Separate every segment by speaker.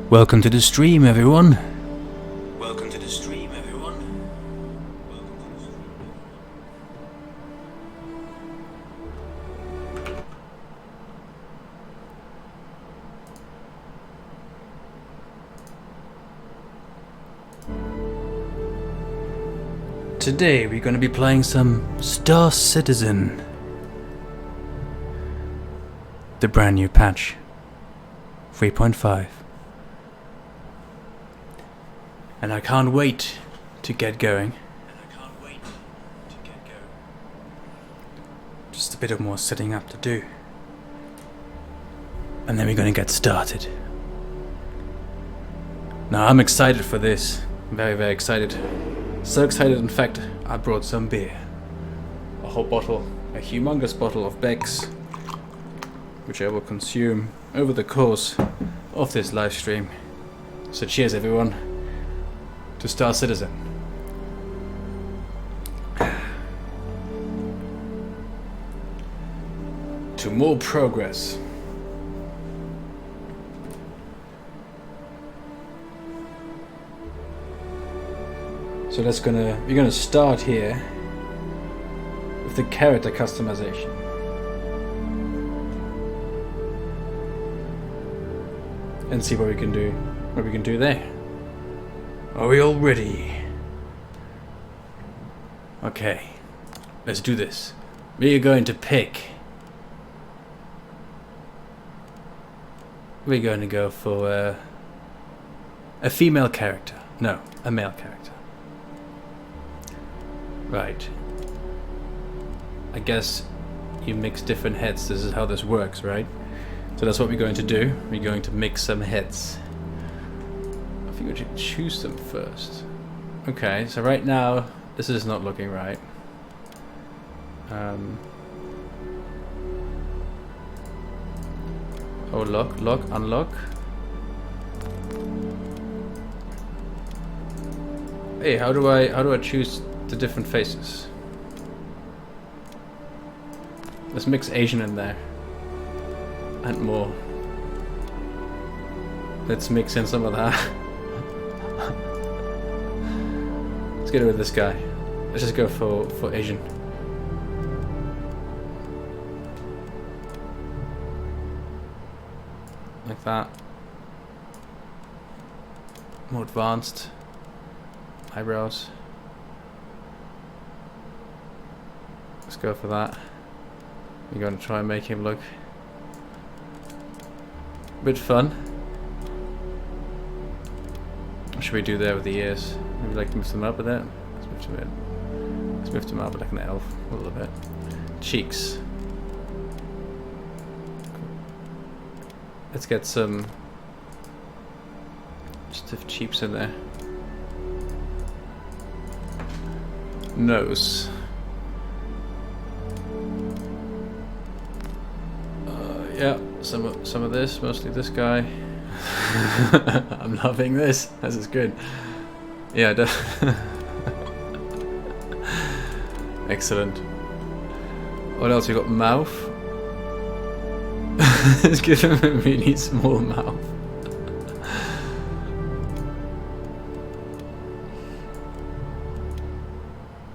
Speaker 1: Welcome to the stream, everyone. Welcome to the stream, everyone. Today we're going to be playing some Star Citizen. The brand new patch 3.5. And I can't wait to get going. Just a bit of more setting up to do. And then we're gonna get started. Now I'm excited for this. Very, very excited. So excited, in fact, I brought some beer. A whole bottle, a humongous bottle of Beck's, which I will consume over the course of this live stream. So cheers, everyone, to Star Citizen. To more progress. So we're gonna start here with the character customization. And see what we can do there. Are we all ready? Okay, let's do this. We're going to go for a female character. No, a male character. Right. I guess you mix different heads. This is how this works, right? So that's what we're going to do. We're going to mix some heads. I think we should choose them first. Okay, so right now this is not looking right. Oh, lock, unlock. Hey, how do I choose the different faces? Let's mix Asian in there. And more. Let's mix in some of that. Let's get rid of this guy. Let's just go for Asian. Like that. More advanced. Eyebrows. Let's go for that. We're going to try and make him look a bit fun. What should we do there with the ears? Maybe like move them up a bit. Let's move them up like an elf a little bit. Cheeks. Let's get some stiff cheeks in there. Nose. Yeah, some of this, mostly this guy. I'm loving this. This is good. Yeah, excellent. What else? We got mouth. Let's give him a really small mouth.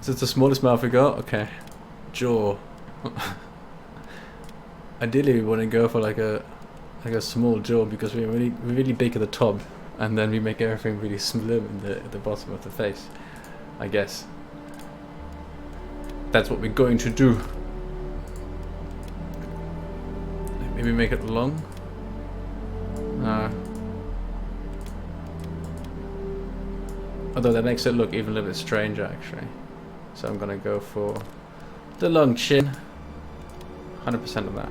Speaker 1: Is this the smallest mouth we got? Okay. Jaw. Ideally, we want to go for like a small jaw because we're really big at the top, and then we make everything really slim at the bottom of the face. I guess that's what we're going to do. Maybe make it long. Although that makes it look even a little bit stranger, actually. So I'm gonna go for the long chin. 100% of that.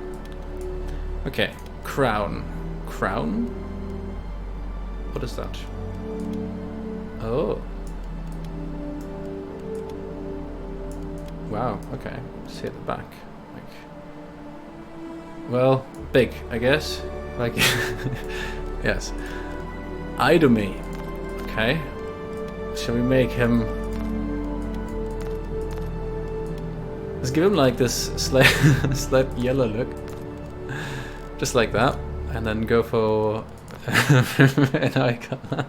Speaker 1: Okay, crown. Crown? What is that? Oh. Wow, okay. See at the back. Like, well, big, I guess. Like, yes. Idomy. Okay. Shall we make him... Let's give him like this slight yellow look. Just like that. And then go for An icon.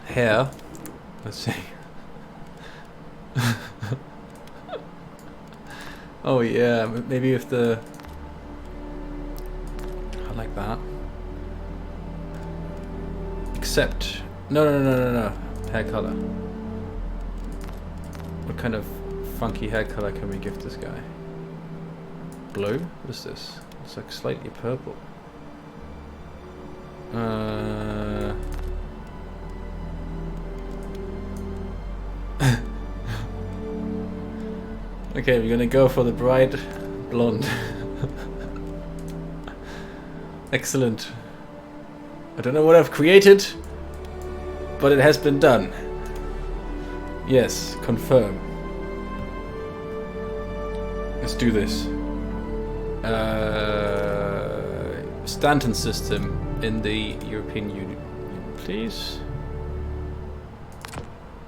Speaker 1: Hair. Let's see. Oh yeah, maybe if the... I like that. Except... No. Hair color. What kind of funky hair color can we give this guy? Blue? What is this? It's like slightly purple. Okay, we're gonna go for the bright blonde. Excellent. I don't know what I've created, but it has been done. Yes, confirm. Let's do this. Stanton system in the European Union, please.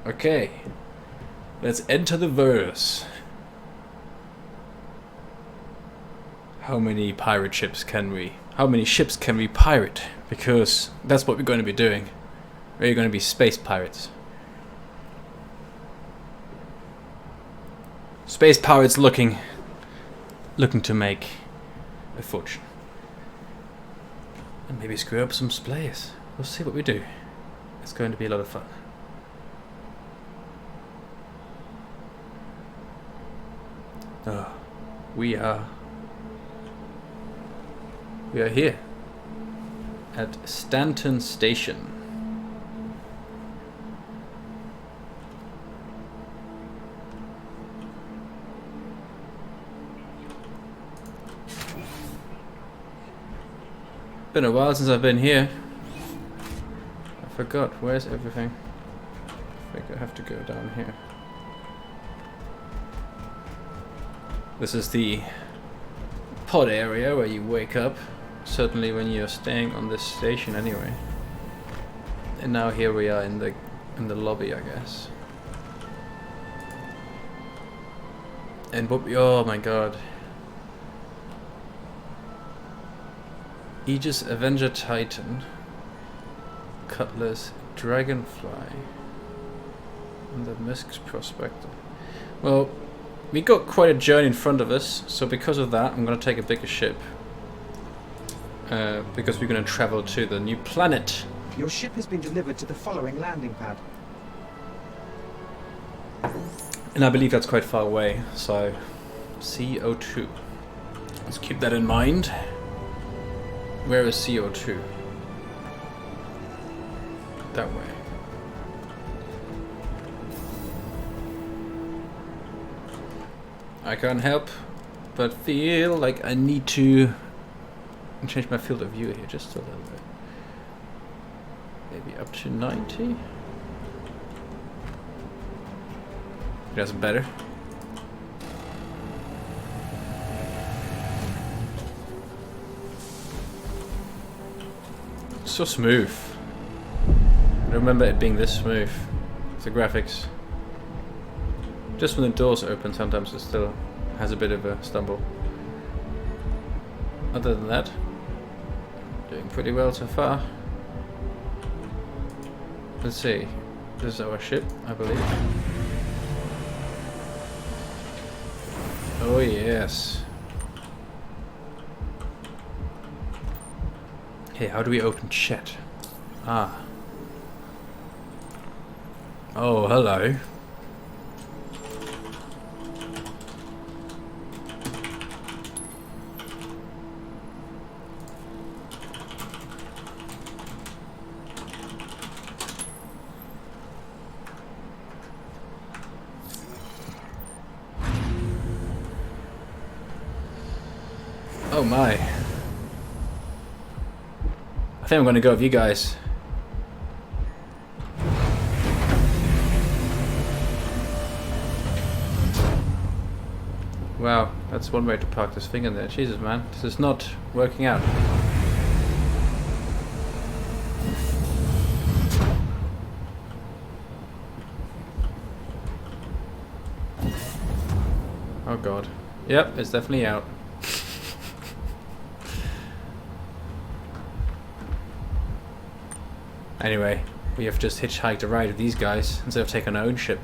Speaker 1: Okay. Let's enter the verse. How many pirate ships can we... How many ships can we pirate? Because that's what we're going to be doing. We're going to be space pirates. Space pirates looking to make a fortune. And maybe screw up some players. We'll see what we do. It's going to be a lot of fun. Oh, we are here at Stanton Station. Been a while since I've been here. I forgot, where's everything? I think I have to go down here. This is the pod area where you wake up. Certainly when you're staying on this station anyway. And now here we are in the lobby, I guess. And what we... oh my god. Aegis Avenger Titan, Cutlass Dragonfly, and the Misk's Prospector. Well, we got quite a journey in front of us, so because of that I'm going to take a bigger ship. Because we're going to travel to the new planet.
Speaker 2: Your ship has been delivered to the following landing pad.
Speaker 1: And I believe that's quite far away, so CO2. Let's keep that in mind. Where is CO2? That way. I can't help but feel like I need to change my field of view here just a little bit. Maybe up to 90? That's better. So smooth. I remember it being this smooth. The graphics. Just when the doors open, sometimes it still has a bit of a stumble. Other than that, doing pretty well so far. Let's see. This is our ship, I believe. Oh yes. Hey, how do we open chat? Ah. Oh, hello. Oh my. I think I'm gonna go with you guys. Wow, that's one way to park this thing in there. Jesus, man, this is not working out. Oh god. Yep, it's definitely out. Anyway, we have just hitchhiked a ride with these guys instead of taking our own ship.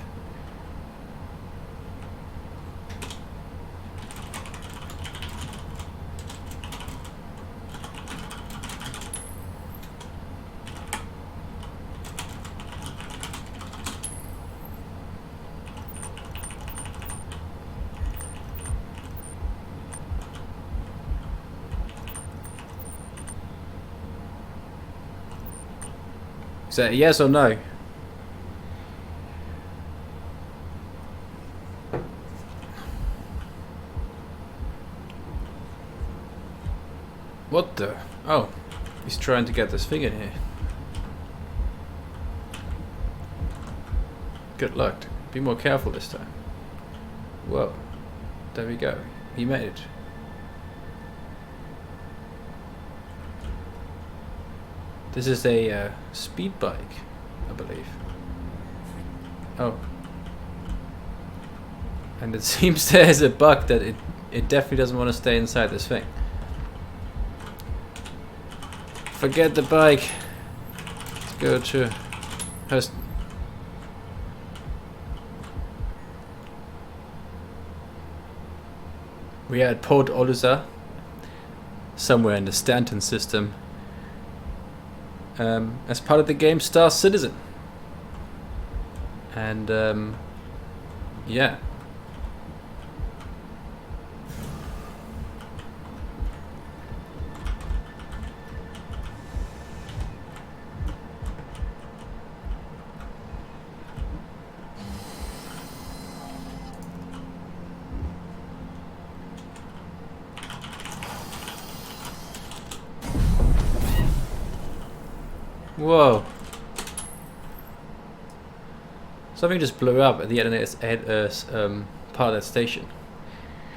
Speaker 1: Is that a yes or no? What the? Oh, he's trying to get this thing in here. Good luck. Be more careful this time. Whoa. There we go. He made it. This is a speed bike, I believe. Oh. And it seems there's a bug that it definitely doesn't want to stay inside this thing. Forget the bike. Let's go to Host. We are at Port Olusar, somewhere in the Stanton system. As part of the game Star Citizen. And yeah. Whoa. Something just blew up at the end of part of that station.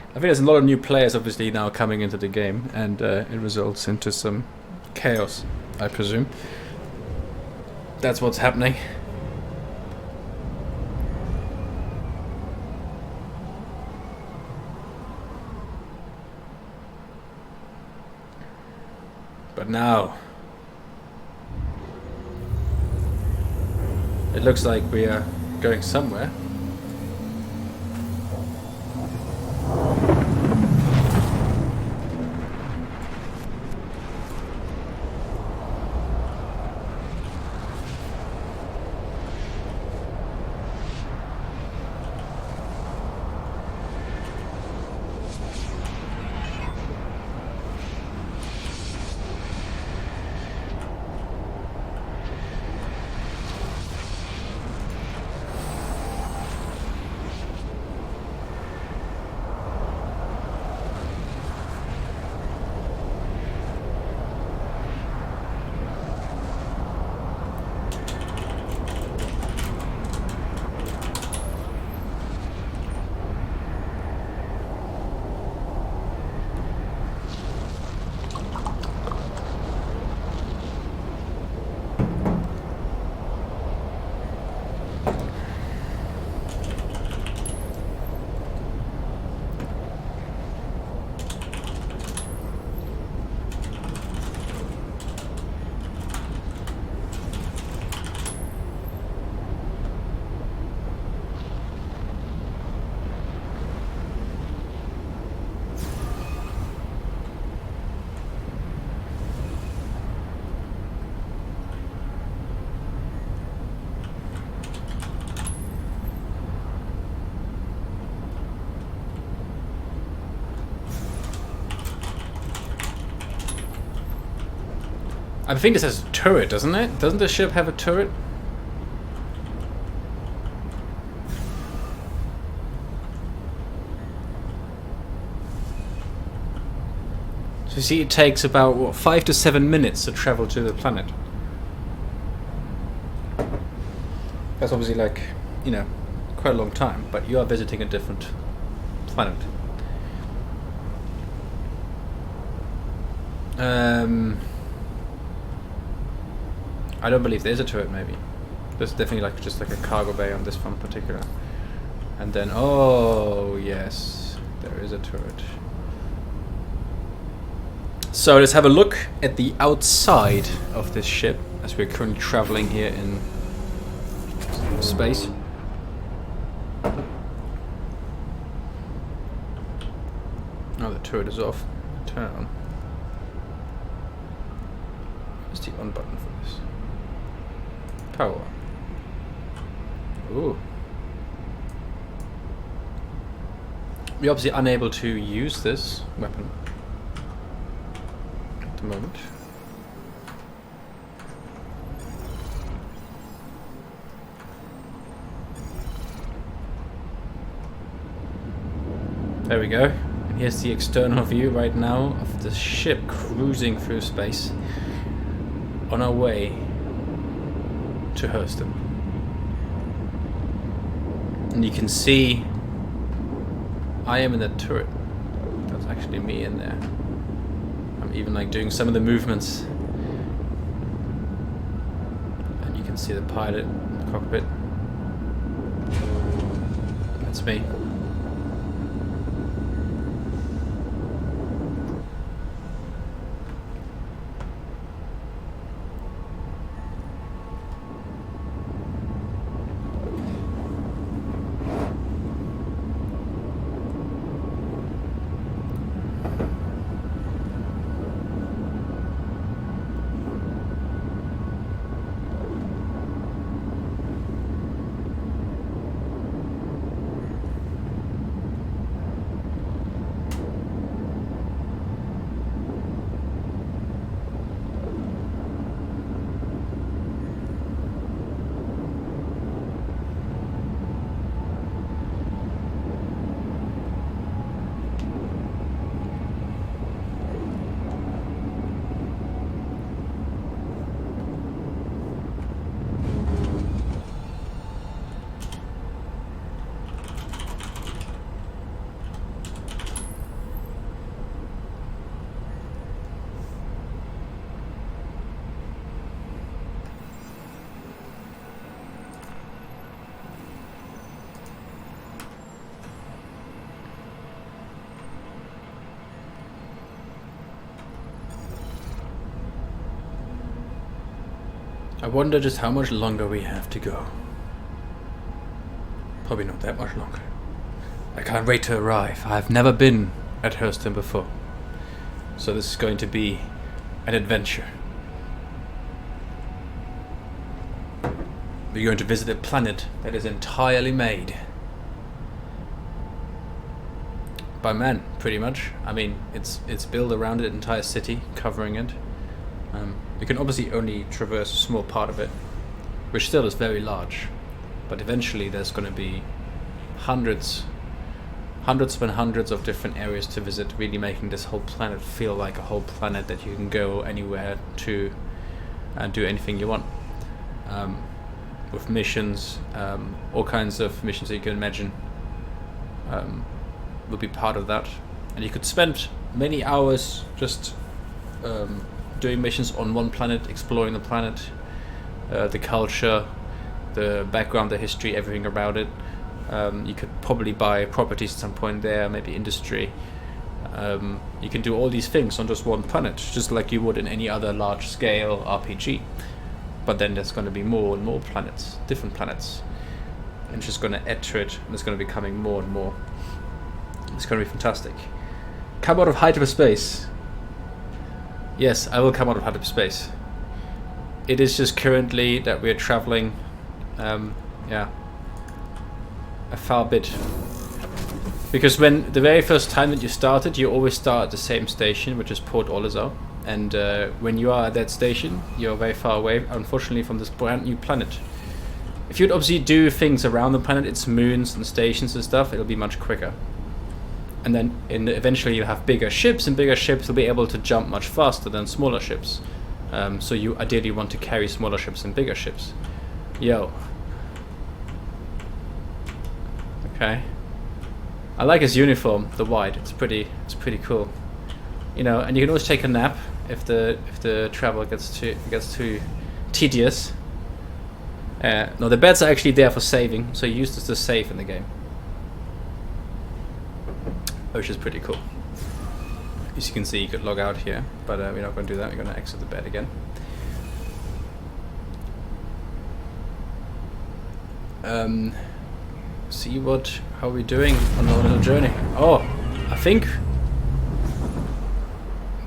Speaker 1: I think there's a lot of new players obviously now coming into the game, and it results into some chaos, I presume. That's what's happening. But now it looks like we are going somewhere. I think this has a turret, doesn't it? Doesn't the ship have a turret? So you see, it takes about, what, 5 to 7 minutes to travel to the planet. That's obviously like, you know, quite a long time, but you are visiting a different planet. I don't believe there's a turret, maybe. There's definitely like just like a cargo bay on this one particular. And then, oh yes, there is a turret. So let's have a look at the outside of this ship. as we're currently traveling here in space. Now the turret is off. Turn it on. Where's the on button for this? Power. Ooh. We're obviously unable to use this weapon at the moment. There we go. And here's the external view right now of the ship cruising through space on our way to Hurston. And you can see I am in the turret. That's actually me in there. I'm even like doing some of the movements. And you can see the pilot in the cockpit. That's me. I wonder just how much longer we have to go. Probably not that much longer. I can't wait to arrive. I've never been at Hurston before. So this is going to be an adventure. We're going to visit a planet that is entirely made by man, pretty much. I mean, it's built around an entire city, covering it. We can obviously only traverse a small part of it, which still is very large. But eventually there's going to be hundreds upon hundreds of different areas to visit, really making this whole planet feel like a whole planet that you can go anywhere to and do anything you want. With missions, all kinds of missions that you can imagine will be part of that. And you could spend many hours just doing missions on one planet, exploring the planet, the culture, the background, the history, everything about it. You could probably buy properties at some point there, maybe industry. You can do all these things on just one planet, just like you would in any other large-scale RPG. But then there's going to be more and more planets, different planets. And it's just going to add to it, and it's going to be becoming more and more. It's going to be fantastic. Come out of hyperspace. Yes, I will come out of hyperspace. It is just currently that we're traveling, a far bit. Because when the very first time that you started, you always start at the same station, which is Port Olisar. And when you are at that station, you're very far away, unfortunately, from this brand new planet. If you'd obviously do things around the planet, its moons and stations and stuff, it'll be much quicker. And then eventually you'll have bigger ships, and bigger ships will be able to jump much faster than smaller ships. So you ideally want to carry smaller ships and bigger ships. Yo. Okay. I like his uniform, the white. It's pretty cool. You know, and you can always take a nap if the travel gets too tedious. No, the beds are actually there for saving, so you use this to save in the game, which is pretty cool. As you can see, you could log out here, but we're not going to do that. We're going to exit the bed again. See how we're doing on our little journey. Oh, I think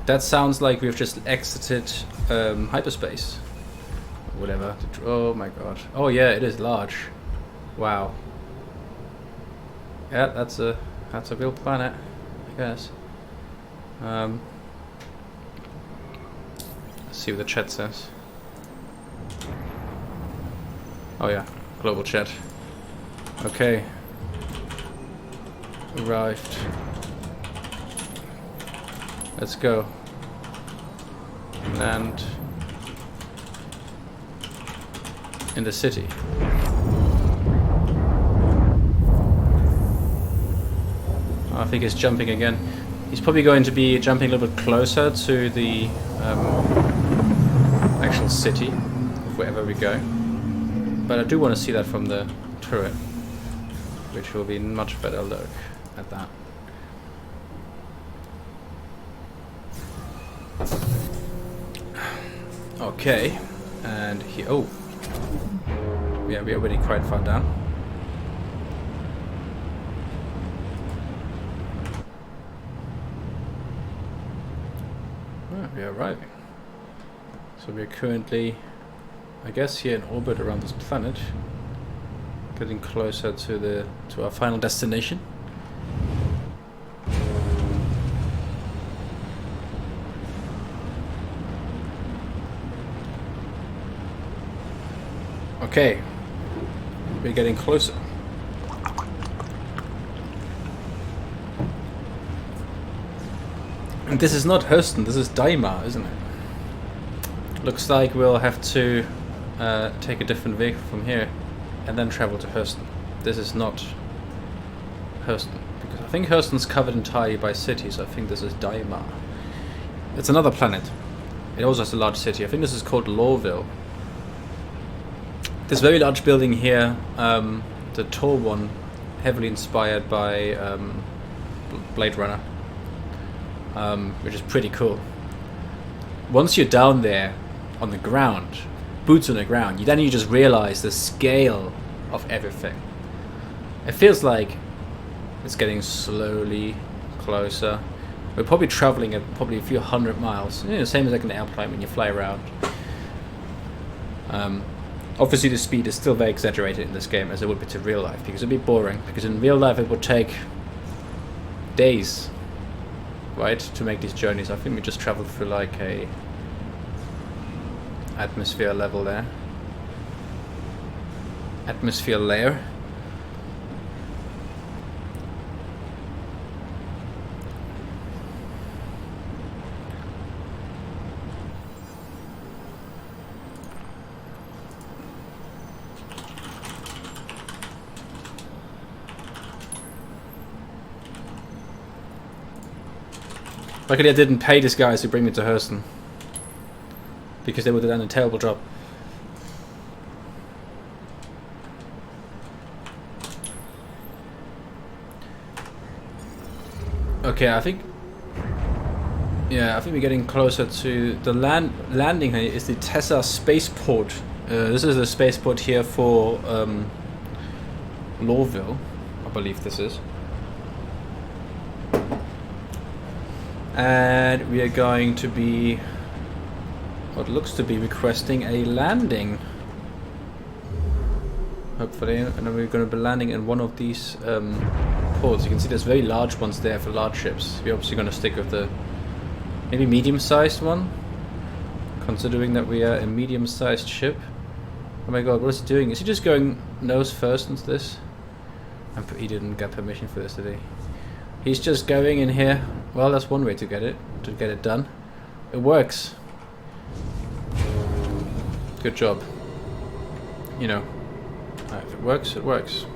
Speaker 1: that sounds like we've just exited hyperspace. Whatever. Oh my god. Oh yeah, it is large. Wow. Yeah, that's a real planet, I guess. Let's see what the chat says. Oh yeah, global chat. Okay. Arrived. Let's go. Land in the city. Oh, I think he's jumping again. He's probably going to be jumping a little bit closer to the actual city, wherever we go. But I do want to see that from the turret, which will be much better look at that. Okay, and here. Oh, yeah, we're already quite far down. Oh, we are arriving. So we're currently, I guess, here in orbit around this planet, getting closer to our final destination. Okay, we're getting closer. And this is not Hurston, this is Daimar, isn't it? Looks like we'll have to take a different vehicle from here and then travel to Hurston. This is not Hurston, because I think Hurston's covered entirely by cities. I think this is Daimar. It's another planet. It also has a large city. I think this is called Lorville. This very large building here, the tall one, heavily inspired by Blade Runner, which is pretty cool. Once you're down there on the ground, boots on the ground, then you just realize the scale of everything. It feels like it's getting slowly closer. We're probably traveling at probably a few hundred miles. You know, same as like an airplane when you fly around. Obviously the speed is still very exaggerated in this game as it would be to real life, because it would be boring, because in real life it would take days, right, to make these journeys. I think we just traveled through like a atmosphere level there. Atmosphere layer. Luckily I didn't pay these guys to bring me to Hurston, because they would have done a terrible job. Okay, I think we're getting closer to the landing here. Is the Tessa spaceport. This is the spaceport here for Lorville, I believe this is. And we are going to be, what looks to be, requesting a landing. Hopefully, and then we're going to be landing in one of these ports. You can see there's very large ones there for large ships. We're obviously going to stick with the maybe medium-sized one, considering that we are a medium-sized ship. Oh my god, what is he doing? Is he just going nose first into this? He didn't get permission for this, did he? He's just going in here. Well, that's one way to get it done. It works. Good job. You know, if it works, it works.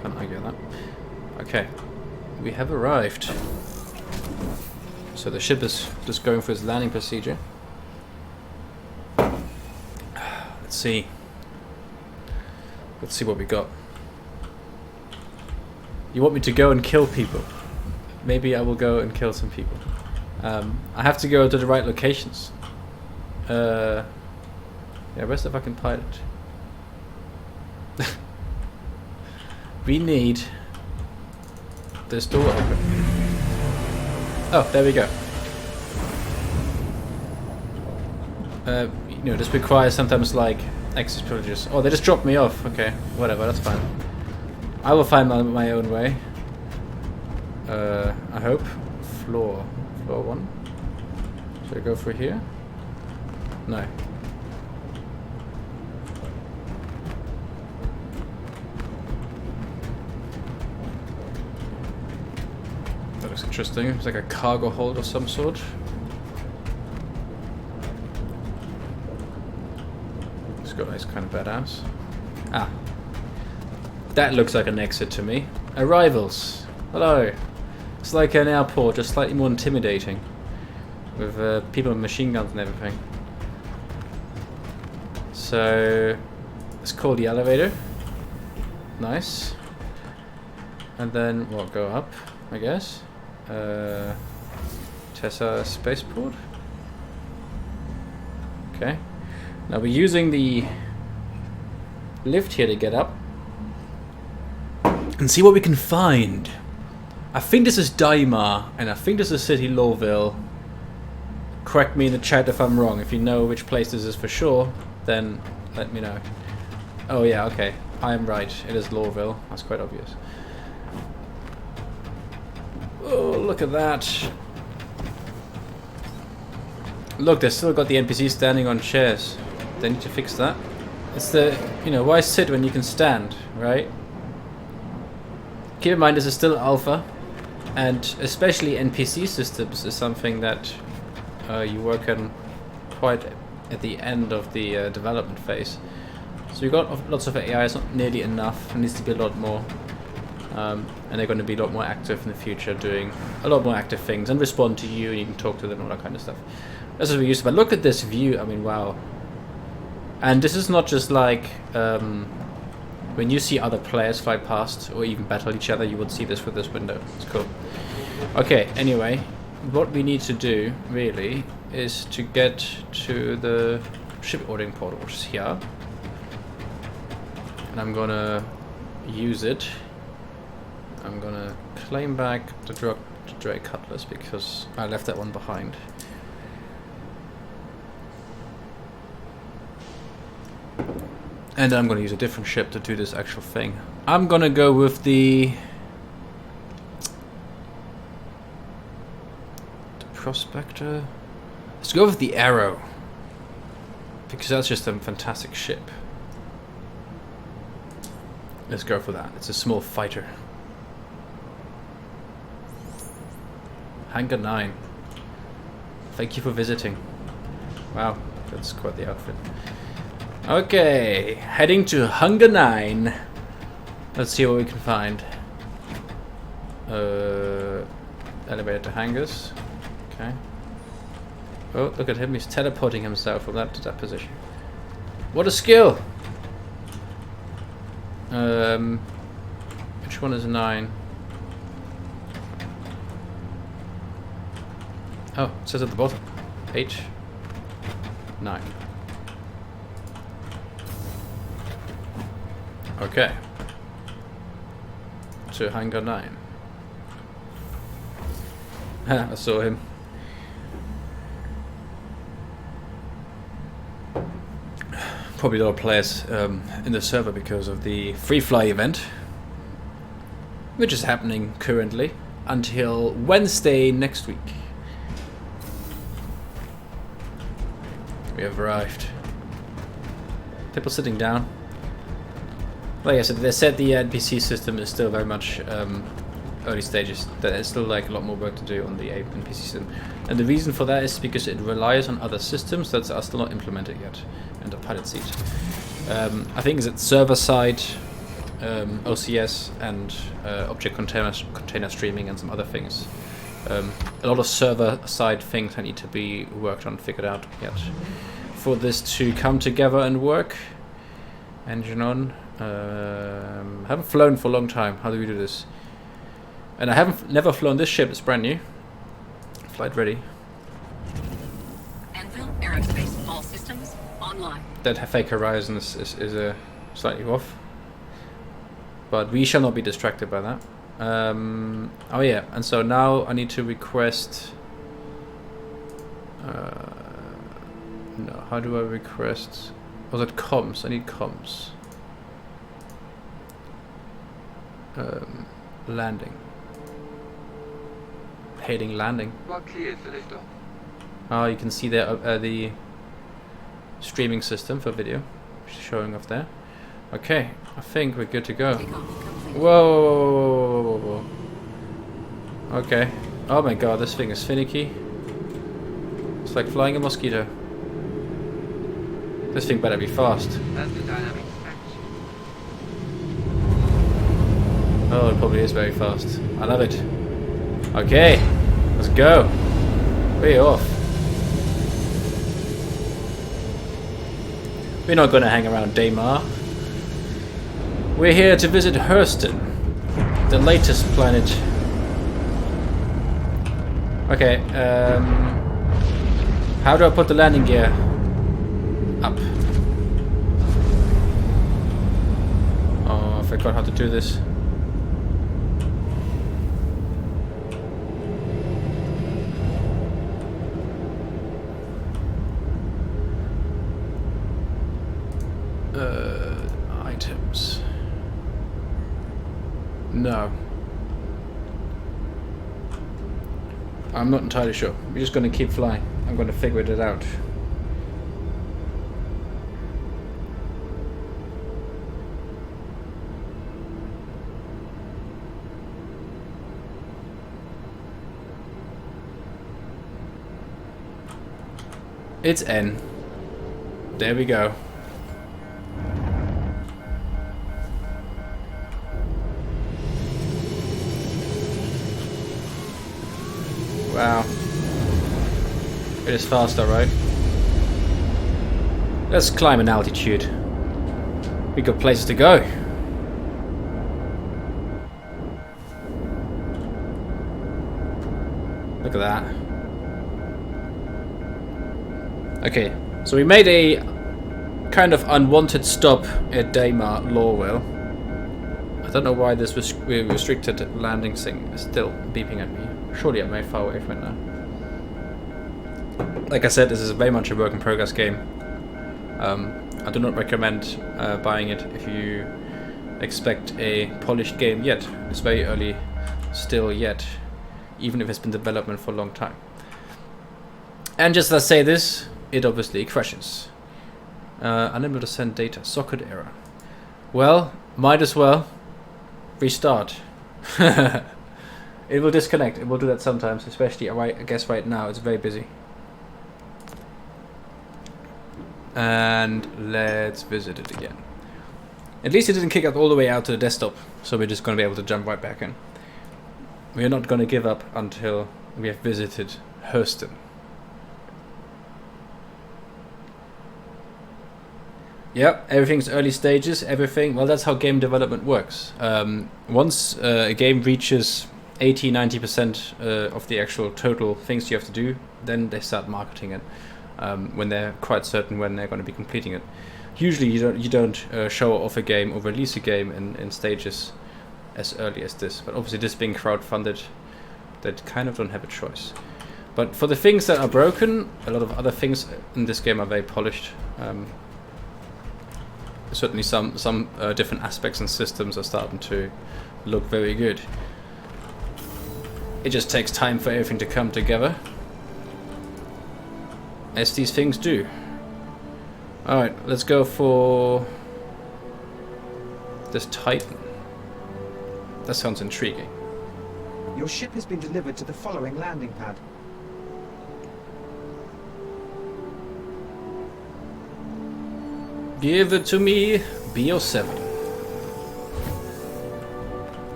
Speaker 1: Can't argue that. Okay, we have arrived. So the ship is just going for its landing procedure. Let's see. Let's see what we got. You want me to go and kill people? Maybe I will go and kill some people. I have to go to the right locations. Yeah, where's the fucking pilot? we need this door open. Oh, there we go. You know, this requires sometimes like access privileges. Oh, they just dropped me off. Okay, whatever, that's fine. I will find my own way. I hope. Floor 1. Should I go through here? No. That looks interesting. It's like a cargo hold of some sort. This guy is kind of badass. Ah. That looks like an exit to me. Arrivals. Hello. It's like an airport, just slightly more intimidating. With people with machine guns and everything. So, let's call the elevator. Nice. And then, what, go up, I guess. Tessa spaceport. Okay. Now we're using the lift here to get up. And see what we can find. I think this is Daimar, and I think this is City Lorville. Correct me in the chat if I'm wrong. If you know which place this is for sure, then let me know. Oh yeah, okay. I am right. It is Lorville. That's quite obvious. Oh, look at that. Look, they still got the NPCs standing on chairs. They need to fix that. It's the, you know, why sit when you can stand, right? Keep in mind this is still alpha, and especially NPC systems is something that you work on quite at the end of the development phase. So you've got lots of AI, it's not nearly enough, it needs to be a lot more. And they're going to be a lot more active in the future, doing a lot more active things, and respond to you, and you can talk to them, all that kind of stuff. That's what we used to, but look at this view, I mean, wow. And this is not just like, when you see other players fly past, or even battle each other, you would see this with this window. It's cool. Okay, anyway, what we need to do, really, is to get to the ship ordering portal, which is here. And I'm gonna use it. I'm gonna claim back the Dray Cutlass, because I left that one behind. And I'm gonna use a different ship to do this actual thing. I'm gonna go with the Prospector. Let's go with the Arrow, because that's just a fantastic ship. Let's go for that. It's a small fighter. Hangar 9. Thank you for visiting. Wow, that's quite the outfit. Okay, heading to Hangar 9. Let's see what we can find. Elevator to hangars. Okay. Oh, look at him. He's teleporting himself from that to that position. What a skill! Which one is 9? Oh, it says at the bottom. 8. 9. Okay. To Hangar 9. I saw him. Probably a lot of players in the server because of the free fly event, which is happening currently until Wednesday next week. We have arrived. People sitting down. Like I said, they said the NPC system is still very much early stages. There's still like a lot more work to do on the NPC system, and the reason for that is because it relies on other systems that are still not implemented yet in the pilot seat. I think it's server side, OCS, and object container streaming, and some other things. A lot of server side things that need to be worked on, figured out yet, for this to come together and work. Engine on. Haven't flown for a long time. How do we do this? And I never flown this ship. It's brand new. Flight ready.
Speaker 3: Anvil Aerospace, all systems online.
Speaker 1: That fake horizon is slightly off. But we shall not be distracted by that. Oh yeah, and so now I need to request... no, how do I request... Was it comms? I need comms. Landing. Hailing landing. Oh, you can see there the streaming system for video showing off there. Okay, I think we're good to go. Whoa. Okay. Oh my god, this thing is finicky. It's like flying a mosquito. This thing better be fast. Oh, it probably is very fast. I love it. Okay, let's go. Way off. We're not going to hang around Daymar. We're here to visit Hurston, the latest planet. Okay, how do I put the landing gear up? Oh, I forgot how to do this. Items. No. I'm not entirely sure. We're just going to keep flying. I'm going to figure it out. It's N. There we go. Wow. It is fast, alright. Let's climb an altitude. We got places to go. Look at that. Okay, so we made a kind of unwanted stop at Daymar Lorwell. I don't know why this restricted landing thing is still beeping at me. Surely I'm very far away from it now. Like I said, this is very much a work in progress game. I do not recommend buying it if you expect a polished game yet. It's very early still yet, even if it's been development for a long time. And just as I say this, it obviously crashes. Unable to send data. Socket error. Well, might as well restart. It will disconnect. It will do that sometimes, especially I guess right now it's very busy. And let's visit it again. At least it didn't kick us all the way out to the desktop, so we're just going to be able to jump right back in. We're not going to give up until we have visited Hurston. Yep, everything's early stages, everything. Well, that's how game development works. Once a game reaches 80-90% of the actual total things you have to do, then they start marketing it when they're quite certain when they're going to be completing it. Usually you don't show off a game or release a game in stages as early as this, but obviously this being crowdfunded, they kind of don't have a choice. But for the things that are broken, a lot of other things in this game are very polished. Certainly some different aspects and systems are starting to look very good. It just takes time for everything to come together, as these things do. Alright, let's go for this Titan. That sounds intriguing.
Speaker 2: Your ship has been delivered to the following landing pad.
Speaker 1: Give it to me, BO7.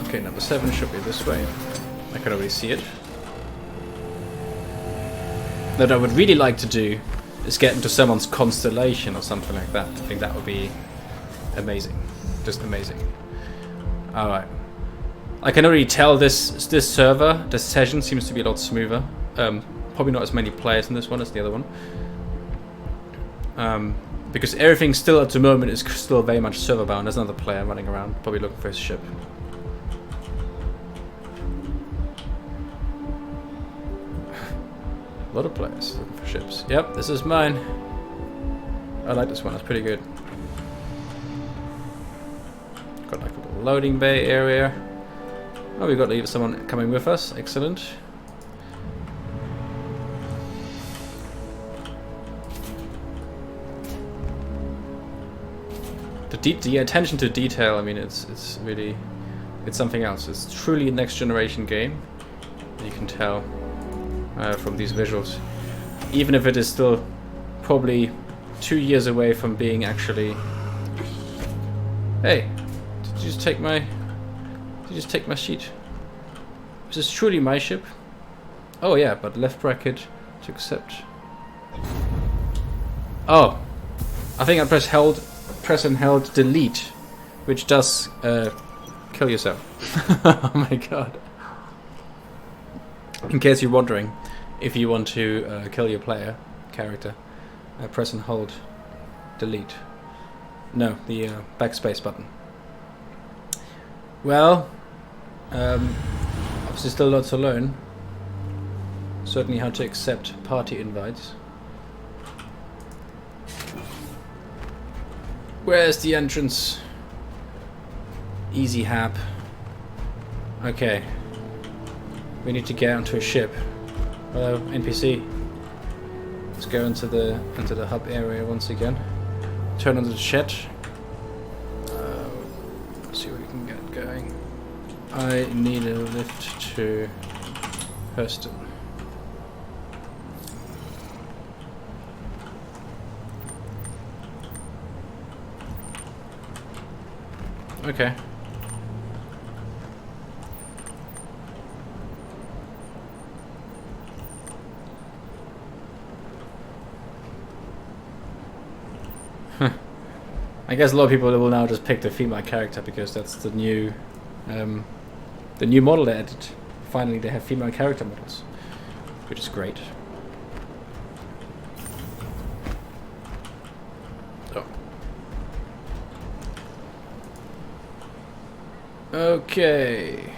Speaker 1: Okay, number 7 should be this way. I can already see it. What I would really like to do is get into someone's constellation or something like that. I think that would be amazing. Just amazing. Alright. I can already tell this server, this session seems to be a lot smoother. probably not as many players in this one as the other one. Because everything still at the moment is still very much server bound. There's another player running around, probably looking for his ship. A lot of players looking for ships. Yep, this is mine. I like this one, it's pretty good. Got like a little loading bay area. Oh, we've got even someone coming with us. Excellent. The attention to detail, I mean, it's really, it's something else. It's truly a next generation game. You can tell from these visuals. Even if it is still probably 2 years away from being actually... Hey, did you just take my... Did you just take my sheet? Is this truly my ship? Oh yeah, but left bracket to accept. Oh, I think I press and held delete, which does kill yourself. Oh my god. In case you're wondering, if you want to kill your character, press and hold delete. No, the backspace button. Well, obviously still lots to learn. Certainly how to accept party invites. Where's the entrance? Easy hap. Okay. We need to get onto a ship. Hello, NPC. Let's go into the hub area once again. Turn on the chat. Let's see what we can get going. I need a lift to Hurston. Okay. I guess a lot of people will now just pick the female character because that's the new model they added. Finally, they have female character models, which is great. Oh. Okay.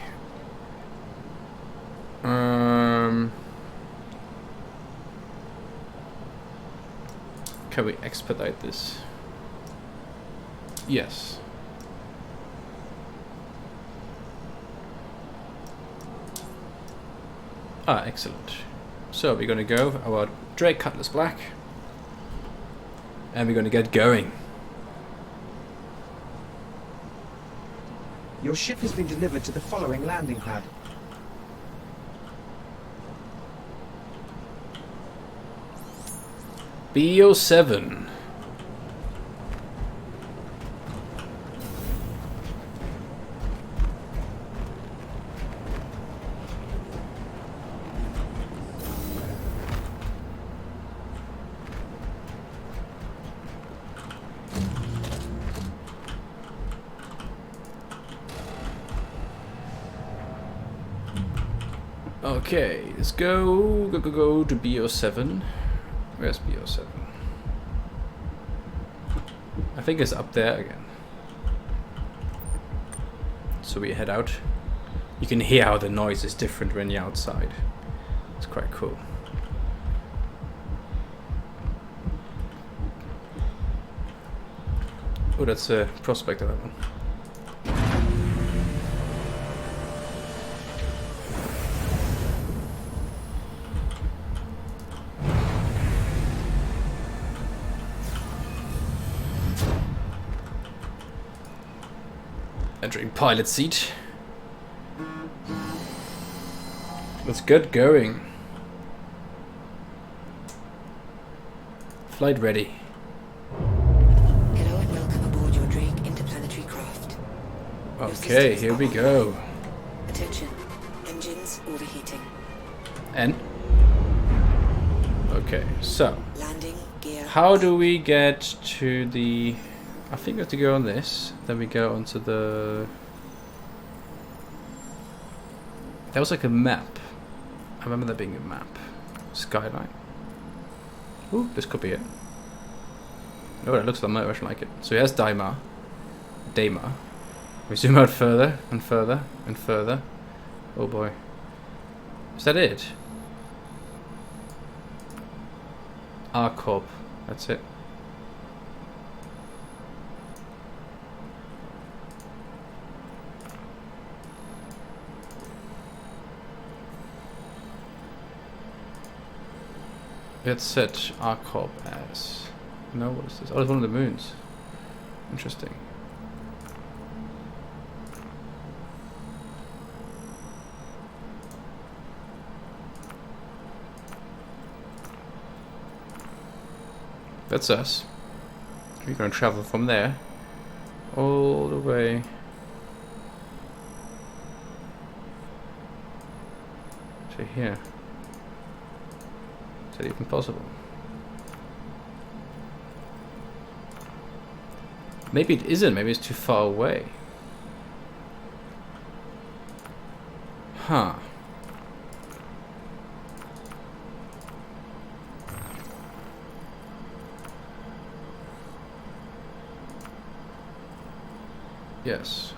Speaker 1: Can we expedite this? Yes. Ah, excellent. So we're gonna go our Drake Cutlass Black, and we're gonna get going.
Speaker 2: Your ship has been delivered to the following landing pad.
Speaker 1: BO7. Okay, let's go to BO7. Where's BO7? I think it's up there again. So we head out. You can hear how the noise is different when you're outside. It's quite cool. Oh, that's a prospect of that one. Entering pilot seat. Let's get going. Flight ready.
Speaker 4: Hello and welcome aboard your Drake interplanetary craft.
Speaker 1: Okay, here we go.
Speaker 4: Attention. Engines overheating.
Speaker 1: And? Okay, so.
Speaker 4: Landing gear.
Speaker 1: How do we get to the... I think we have to go on this, then we go onto the... That was like a map. I remember there being a map. Skyline. Ooh, this could be it. Oh, that looks very much like it. So here's Daimar. Daimar. We zoom out further and further and further. Oh boy. Is that it? Arcorp. That's it. Let's set Arcorp as... No, what is this? Oh, it's one of the moons. Interesting. That's us. We're going to travel from there all the way to here. Is that even possible? Maybe it isn't. Maybe it's too far away. Huh. Yes.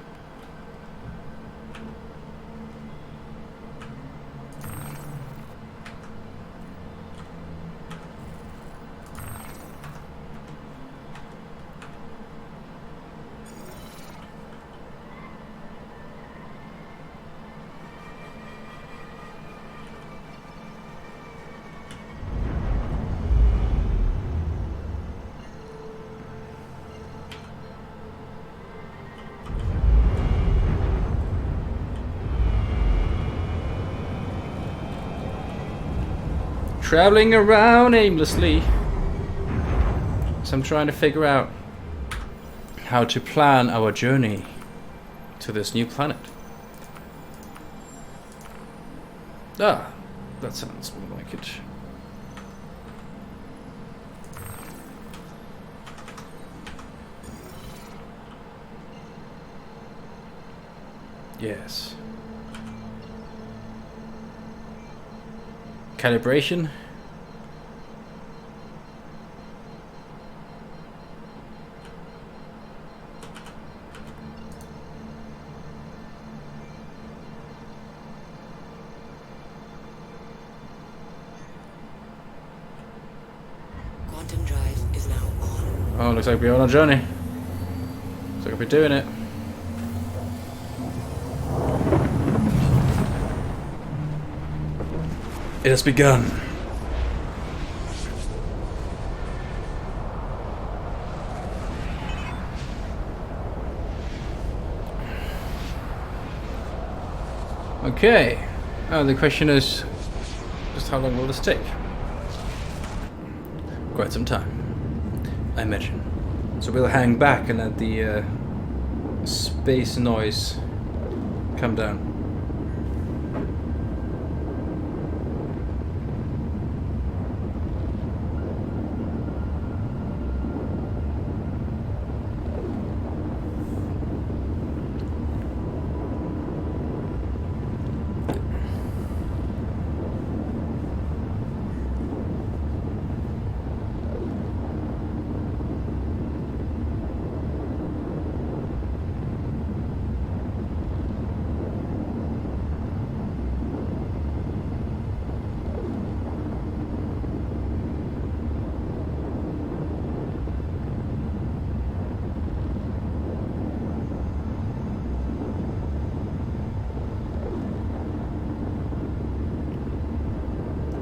Speaker 1: Traveling around aimlessly. So I'm trying to figure out how to plan our journey to this new planet. Ah, that sounds more like it. Yes. Calibration.
Speaker 4: Quantum drive is now on.
Speaker 1: Oh, looks like we're on a journey. Looks like we're doing it. It has begun. Okay. Oh, the question is, just how long will this take? Quite some time, I imagine. So we'll hang back and let the space noise come down.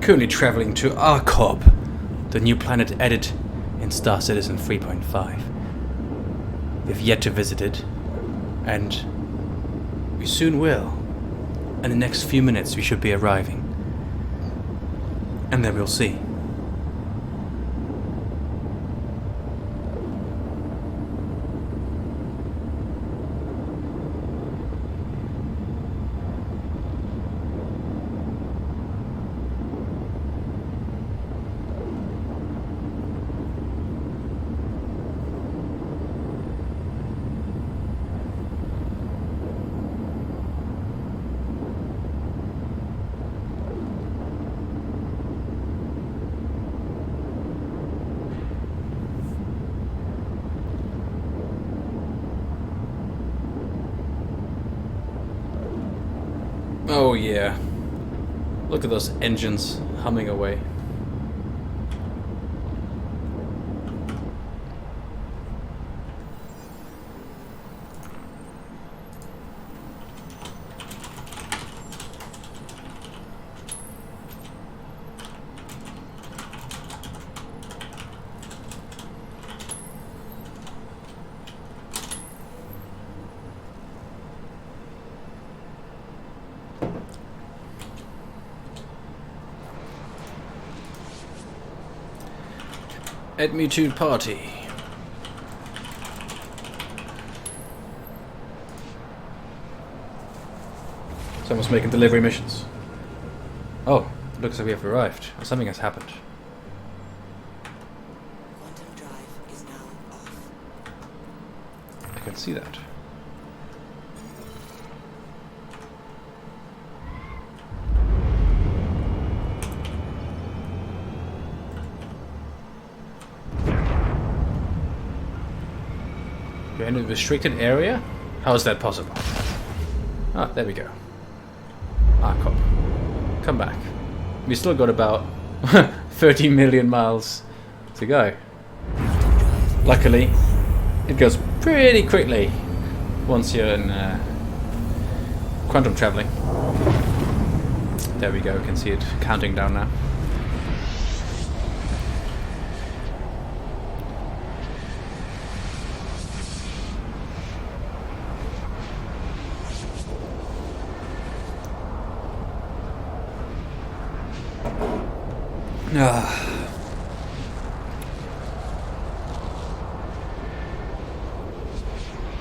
Speaker 1: Currently traveling to Arcorp, the new planet added in Star Citizen 3.5. We've yet to visit it, and we soon will. In the next few minutes we should be arriving. And then we'll see. Oh yeah. Look at those engines humming away. Add me to party. Someone's making delivery missions. Oh, looks like we have arrived. Something has happened.
Speaker 4: Quantum drive is now off.
Speaker 1: I can see that. You're in a restricted area? How is that possible? Ah, there we go. Arcop. Come back. We still got about 30 million miles to go. Luckily, it goes pretty quickly once you're in quantum traveling. There we go, you can see it counting down now.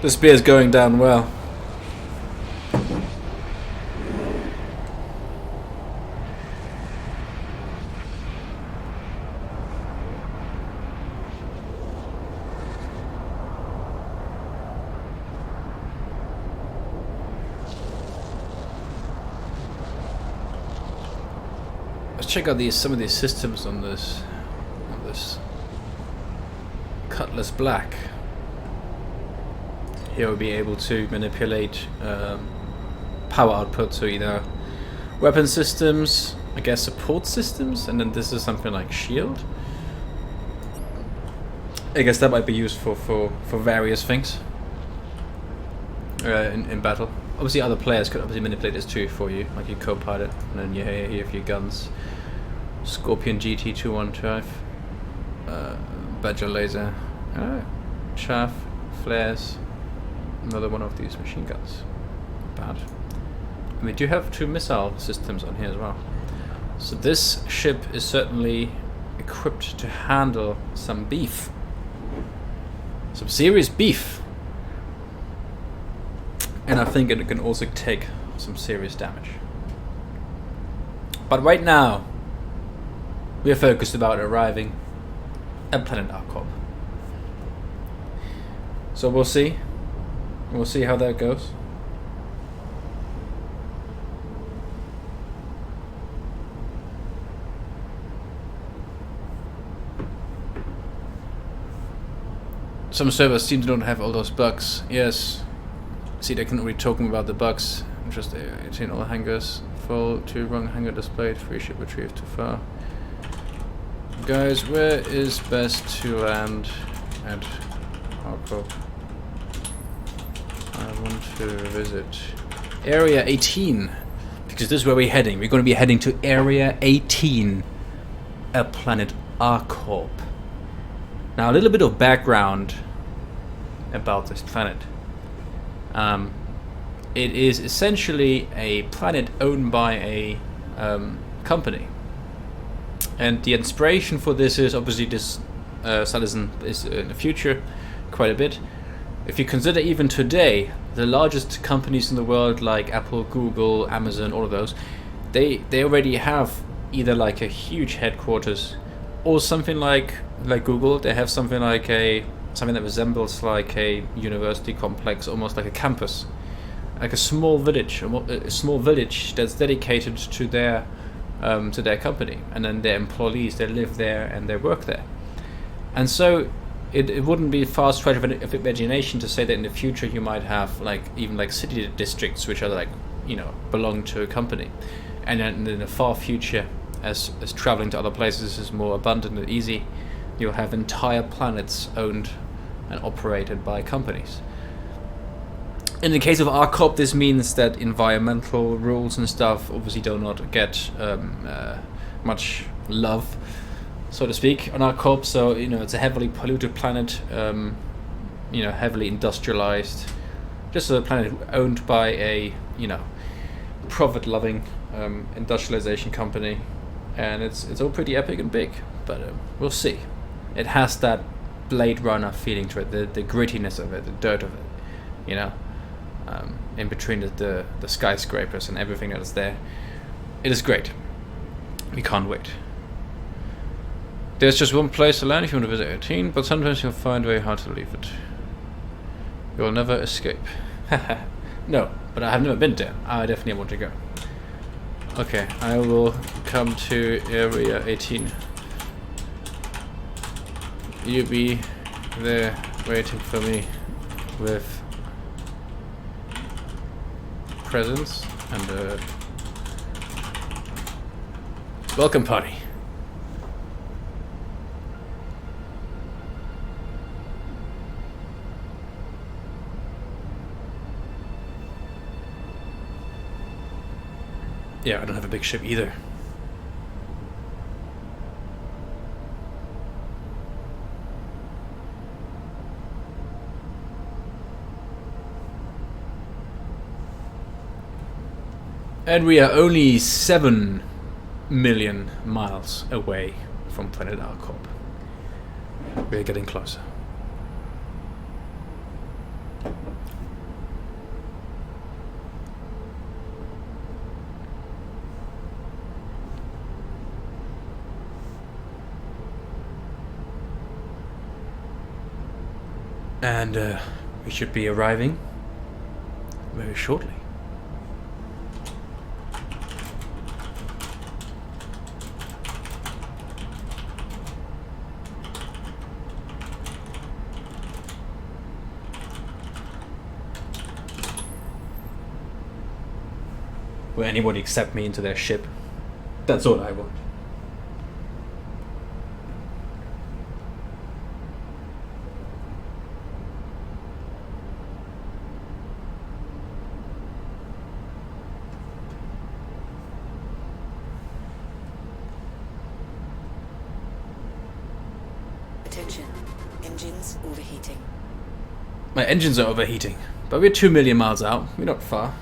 Speaker 1: The spear's going down well. Let's check out some of these systems on this Cutlass Black. Here we'll be able to manipulate power output to either weapon systems, I guess support systems, and then this is something like shield. I guess that might be used for various things in battle. Obviously other players could obviously manipulate this too for you, like your co-pilot, and then you have your guns. Scorpion GT212, Badger laser, chaff, flares, another one of these machine guns. Not bad. And we do have 2 missile systems on here as well. So this ship is certainly equipped to handle some beef. Some serious beef. And I think it can also take some serious damage. But right now, we are focused about arriving at Planet Arcop. So we'll see. We'll see how that goes. Some servers seem to not have all those bugs. Yes. See, they can already talking about the bugs. Just 18 all hangars. Full, 2 wrong hangar displayed. 3 ship retrieved too far. Guys, where is best to land at Arcop? I want to visit Area 18, because this is where we're heading. We're going to be heading to Area 18 at Planet Arcop. Now, a little bit of background about this planet. It is essentially a planet owned by a company. And the inspiration for this is obviously this citizen is in the future quite a bit. If you consider even today, the largest companies in the world like Apple, Google, Amazon, all of those, they already have either like a huge headquarters or something like Google. They have something like something that resembles like a university complex, almost like a campus, like a small village that's dedicated to their company, and then their employees, they live there and they work there. And so it wouldn't be far stretch of imagination to say that in the future you might have like even like city districts which are like belong to a company. And then in the far future, as traveling to other places is more abundant and easy, you'll have entire planets owned and operated by companies. In the case of ARCOP, this means that environmental rules and stuff obviously do not get much love, so to speak, on ARCOP. So it's a heavily polluted planet, heavily industrialized, just a planet owned by a profit-loving industrialization company, and it's all pretty epic and big. But we'll see. It has that Blade Runner feeling to it, the grittiness of it, the dirt of it, in between the skyscrapers and everything that is there. It is great. We can't wait. There's just one place to land if you want to visit 18, but sometimes you'll find it very hard to leave it. You'll never escape. No, but I have never been there. I definitely want to go. Okay, I will come to area 18. You be there waiting for me with presents and a welcome party. Yeah, I don't have a big ship either. And we are only 7 million miles away from planet ARCOP. We're getting closer. And we should be arriving very shortly. Will anybody accept me into their ship? That's all I want.
Speaker 4: Attention. Engines overheating.
Speaker 1: My engines are overheating, but we're 2 million miles out. We're not far.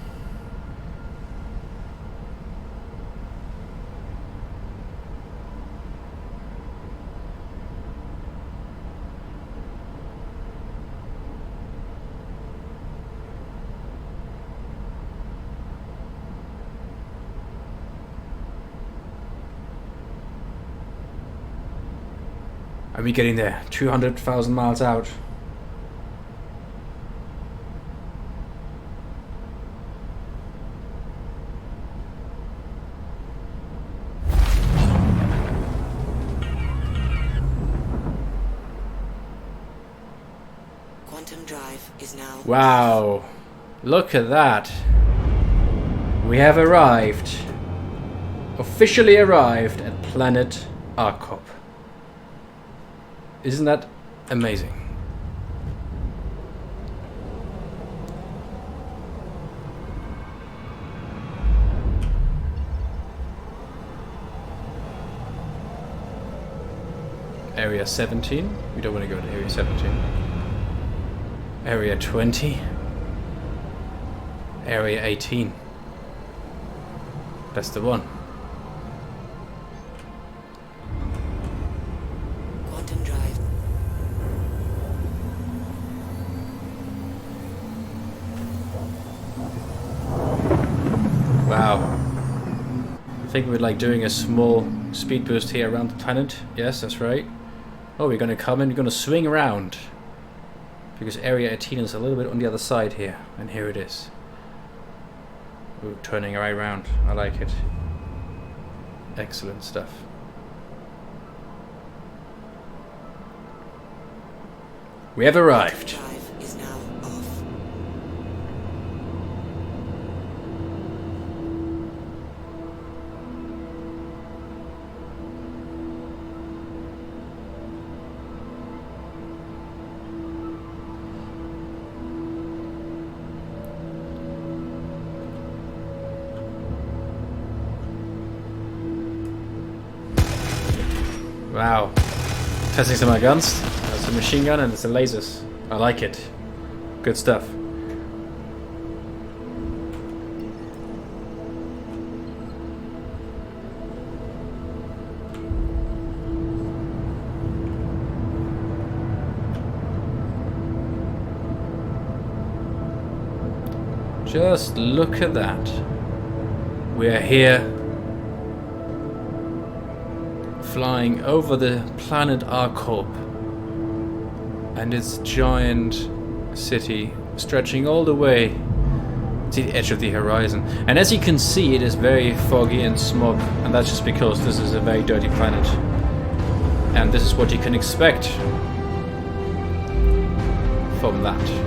Speaker 1: Are we getting there? 200,000 miles out.
Speaker 4: Quantum drive is now.
Speaker 1: Wow. Look at that. We have arrived. Officially arrived at planet ARCOP. Isn't that amazing? Area 17? We don't want to go to Area 17. Area 20? Area 18. That's the one.
Speaker 4: Quantum drive.
Speaker 1: Wow. I think we're like doing a small speed boost here around the planet. Yes, that's right. Oh, we're gonna come and we're gonna swing around. Because Area 18 is a little bit on the other side here. And here it is. Ooh, turning right around. I like it. Excellent stuff. We have arrived.
Speaker 4: Drive is now off.
Speaker 1: Wow. Testing some of my guns. That's a machine gun and it's a lasers. I like it. Good stuff. Just look at that. We are here, flying over the planet Arcorp and its giant city stretching all the way to the edge of the horizon. And as you can see, it is very foggy and smog, and that's just because this is a very dirty planet. And this is what you can expect from that.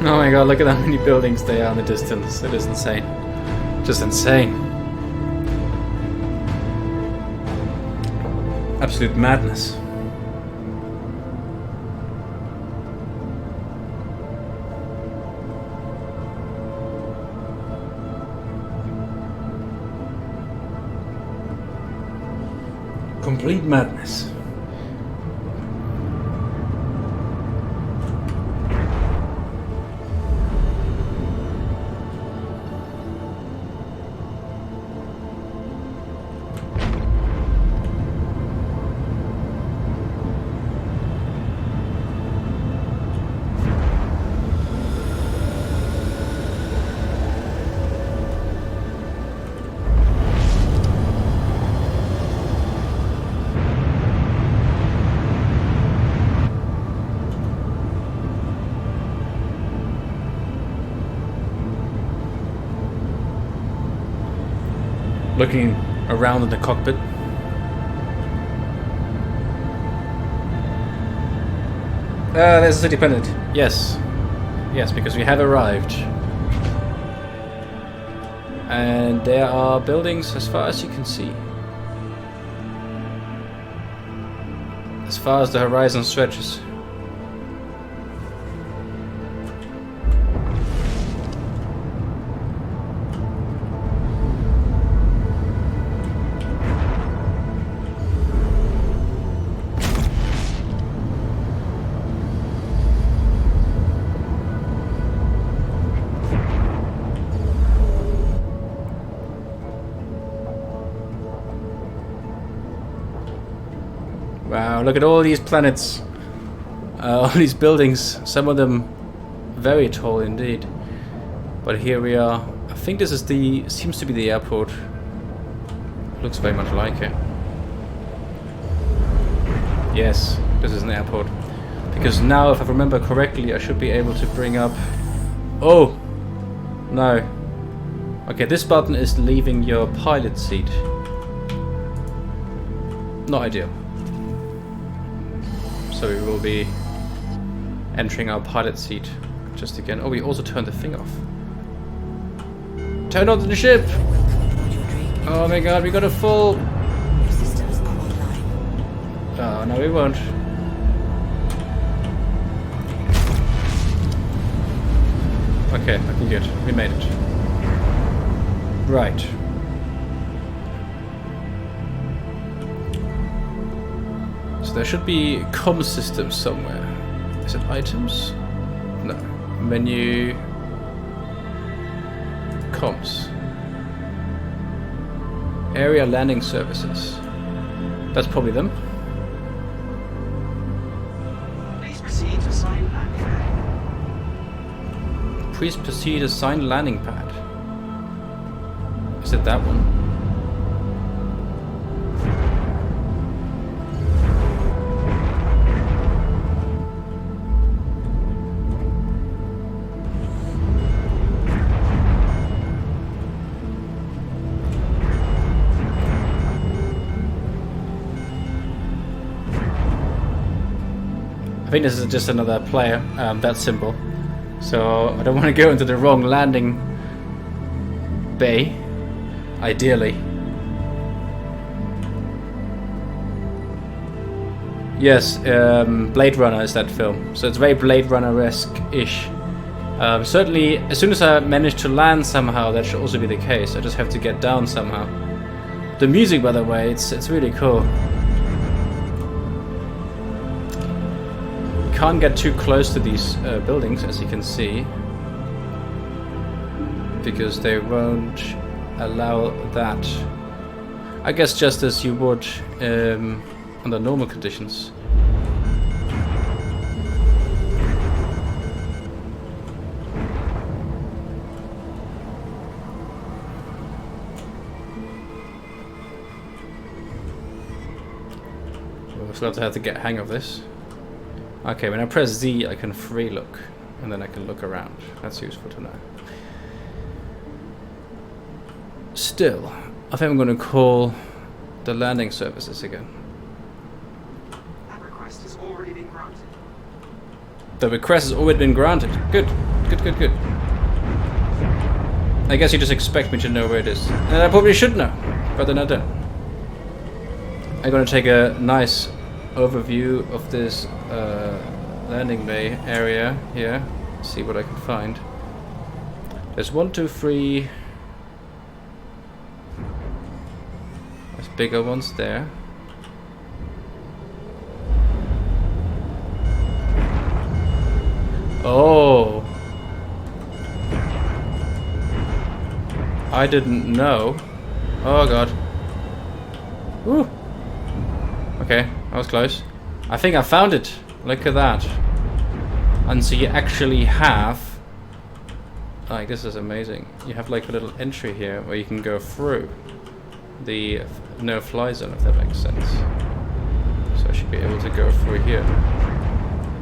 Speaker 1: Oh my god, look at how many buildings there are in the distance. It is insane. Just insane. Absolute madness. Complete madness. Looking around in the cockpit. There's a city planet. Yes. Yes, because we have arrived. And there are buildings as far as you can see. As far as the horizon stretches. Wow, look at all these planets. All these buildings. Some of them very tall indeed. But here we are. I think this is seems to be the airport. Looks very much like it. Yes, this is an airport. Because now, if I remember correctly, I should be able to bring up... Oh! No. Okay, this button is leaving your pilot seat. Not ideal. So we will be entering our pilot seat just again. Oh, we also turned the thing off. Turn on the ship! Oh my god, we got a full...
Speaker 4: Systems are online.
Speaker 1: Oh, no we won't. Okay, looking good. We made it. Right. There should be comm systems somewhere. Is it items? No. Menu. Comms. Area landing services. That's probably them.
Speaker 2: Please proceed to assigned landing pad.
Speaker 1: Please proceed to assigned landing pad. Is it that one? I think this is just another player, that symbol. So I don't want to go into the wrong landing bay, ideally. Yes, Blade Runner is that film, so it's very Blade Runner-esque-ish. Certainly, as soon as I manage to land somehow, that should also be the case. I just have to get down somehow. The music, by the way, it's really cool. Can't get too close to these buildings, as you can see, because they won't allow that. I guess just as you would under normal conditions. We'll still have to get a hang of this. Okay, when I press Z, I can free look, and then I can look around. That's useful to know. Still, I think I'm going to call the landing services again.
Speaker 2: That request has already been granted.
Speaker 1: The request has already been granted. Good, good, good, good. I guess you just expect me to know where it is. And I probably should know, but then I don't. I'm going to take a nice overview of this landing bay area here. See what I can find. There's 1, 2, 3. There's bigger ones there. Oh, I didn't know. Oh god. Woo. Okay, that was close. I think I found it. Look at that. And so you actually have, like, this is amazing. You have like a little entry here where you can go through the no-fly zone, if that makes sense. So I should be able to go through here,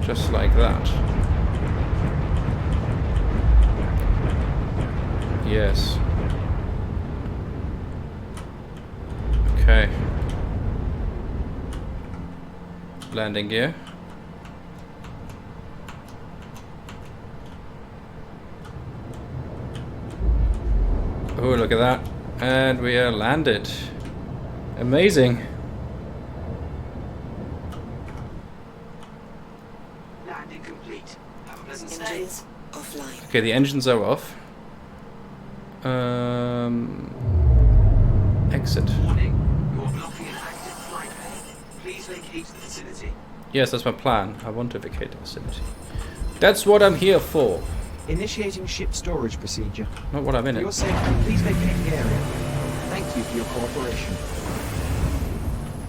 Speaker 1: just like that. Yes. Okay. Landing gear. Oh, look at that. And we are landed. Amazing.
Speaker 2: Landing complete. Have a pleasant stay.
Speaker 4: Engines offline.
Speaker 1: Okay, the engines are off. Exit.
Speaker 2: Warning, you're blocking an active flight path. Please vacate the vicinity.
Speaker 1: Yes, that's my plan. I want to vacate the vicinity. That's what I'm here for.
Speaker 2: Initiating ship storage procedure.
Speaker 1: Not what I'm in
Speaker 2: For
Speaker 1: it.
Speaker 2: your safety, please vacate the area. Thank you for your cooperation.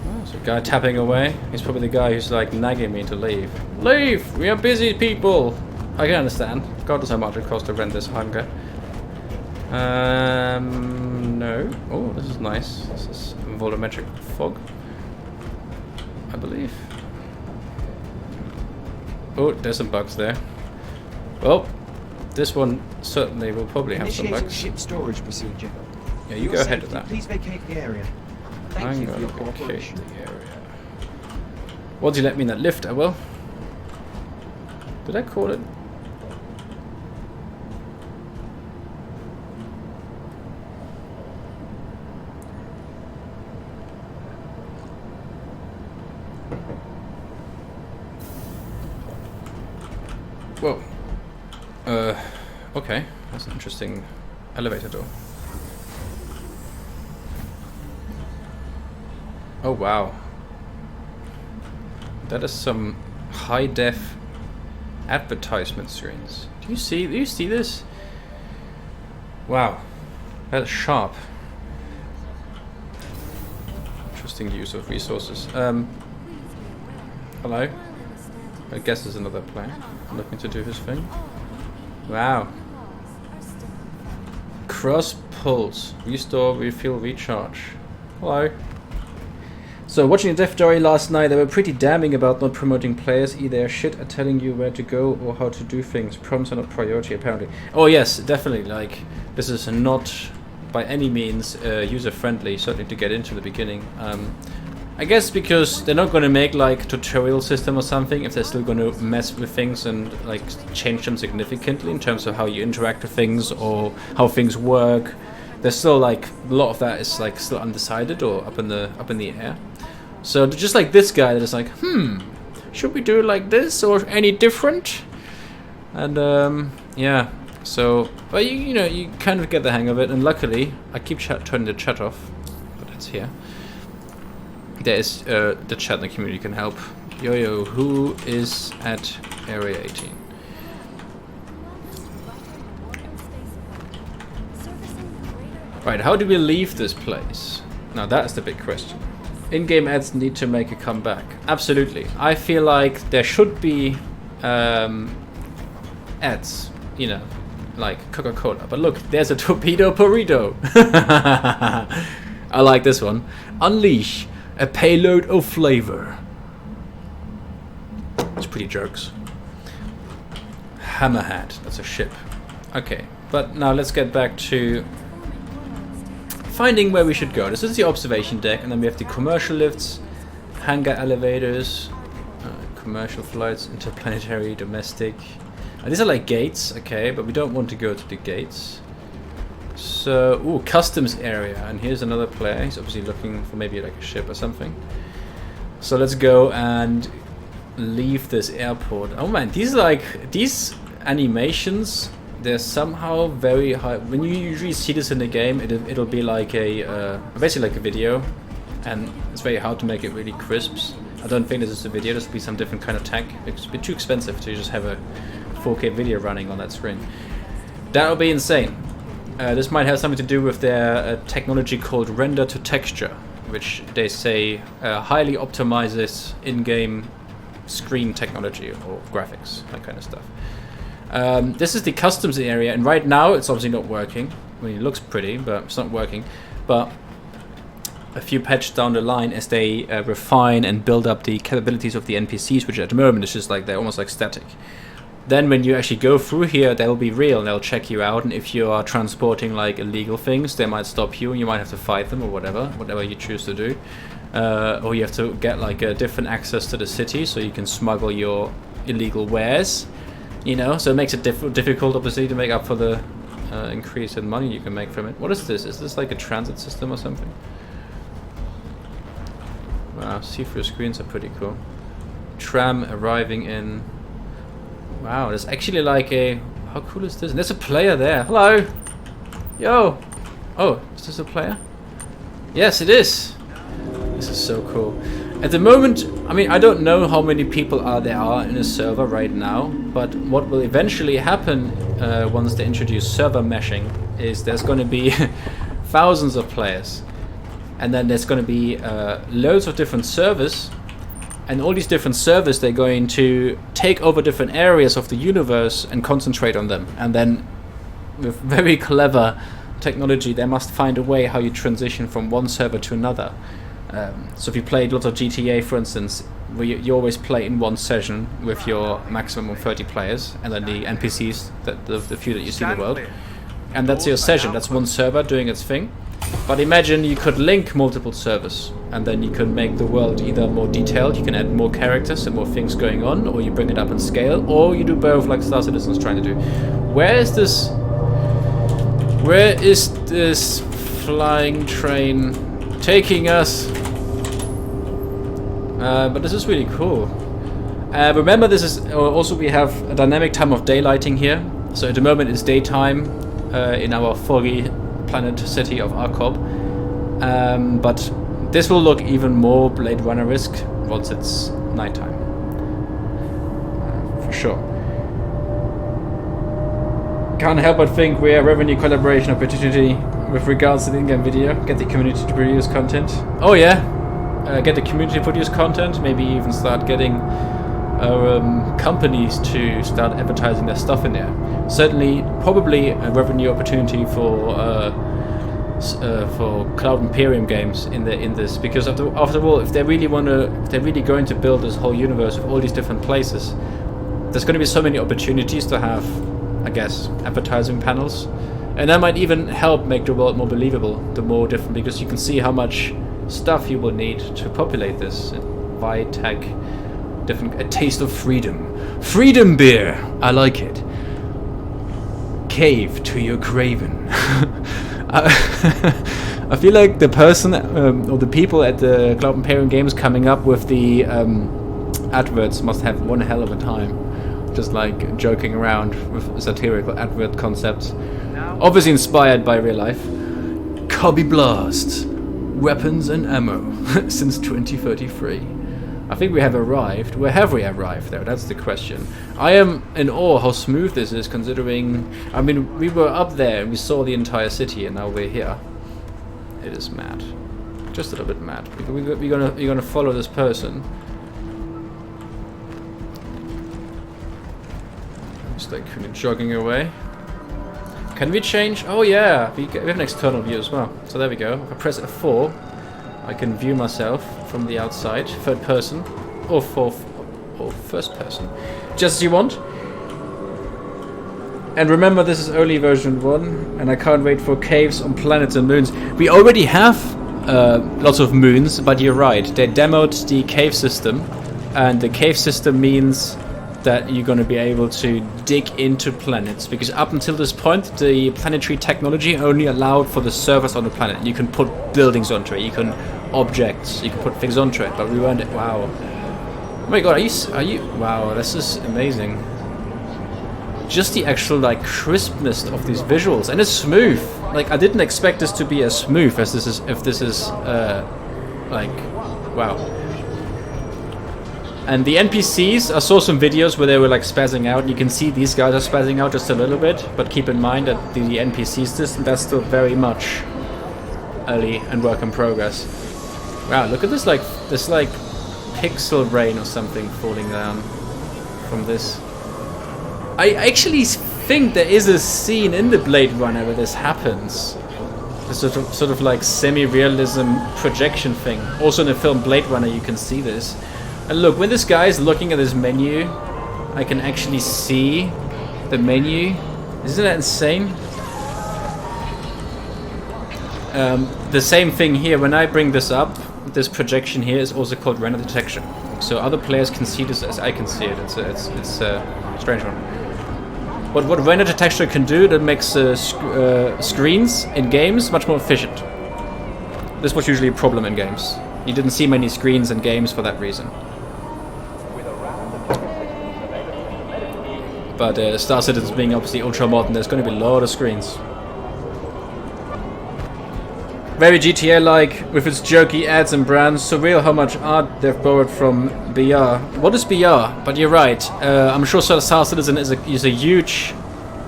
Speaker 1: Oh, there's a guy tapping away. He's probably the guy who's like nagging me to leave. Leave! We are busy people! I can understand. God knows how much it costs to rent this hangar. No. Oh, this is nice. This is volumetric fog, I believe. Oh, there's some bugs there. Well, this one certainly will probably have some
Speaker 2: Initiating
Speaker 1: bugs.
Speaker 2: ship storage procedure.
Speaker 1: Yeah,
Speaker 2: For
Speaker 1: you
Speaker 2: your
Speaker 1: go ahead with
Speaker 2: safety,
Speaker 1: that.
Speaker 2: Please vacate the area. Thank
Speaker 1: I'm
Speaker 2: you for
Speaker 1: gonna
Speaker 2: your
Speaker 1: vacate
Speaker 2: cooperation.
Speaker 1: the area. Once you let me in that lift, I will. Did I call it? Whoa. Okay. That's an interesting elevator door. Oh wow. That is some high def advertisement screens. Do you see this? Wow. That is sharp. Interesting use of resources. Hello? I guess there's another plane looking to do his thing. Wow. Cross pulse. Restore, refuel, recharge. Hello. So watching the dev story last night, they were pretty damning about not promoting players. Either shit at telling you where to go or how to do things. Prompts are not priority apparently. Oh yes, definitely. Like, this is not by any means user friendly, certainly to get into the beginning. I guess because they're not going to make like tutorial system or something if they're still going to mess with things and like change them significantly in terms of how you interact with things or how things work. there's still like a lot of that is like still undecided or up in the air. So just like this guy that is like, should we do it like this or any different? And yeah, so but you know you kind of get the hang of it. And luckily, I keep turning the chat off, but it's here. There is the chat in the community can help. Yo, who is at Area 18? Right, how do we leave this place? Now that's the big question. In-game ads need to make a comeback. Absolutely. I feel like there should be ads, you know, like Coca-Cola. But look, there's a torpedo burrito. I like this one. Unleash a payload of flavor. It's pretty jokes. Hammerhead. That's a ship. Okay, but now let's get back to finding where we should go. This is the observation deck, and then we have the commercial lifts, hangar elevators, commercial flights, interplanetary, domestic. These are like gates, okay, but we don't want to go to the gates. So, ooh, customs area, and here's another player. He's obviously looking for maybe like a ship or something. So let's go and leave this airport. Oh man, these animations, they're somehow very high. When you usually see this in the game, it'll be like a basically like a video, and it's very hard to make it really crisp. I don't think this is a video. This will be some different kind of tech. It's a bit too expensive to just have a 4K video running on that screen. That would be insane. This might have something to do with their technology called render to texture, which they say highly optimizes in-game screen technology or graphics, that kind of stuff. This is the customs area, and right now it's obviously not working. I mean, it looks pretty, but it's not working. But a few patches down the line, as they refine and build up the capabilities of the NPCs, which at the moment is just like they're almost like static. Then when you actually go through here, they'll be real and they'll check you out. And if you are transporting like illegal things, they might stop you and you might have to fight them or whatever you choose to do. Or you have to get like a different access to the city so you can smuggle your illegal wares. You know, so it makes it difficult, obviously, to make up for the increase in money you can make from it. What is this? Is this like a transit system or something? Wow, see-through screens are pretty cool. Tram arriving in. Wow, there's actually like a. How cool is this? And there's a player there. Hello! Yo! Oh, is this a player? Yes, it is! This is so cool. At the moment, I mean, I don't know how many people there are in a server right now, but what will eventually happen once they introduce server meshing is there's going to be thousands of players. And then there's going to be loads of different servers, and all these different servers, they're going to take over different areas of the universe and concentrate on them. And then with very clever technology, they must find a way how you transition from one server to another. So if you played lots of GTA, for instance, where you always play in one session with your maximum of 30 players, and then the NPCs, the few that you see in the world. And that's your session, that's one server doing its thing. But imagine you could link multiple servers, and then you could make the world either more detailed, you can add more characters and more things going on, or you bring it up in scale, or you do both like Star Citizen's trying to do. Where is this flying train taking us? But this is really cool. Remember, this is also we have a dynamic time of daylighting here. So at the moment it's daytime in our foggy planet city of Arkob. But this will look even more Blade Runner-esque once it's nighttime. For sure. Can't help but think we are a revenue collaboration opportunity with regards to the in-game video. Get the community to produce content. Oh yeah. Get the community to produce content, maybe even start getting companies to start advertising their stuff in there. Certainly, probably a revenue opportunity for Cloud Imperium games in this, because after all, if they're really going to build this whole universe with all these different places, there's going to be so many opportunities to have, I guess, advertising panels, and that might even help make the world more believable. The more different, because you can see how much stuff you will need to populate this. Vitek, a taste of freedom. Freedom beer! I like it. Cave to your craven. I feel like the person or the people at the Cloud Imperium Games coming up with the adverts must have one hell of a time, just like joking around with satirical advert concepts, obviously inspired by real life. Cubby Blast, weapons and ammo since 2033. I think we have arrived. Where have we arrived though? That's the question. I am in awe how smooth this is, considering, I mean, we were up there and we saw the entire city, and now we're here. It is mad. Just a little bit mad. We're gonna follow this person. Just like kind of jogging away. Can we change? Oh yeah, we have an external view as well. So there we go. If I press F4, I can view myself from the outside, third person, or first person, just as you want. And remember, this is only version 1, and I can't wait for caves on planets and moons. We already have lots of moons, but you're right. They demoed the cave system, and the cave system means that you're going to be able to dig into planets, because up until this point the planetary technology only allowed for the surface on the planet. You can put buildings onto it, you can objects, you can put things onto it, but we weren't. Wow, oh my god, are you wow, this is amazing. Just the actual like crispness of these visuals, and it's smooth. Like, I didn't expect this to be as smooth as this is, if this is like, wow. And the NPCs, I saw some videos where they were like spazzing out, and you can see these guys are spazzing out just a little bit, but keep in mind that the NPCs, that's still very much early and work in progress. Wow, look at this like pixel rain or something falling down from this. I actually think there is a scene in the Blade Runner where this happens. A sort of like semi-realism projection thing. Also in the film Blade Runner you can see this. And look, when this guy is looking at this menu, I can actually see the menu. Isn't that insane? The same thing here. When I bring this up, this projection here is also called render detection. So other players can see this as I can see it. It's a strange one. But what render detection can do, that makes screens in games much more efficient. This was usually a problem in games. You didn't see many screens in games for that reason. But Star Citizens being obviously ultra modern, there's going to be a lot of screens. Very GTA-like, with its jokey ads and brands. Surreal how much art they've borrowed from BR. What is BR? But you're right. I'm sure Star Citizen is a huge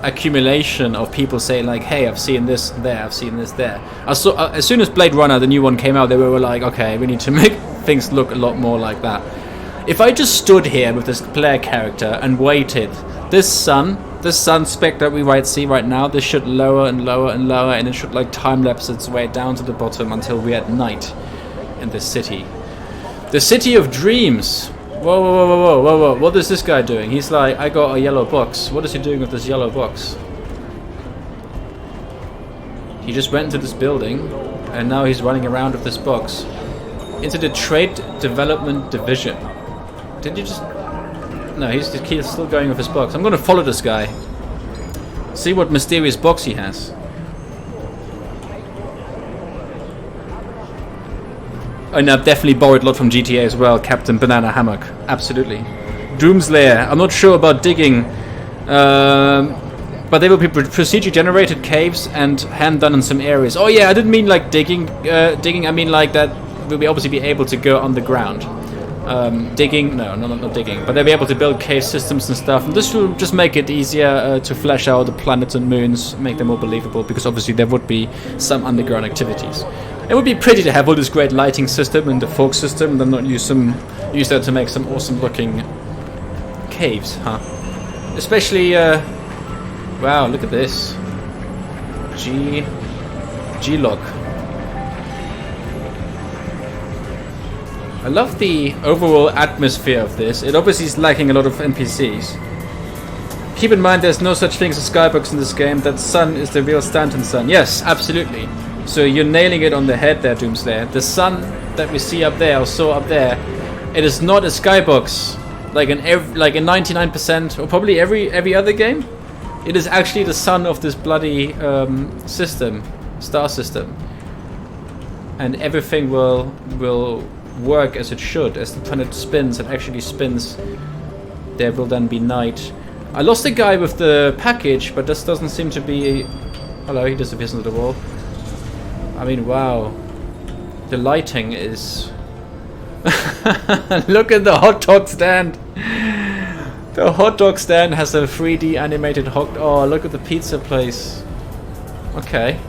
Speaker 1: accumulation of people saying like, hey, I've seen this there, I've seen this there. I saw as soon as Blade Runner, the new one, came out, they were like, okay, we need to make things look a lot more like that. If I just stood here with this player character and waited, this sun spec that we see right now, this should lower and lower and lower, and it should like time-lapse its way down to the bottom until we're at night in this city. The City of Dreams. Whoa, whoa, whoa, whoa, whoa, whoa. What is this guy doing? He's like, I got a yellow box. What is he doing with this yellow box? He just went into this building, and now he's running around with this box. Into the Trade Development Division. Did you just... No, he's still going with his box. I'm gonna follow this guy. See what mysterious box he has. And I've definitely borrowed a lot from GTA as well. Captain Banana Hammock. Absolutely. Doomslayer. I'm not sure about digging. But they will be procedure generated caves and hand done in some areas. Oh yeah, I didn't mean like digging. I mean like that we'll obviously be able to go underground. Digging, no, not digging, but they'll be able to build cave systems and stuff, and this will just make it easier to flesh out the planets and moons, make them more believable, because obviously there would be some underground activities. It would be pretty to have all this great lighting system and the fog system, and then not use that to make some awesome looking caves, huh? Especially, wow, look at this. G-Log. I love the overall atmosphere of this. It obviously is lacking a lot of NPCs. Keep in mind there's no such thing as a skybox in this game. That sun is the real Stanton sun. Yes, absolutely. So you're nailing it on the head there, Doomslayer. The sun that we see up there, or saw up there, it is not a skybox like in 99% or probably every other game. It is actually the sun of this bloody system. star system, and everything will work as it should. As the planet spins, it actually spins. There will then be night. I lost the guy with the package, but this doesn't seem to be... Hello, he disappears into the wall. I mean, wow. The lighting is... Look at the hot dog stand! The hot dog stand has a 3D animated hot... Oh, look at the pizza place. Okay.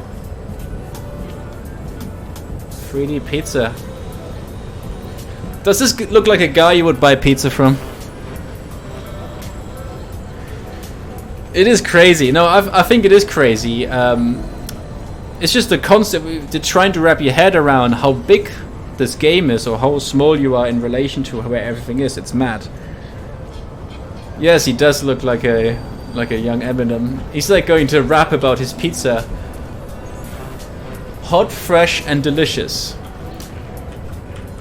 Speaker 1: 3D pizza. Does this look like a guy you would buy pizza from? It is crazy. No, I think it is crazy. It's just the concept. They're trying to wrap your head around how big this game is, or how small you are in relation to where everything is. It's mad. Yes, he does look like a young Eminem. He's like going to rap about his pizza. Hot, fresh, and delicious.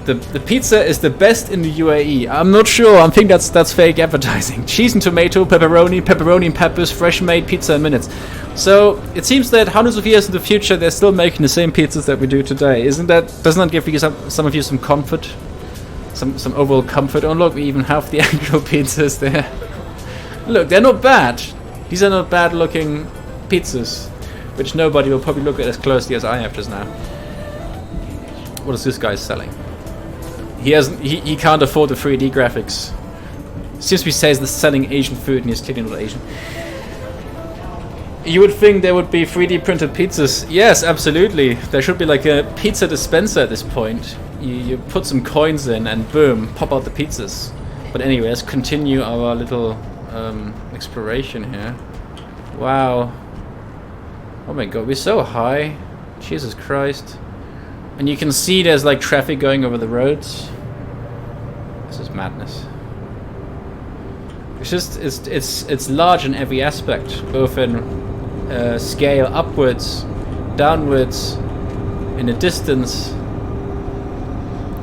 Speaker 1: The pizza is the best in the UAE. I'm not sure. I think that's fake advertising. Cheese and tomato, pepperoni and peppers, fresh made pizza in minutes. So it seems that hundreds of years in the future, they're still making the same pizzas that we do today. Doesn't that give you some of you some comfort, some overall comfort? Oh look, we even have the actual pizzas there. Look, they're not bad. These are not bad looking pizzas, which nobody will probably look at as closely as I have just now. What is this guy selling? He can't afford the 3D graphics. Seems to be says the selling Asian food, and he's clearly not Asian. You would think there would be 3D printed pizzas. Yes, absolutely. There should be like a pizza dispenser at this point. You put some coins in and boom, pop out the pizzas. But anyway, let's continue our little exploration here. Wow. Oh my god, we're so high. Jesus Christ. And you can see there's like traffic going over the roads. This is madness. It's just it's large in every aspect, both in scale upwards, downwards, in a distance,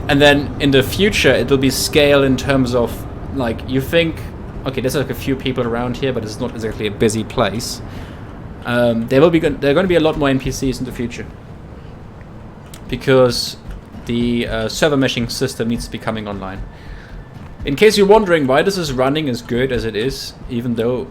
Speaker 1: and then in the future it will be scale in terms of like you think. Okay, there's like a few people around here, but it's not exactly a busy place. There are going to be a lot more NPCs in the future. Because the server meshing system needs to be coming online. In case you're wondering why this is running as good as it is, even though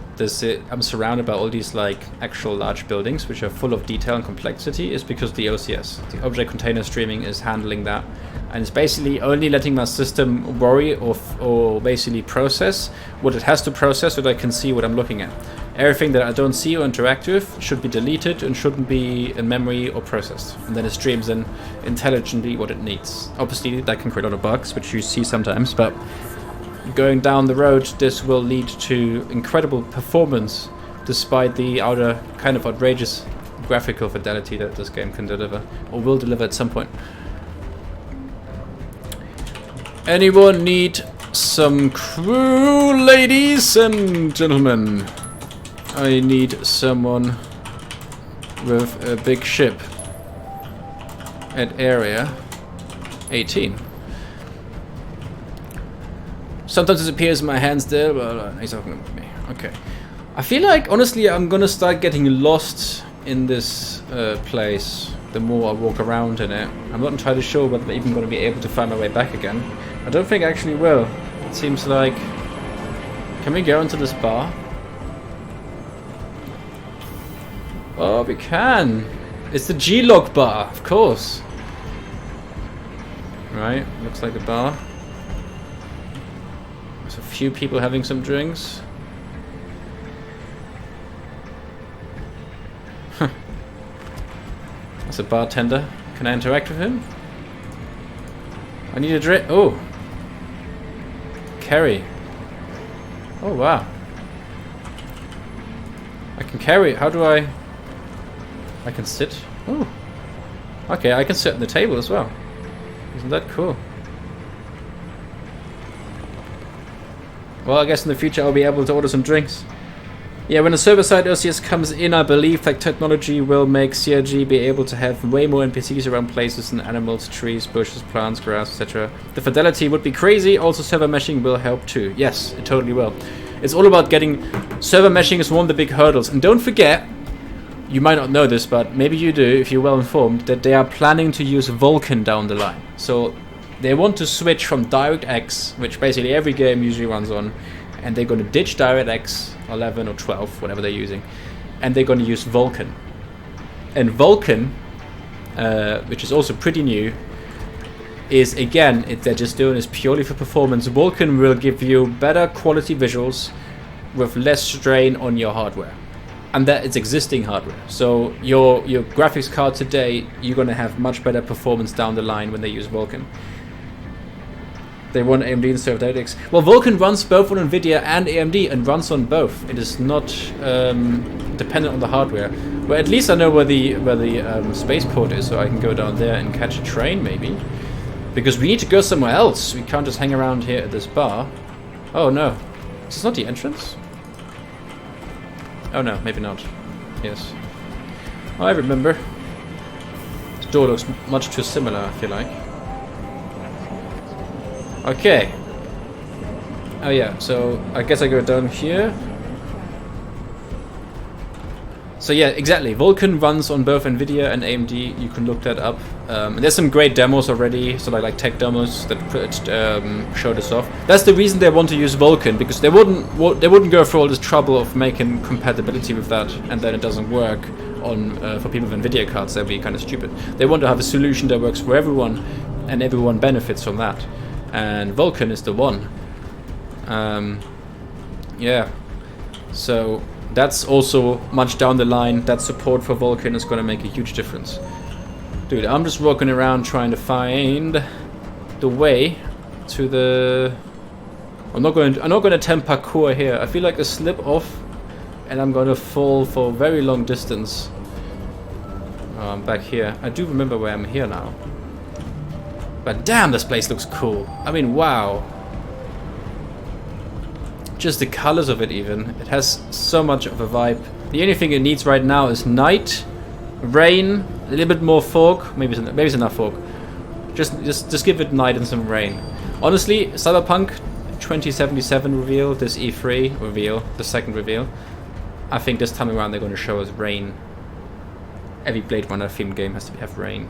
Speaker 1: I'm surrounded by all these like actual large buildings which are full of detail and complexity, is because the OCS, the Object Container Streaming, is handling that, and it's basically only letting my system worry or basically process what it has to process so that I can see what I'm looking at. Everything that I don't see or interact with should be deleted and shouldn't be in memory or processed. And then it streams in intelligently what it needs. Obviously, that can create a lot of bugs, which you see sometimes, but going down the road, this will lead to incredible performance, despite the outer kind of outrageous graphical fidelity that this game can deliver, or will deliver at some point. Anyone need some crew, ladies and gentlemen? I need someone with a big ship at area 18. Sometimes it appears in my hands there, but he's talking with me. Okay. I feel like, honestly, I'm gonna start getting lost in this place the more I walk around in it. I'm not entirely sure whether I'm even gonna be able to find my way back again. I don't think I actually will. It seems like... Can we go into this bar? Oh, we can. It's the G-Log bar, of course. Right, looks like a bar. There's a few people having some drinks. Huh. That's a bartender. Can I interact with him? I need a drink. Oh. Carry. Oh, wow. I can carry. How do I... I can sit. Oh. Okay, I can sit at the table as well. Isn't that cool? Well, I guess in the future I'll be able to order some drinks. Yeah, when the server-side OCS comes in, I believe that technology will make CRG be able to have way more NPCs around places than animals, trees, bushes, plants, grass, etc. The fidelity would be crazy. Also, server meshing will help too. Yes, it totally will. It's all about getting... Server meshing is one of the big hurdles. And don't forget... you might not know this, but maybe you do if you're well informed, that they are planning to use Vulkan down the line. So they want to switch from DirectX, which basically every game usually runs on, and they're going to ditch DirectX 11 or 12, whatever they're using, and they're going to use Vulkan. And Vulkan, which is also pretty new, is again, they're just doing this purely for performance. Vulkan will give you better quality visuals with less strain on your hardware. And that is existing hardware. So your graphics card today, you're going to have much better performance down the line when they use Vulkan. They want AMD instead of DirectX. Well, Vulkan runs both on NVIDIA and AMD and runs on both. It is not dependent on the hardware. But at least I know where the spaceport is, so I can go down there and catch a train maybe. Because we need to go somewhere else. We can't just hang around here at this bar. Oh no. Is this not the entrance? Oh no, maybe not. Yes. Oh, I remember. This door looks much too similar, I feel like. Okay. Oh yeah, so I guess I go down here. So yeah, exactly. Vulkan runs on both NVIDIA and AMD. You can look that up. And there's some great demos already, so like tech demos that show this off. That's the reason they want to use Vulkan, because they wouldn't go through all this trouble of making compatibility with that, and then it doesn't work on for people with NVIDIA cards. That'd be kind of stupid. They want to have a solution that works for everyone, and everyone benefits from that. And Vulkan is the one. Yeah. So that's also much down the line. That support for Vulkan is going to make a huge difference. Dude, I'm just walking around trying to find the way to the... I'm not going to attempt parkour here. I feel like a slip off and I'm going to fall for a very long distance. Oh, I'm back here. I do remember where I'm here now. But damn, this place looks cool. I mean, wow. Just the colors of it even. It has so much of a vibe. The only thing it needs right now is night, rain, a little bit more fog. Maybe it's enough fog. Just give it night and some rain. Honestly, Cyberpunk 2077 reveal, this E3 reveal, the second reveal, I think this time around they're going to show us rain. Every Blade Runner themed game has to have rain.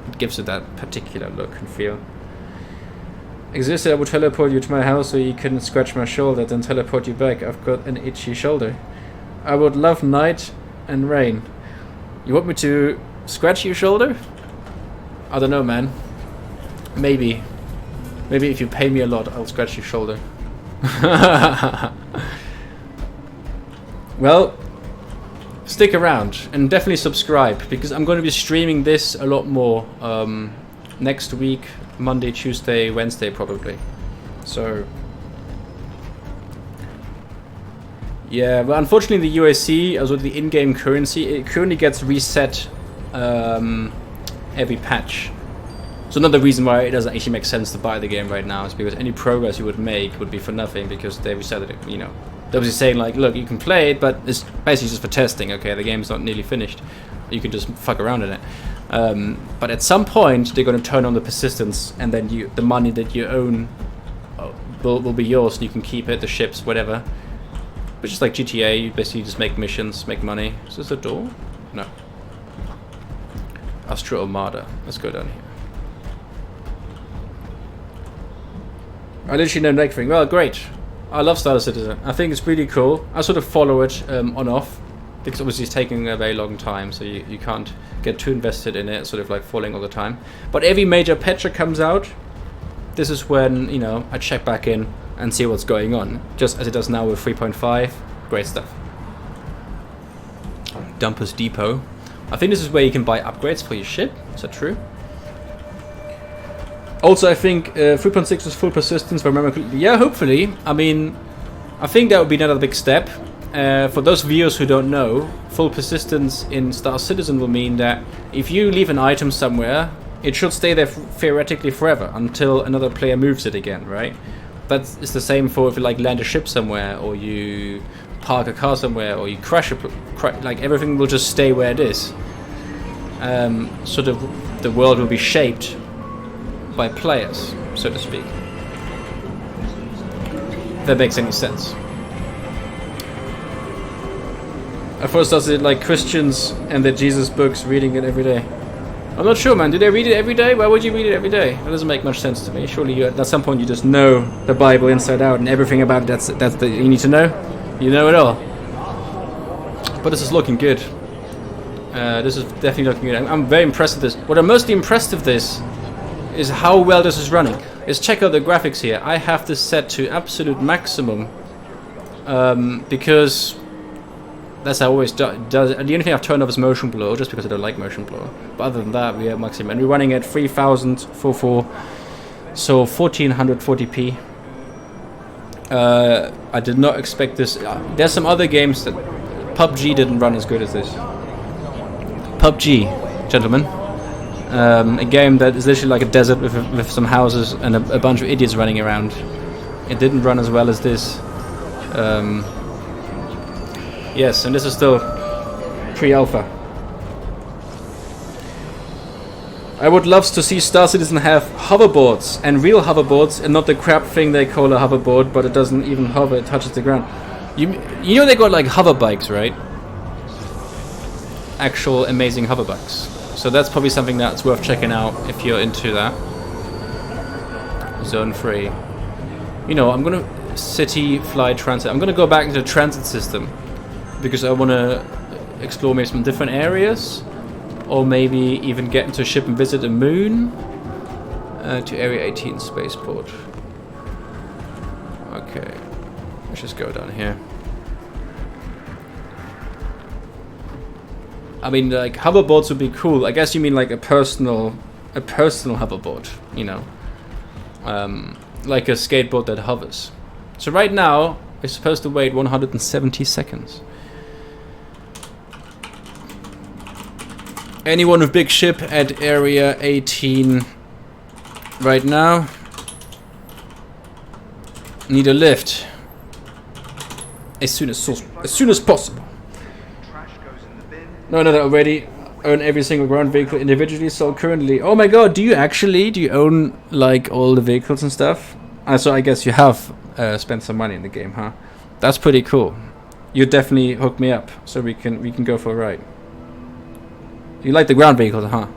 Speaker 1: It gives it that particular look and feel. Existed, I would teleport you to my house so you can scratch my shoulder, then teleport you back. I've got an itchy shoulder. I would love night and rain. You want me to scratch your shoulder? I don't know, man. Maybe. Maybe if you pay me a lot, I'll scratch your shoulder. Well, stick around and definitely subscribe, because I'm going to be streaming this a lot more next week, Monday, Tuesday, Wednesday probably. So yeah, but unfortunately the USC, as with the in-game currency, it currently gets reset every patch. So another reason why it doesn't actually make sense to buy the game right now is because any progress you would make would be for nothing, because they reset it, you know. They're obviously saying like, look, you can play it, but it's basically just for testing, okay? The game's not nearly finished. You can just fuck around in it. But at some point, they're going to turn on the persistence, and then the money that you own will be yours, and you can keep it, the ships, whatever. But just like GTA, you basically just make missions, make money. Is this a door? No. Astro Armada. Let's go down here. I literally know everything. Well, great. I love Star Citizen. I think it's really cool. I sort of follow it on off, because obviously it's taking a very long time, so you can't get too invested in it, sort of like falling all the time. But every major patch that comes out, this is when, you know, I check back in and see what's going on, just as it does now with 3.5. Great stuff. Dumpers Depot. I think this is where you can buy upgrades for your ship. Is that true? Also, I think 3.6 is full persistence, if I remember correctly. Yeah, hopefully. I mean, I think that would be another big step. For those viewers who don't know, full persistence in Star Citizen will mean that if you leave an item somewhere, it should stay there theoretically forever until another player moves it again, right? That's the same for if you like land a ship somewhere, or you park a car somewhere, or you crash like everything will just stay where it is. Sort of the world will be shaped by players, so to speak. If that makes any sense. I first started like Christians and their Jesus books, reading it every day. I'm not sure, man. Do they read it every day? Why would you read it every day? That doesn't make much sense to me. Surely you, at some point you just know the Bible inside out and everything about it that's you need to know. You know it all. But this is looking good. This is definitely looking good. I'm very impressed with this. What I'm mostly impressed with this is how well this is running. Let's check out the graphics here. I have this set to absolute maximum because that's how I always do. The only thing I've turned off is motion blur, just because I don't like motion blur. But other than that, we have maximum, and we're running at 3044, so 1440p. I did not expect this. There's some other games that PUBG didn't run as good as this. PUBG, gentlemen. A game that is literally like a desert with some houses and a bunch of idiots running around. It didn't run as well as this. Yes, and this is still pre-alpha. I would love to see Star Citizen have hoverboards, and real hoverboards, and not the crap thing they call a hoverboard, but it doesn't even hover, it touches the ground. You know they got like hover bikes, right? Actual amazing hover bikes. So that's probably something that's worth checking out if you're into that. Zone 3. You know, I'm gonna city fly transit. I'm gonna go back into the transit system because I want to explore maybe some different areas, or maybe even get into a ship and visit the moon. To Area 18 spaceport. Okay, let's just go down here. I mean, like, hoverboards would be cool. I guess you mean like a personal hoverboard, you know, like a skateboard that hovers. So right now it's supposed to wait 170 seconds. Anyone with big ship at Area 18 right now need a lift as soon as possible. No, already own every single ground vehicle individually, so currently... Oh my god, do you own, like, all the vehicles and stuff? So I guess you have spent some money in the game, huh? That's pretty cool. You definitely hook me up, so we can go for a ride. You like the ground vehicles, huh?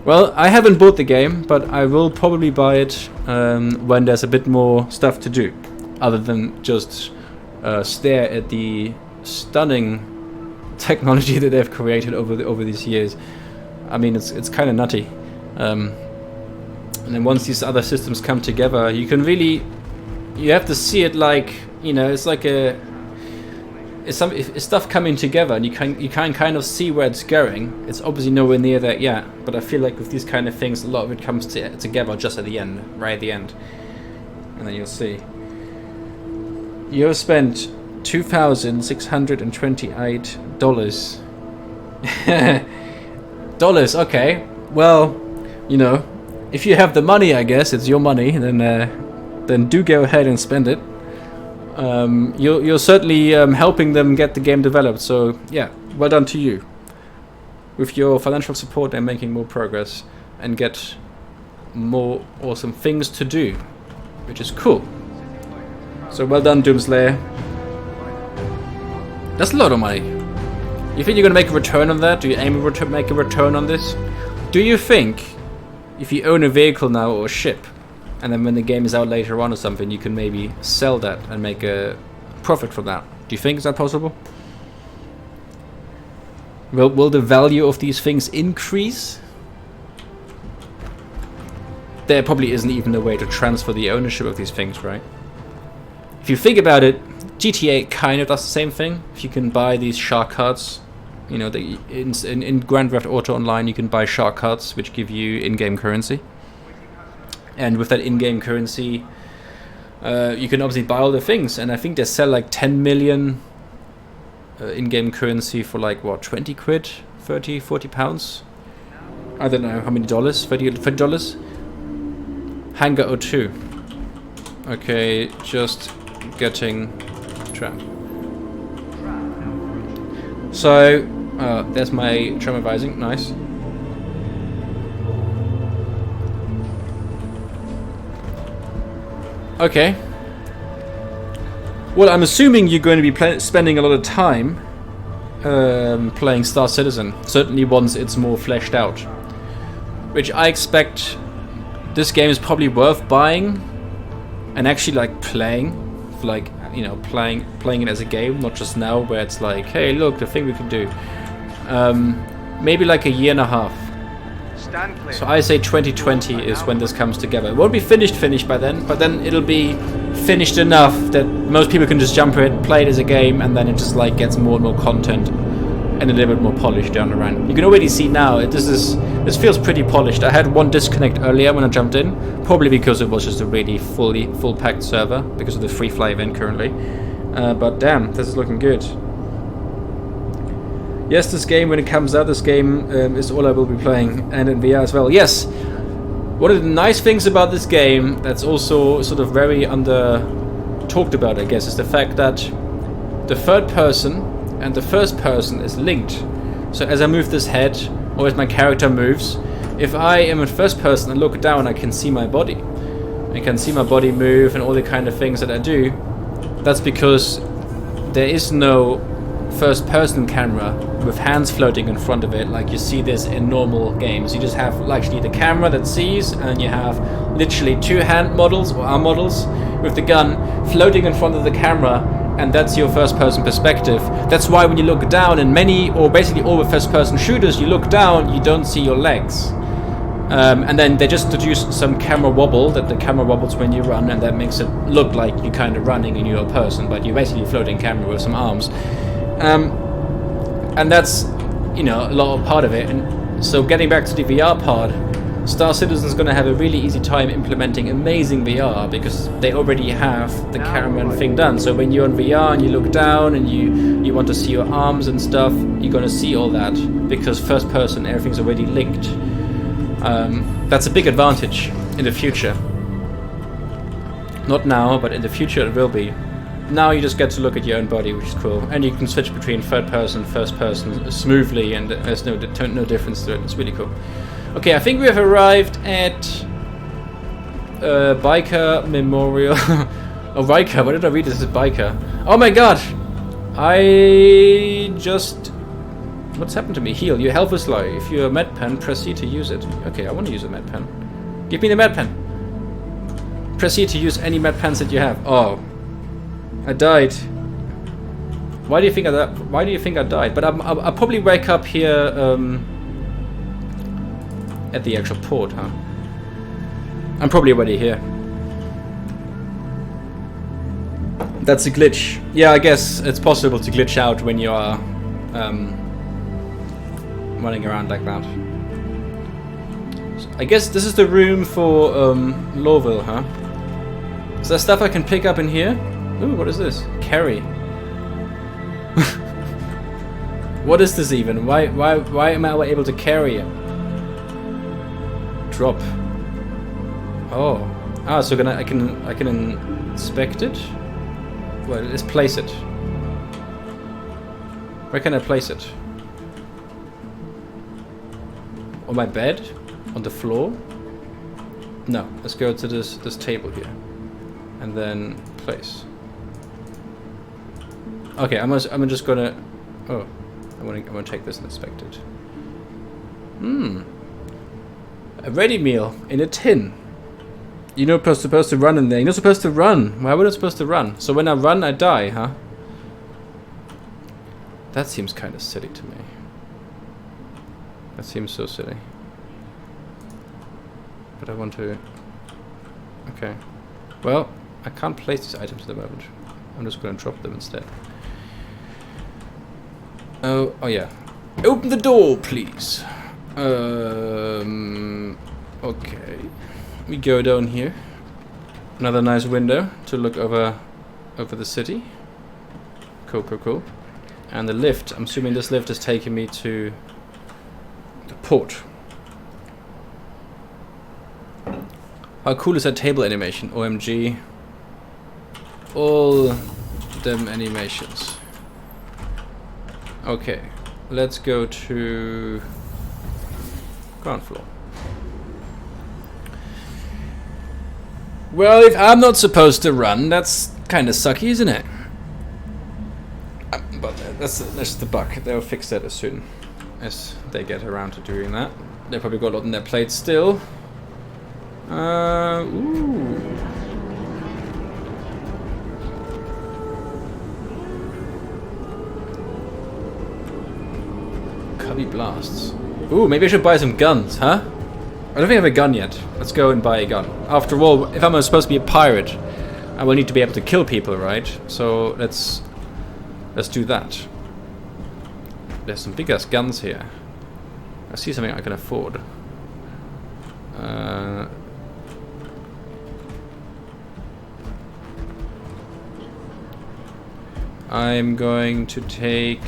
Speaker 1: Well, I haven't bought the game, but I will probably buy it when there's a bit more stuff to do, other than just stare at the stunning technology that they've created over these years. I mean, it's kind of nutty. And then once these other systems come together, you have to see it like, you know, it's like it's stuff coming together, and you can kind of see where it's going. It's obviously nowhere near that yet, but I feel like with these kind of things, a lot of it comes together just at the end, right at the end, and then you'll see. You have spent $2,628 dollars. Okay, well, you know, if you have the money, I guess it's your money. Then do go ahead and spend it. You're certainly helping them get the game developed. So yeah, well done to you. With your financial support, they're making more progress and get more awesome things to do, which is cool. So well done, Doomslayer. That's a lot of money. You think you're going to make a return on that? Do you aim to make a return on this? Do you think if you own a vehicle now or a ship, and then when the game is out later on or something, you can maybe sell that and make a profit from that? Do you think is that possible? Will the value of these things increase? There probably isn't even a way to transfer the ownership of these things, right? If you think about it, GTA kind of does the same thing. If you can buy these shark cards, you know, in Grand Theft Auto Online, you can buy shark cards which give you in-game currency. And with that in-game currency, you can obviously buy all the things. And I think they sell like 10 million in-game currency for like, what, 20 quid? 30, 40 pounds? I don't know how many dollars? $30? Hangar 02. Okay, just getting tram. So, there's my tram advising. Nice. Okay. Well, I'm assuming you're going to be spending a lot of time playing Star Citizen. Certainly once it's more fleshed out. Which I expect this game is probably worth buying and actually like playing. Like, you know, playing it as a game, not just now where it's like, hey, look, the thing we can do. Maybe like a year and a half.
Speaker 5: Stand clear.
Speaker 1: So I say 2020 is when this comes together. It won't be finished by then, but then it'll be finished enough that most people can just jump it, play it as a game, and then it just like gets more and more content and a little bit more polished down the line. You can already see now, this feels pretty polished. I had one disconnect earlier when I jumped in, probably because it was just a really full packed server because of the free fly event currently. But damn, this is looking good. Yes, this game, when it comes out, this game is all I will be playing, and in VR as well. Yes, one of the nice things about this game that's also sort of very under talked about, I guess, is the fact that the third person and the first person is linked. So as I move this head, or as my character moves, if I am in first person and look down, I can see my body. I can see my body move and all the kind of things that I do. That's because there is no first person camera with hands floating in front of it like you see this in normal games. You just have actually the camera that sees, and you have literally two hand models or arm models with the gun floating in front of the camera, and that's your first person perspective. That's why when you look down in many, or basically all the first person shooters, you look down, you don't see your legs. And then they just introduce some camera wobble, that the camera wobbles when you run, and that makes it look like you're kind of running and you're a person, but you're basically a floating camera with some arms. And that's, you know, a lot of part of it. And so getting back to the VR part, Star Citizen's going to have a really easy time implementing amazing VR because they already have the camera thing done. So when you're on VR and you look down and you want to see your arms and stuff, you're going to see all that because first person, everything's already linked. That's a big advantage in the future. Not now, but in the future it will be. Now you just get to look at your own body, which is cool, and you can switch between third person, first person smoothly, and there's no difference to it. It's really cool. Okay, I think we have arrived at Biker Memorial. Oh, Riker. What did I read? This is Biker. Oh my god! I just... What's happened to me? Heal. Your health is low. If you're a med pen, proceed to use it. Okay, I want to use a med pen. Give me the med pen. Proceed to use any med pens that you have. Oh. I died. Why do you think I died? But I'll probably wake up here at the actual port, huh? I'm probably already here. That's a glitch. Yeah, I guess it's possible to glitch out when you are running around like that. So I guess this is the room for Lowville, huh? Is there stuff I can pick up in here? Ooh, what is this? Carry. What is this even? Why am I able to carry it? Drop. Oh. Ah, so I can inspect it? Well, let's place it. Where can I place it? On my bed? On the floor? No. Let's go to this table here. And then place. Okay, I'm just gonna... Oh, I wanna take this and inspect it. A ready meal in a tin. You're not supposed to run in there. You're not supposed to run. Why would I supposed to run? So when I run, I die, huh? That seems kind of silly to me. That seems so silly. But I want to... Okay. Well, I can't place these items at the moment. I'm just gonna drop them instead. Oh yeah. Open the door, please. Okay. We go down here. Another nice window to look over the city. Cool. And the lift. I'm assuming this lift is taking me to the port. How cool is that table animation? OMG. All them animations. Okay, let's go to ground floor. Well, if I'm not supposed to run, that's kind of sucky, isn't it? But that's the bug. They'll fix that as soon as they get around to doing that. They probably got a lot on their plate still. Ooh. Cubby blasts. Ooh, maybe I should buy some guns, huh? I don't think I have a gun yet. Let's go and buy a gun. After all, if I'm supposed to be a pirate, I will need to be able to kill people, right? So let's do that. There's some big ass guns here. I see something I can afford. I'm going to take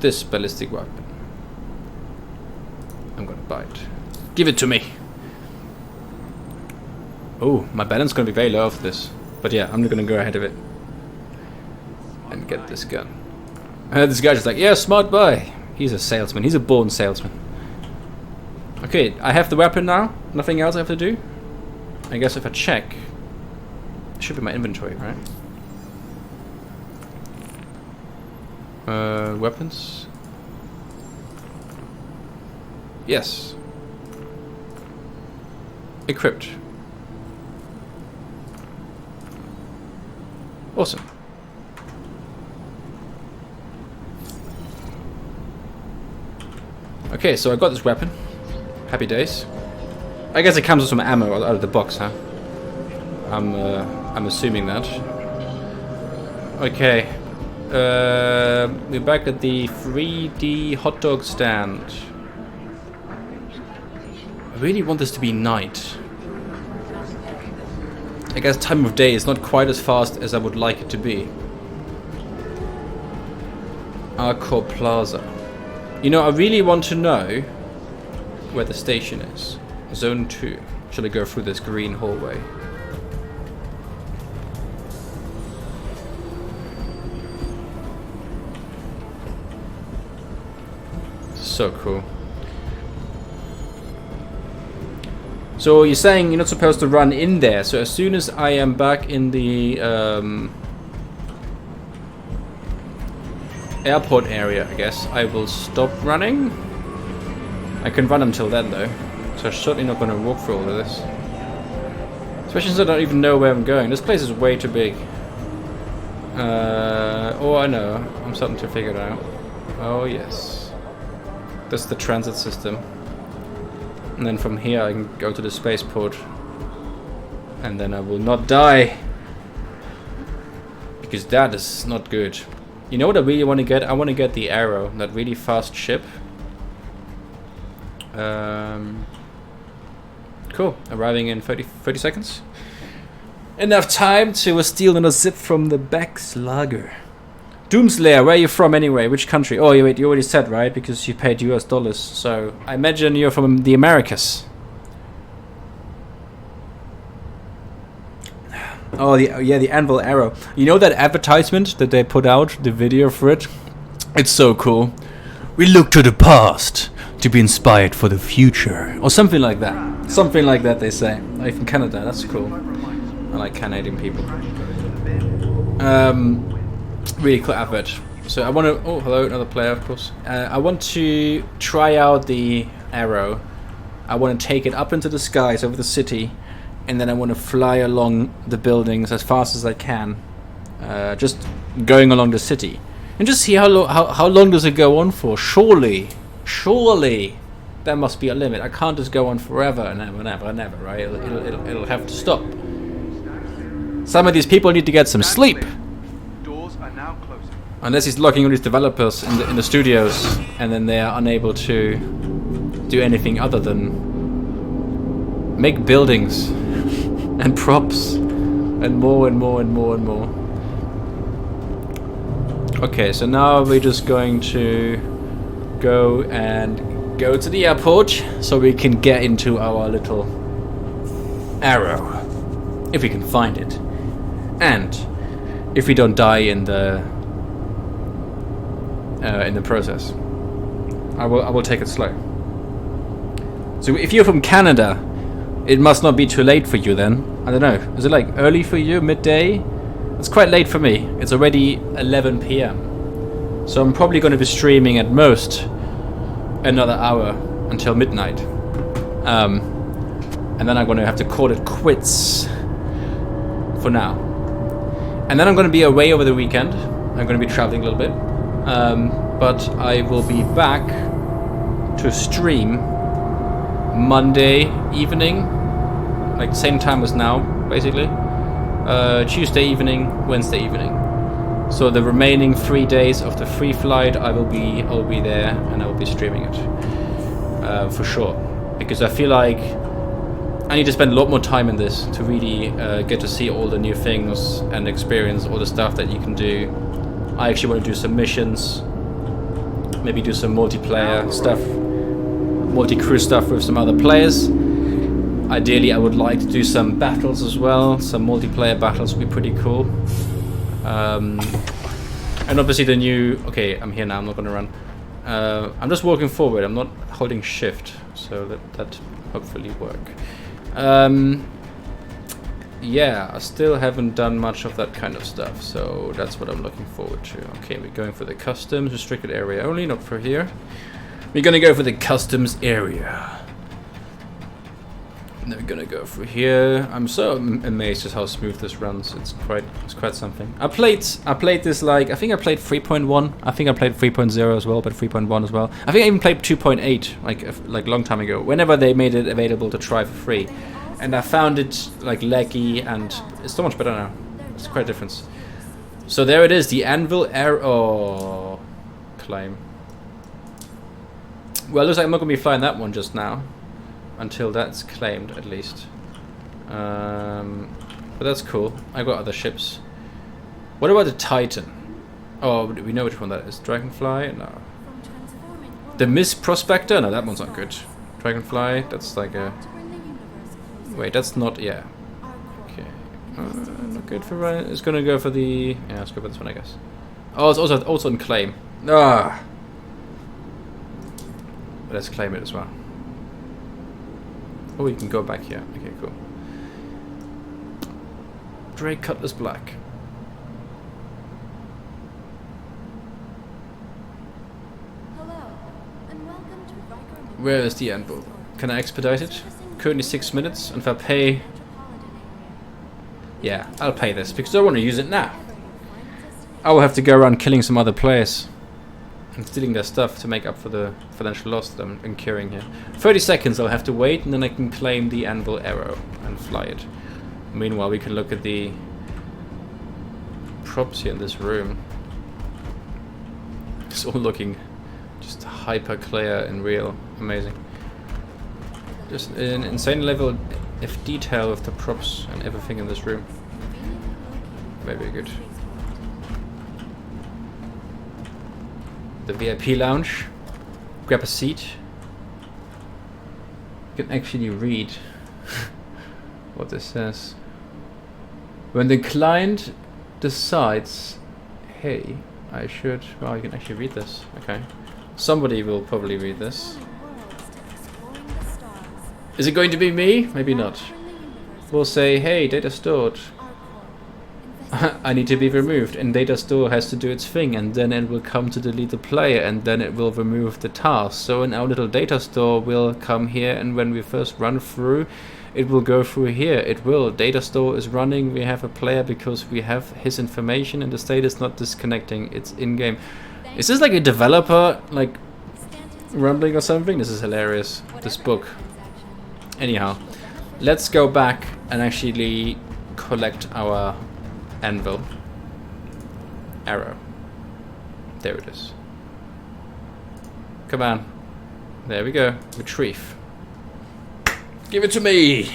Speaker 1: this ballistic weapon. I'm gonna buy it. Give it to me. Oh, my balance is gonna be very low for this. But yeah, I'm gonna go ahead of it and get this gun. This guy's just like, yeah, smart buy. He's a salesman. He's a born salesman. Okay, I have the weapon now. Nothing else I have to do. I guess if I check, it should be my inventory, right? Weapons. Yes. Equipped. Awesome. Okay, so I got this weapon. Happy days. I guess it comes with some ammo out of the box, huh? I'm assuming that. Okay. We're back at the 3D hot dog stand. I really want this to be night. I guess time of day is not quite as fast as I would like it to be. Arcor Plaza. You know, I really want to know where the station is. Zone 2. Should I go through this green hallway? So cool. So you're saying you're not supposed to run in there, so as soon as I am back in the airport area, I guess, I will stop running. I can run until then though, so I'm certainly not going to walk through all of this. Especially since I don't even know where I'm going. This place is way too big. Oh, I know. I'm starting to figure it out. Oh yes. That's the transit system. And then from here I can go to the spaceport. And then I will not die. Because that is not good. You know what I really want to get? I want to get the Arrow, that really fast ship. Cool. Arriving in 30 seconds. Enough time to steal another zip from the Beck's lager. Doomslayer, where are you from anyway? Which country? Oh, wait, you already said, right? Because you paid US dollars. So I imagine you're from the Americas. Oh, the Anvil Arrow. You know that advertisement that they put out, the video for it? It's so cool. We look to the past to be inspired for the future. Or something like that. Something like that they say. Like in Canada, that's cool. I like Canadian people. Really cool advert. So I want to... Oh, hello, another player, of course. I want to try out the Arrow. I want to take it up into the skies over the city. And then I want to fly along the buildings as fast as I can. Just going along the city. And just see how long does it go on for. Surely, there must be a limit. I can't just go on forever and ever, right? It'll have to stop. Some of these people need to get some sleep.
Speaker 5: Doors are now closing.
Speaker 1: Unless he's locking all these developers in the studios, and then they are unable to do anything other than make buildings and props and more and more and more and more. Okay, so now we're just going to go to the airport so we can get into our little Arrow, if we can find it, and if we don't die in the process. I will take it slow. So if you're from Canada, It must not be too late for you then. I don't know. Is it like early for you? Midday? It's quite late for me. It's already 11 p.m. So I'm probably going to be streaming at most another hour until midnight. And then I'm going to have to call it quits for now. And then I'm going to be away over the weekend. I'm going to be traveling a little bit. But I will be back to stream Monday evening, like same time as now, basically. Tuesday evening, Wednesday evening. So the remaining 3 days of the free flight, I will be there and I will be streaming it for sure. Because I feel like I need to spend a lot more time in this to really get to see all the new things and experience all the stuff that you can do. I actually want to do some missions, maybe do some multiplayer stuff, multi-crew stuff with some other players. Ideally, I would like to do some battles as well. Some multiplayer battles would be pretty cool. And obviously the new... Okay, I'm here now, I'm not going to run. I'm just walking forward, I'm not holding shift, so that hopefully work. Yeah, I still haven't done much of that kind of stuff, so that's what I'm looking forward to. Okay, we're going for the customs, restricted area only, not for here. We're gonna go for the customs area. And then we're gonna go for here. I'm so amazed at how smooth this runs. It's quite something. I played this like, I think I played 3.1. I think I played 3.0 as well, but 3.1 as well. I think I even played 2.8 like a long time ago. Whenever they made it available to try for free. And I found it like laggy, and it's so much better now. It's quite a difference. So there it is, the Anvil Arrow claim. Well, it looks like I'm not going to be flying that one just now. Until that's claimed, at least. But that's cool. I got other ships. What about the Titan? Oh, we know which one that is. Dragonfly? No. The Miss Prospector? No, that one's not good. Dragonfly, that's like a... Wait, that's not... Yeah. Okay. Not good for... It's gonna go for the... Yeah, let's go for this one, I guess. Oh, it's also in claim. Ah! But let's claim it as well. Oh, you can go back here. Okay, cool. Drake Cutlass Black.
Speaker 6: Hello, and welcome to Riker.
Speaker 1: Where is the Anvil? Can I expedite it? Currently 6 minutes, and if I pay... Yeah, I'll pay this, because I want to use it now. I will have to go around killing some other players. And stealing their stuff to make up for the financial loss that I'm incurring here. 30 seconds I'll have to wait, and then I can claim the Anvil Arrow and fly it. Meanwhile, we can look at the props here in this room. It's all looking just hyper clear and real. Amazing. Just an insane level of detail of the props and everything in this room. Very good. The VIP lounge. Grab a seat. You can actually read what this says. When the client decides, hey, I should... Well, you can actually read this. Okay. Somebody will probably read this. Is it going to be me? Maybe not. We'll say, hey, data stored. I need to be removed, and data store has to do its thing, and then it will come to delete the player, and then it will remove the task. So in our little data store will come here, and when we first run through, it will go through here. It will. Data store is running. We have a player because we have his information, and the state is not disconnecting. It's in-game. Is this like a developer like rumbling or something? This is hilarious. This book. Anyhow, let's go back and actually collect our Anvil Arrow. There it is. Come on. There we go. Retrieve. Give it to me!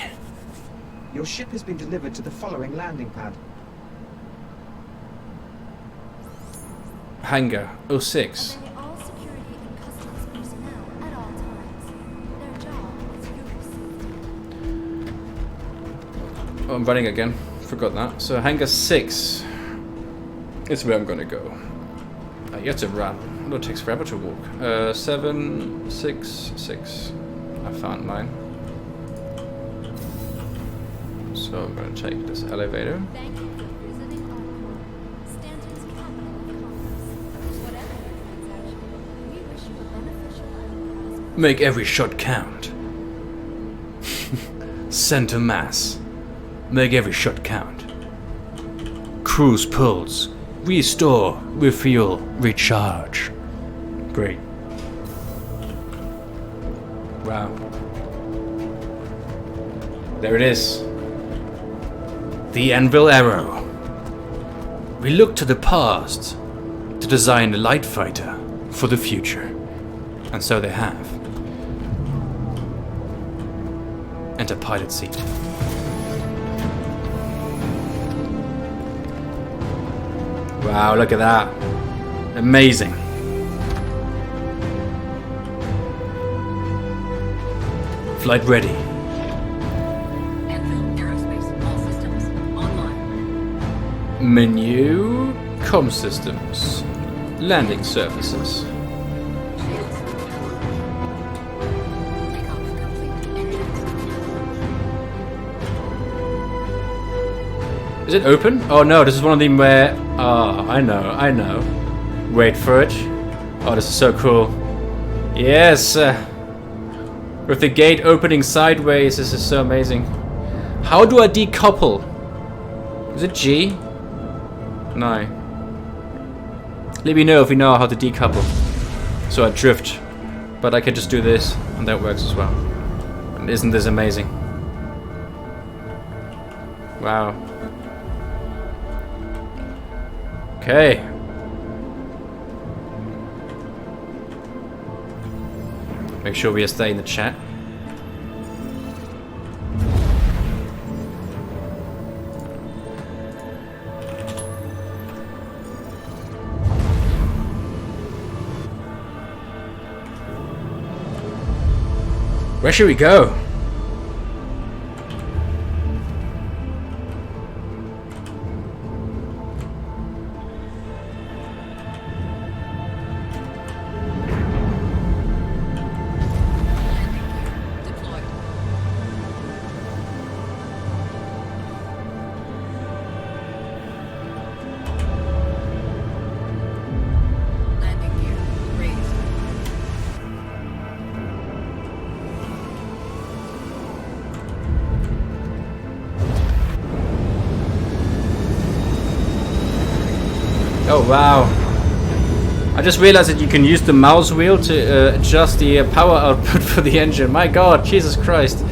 Speaker 7: Your ship has been delivered to the following landing pad.
Speaker 1: Hangar 06.
Speaker 6: Obey all security and customs personnel at all times. Their job is your safety.
Speaker 1: Oh, I'm running again. Forgot that. So Hangar 6 is where I'm gonna go. You have to run. It takes forever to walk. 766. I found mine. So I'm going to take this elevator.
Speaker 6: Thank you for visiting Arkham, Stanton's capital of commerce. Whatever your transaction, we wish you a beneficial and prosperous.
Speaker 1: Make every shot count. Send to mass. Make every shot count. Cruise pulse. Restore. Refuel. Recharge. Great. Wow. There it is. The Anvil Arrow. We look to the past to design a light fighter for the future. And so they have. Enter pilot seat. Wow, look at that. Amazing. Flight ready.
Speaker 3: Anvil Aerospace. All systems online.
Speaker 1: Menu. Com systems. Landing surfaces.
Speaker 3: Shields. Takeoff complete. Engines.
Speaker 1: Is it open? Oh no, this is one of them where... Oh, I know. Wait for it. Oh, this is so cool. Yes! With the gate opening sideways, this is so amazing. How do I decouple? Is it G? No. Let me know if you know how to decouple. So I drift. But I can just do this, and that works as well. And isn't this amazing? Wow. Okay. Make sure we stay in the chat. Where should we go?
Speaker 3: Deployed. Landing gear raised.
Speaker 1: Oh wow. I just realized that you can use the mouse wheel to adjust the power output for the engine. My god, Jesus Christ.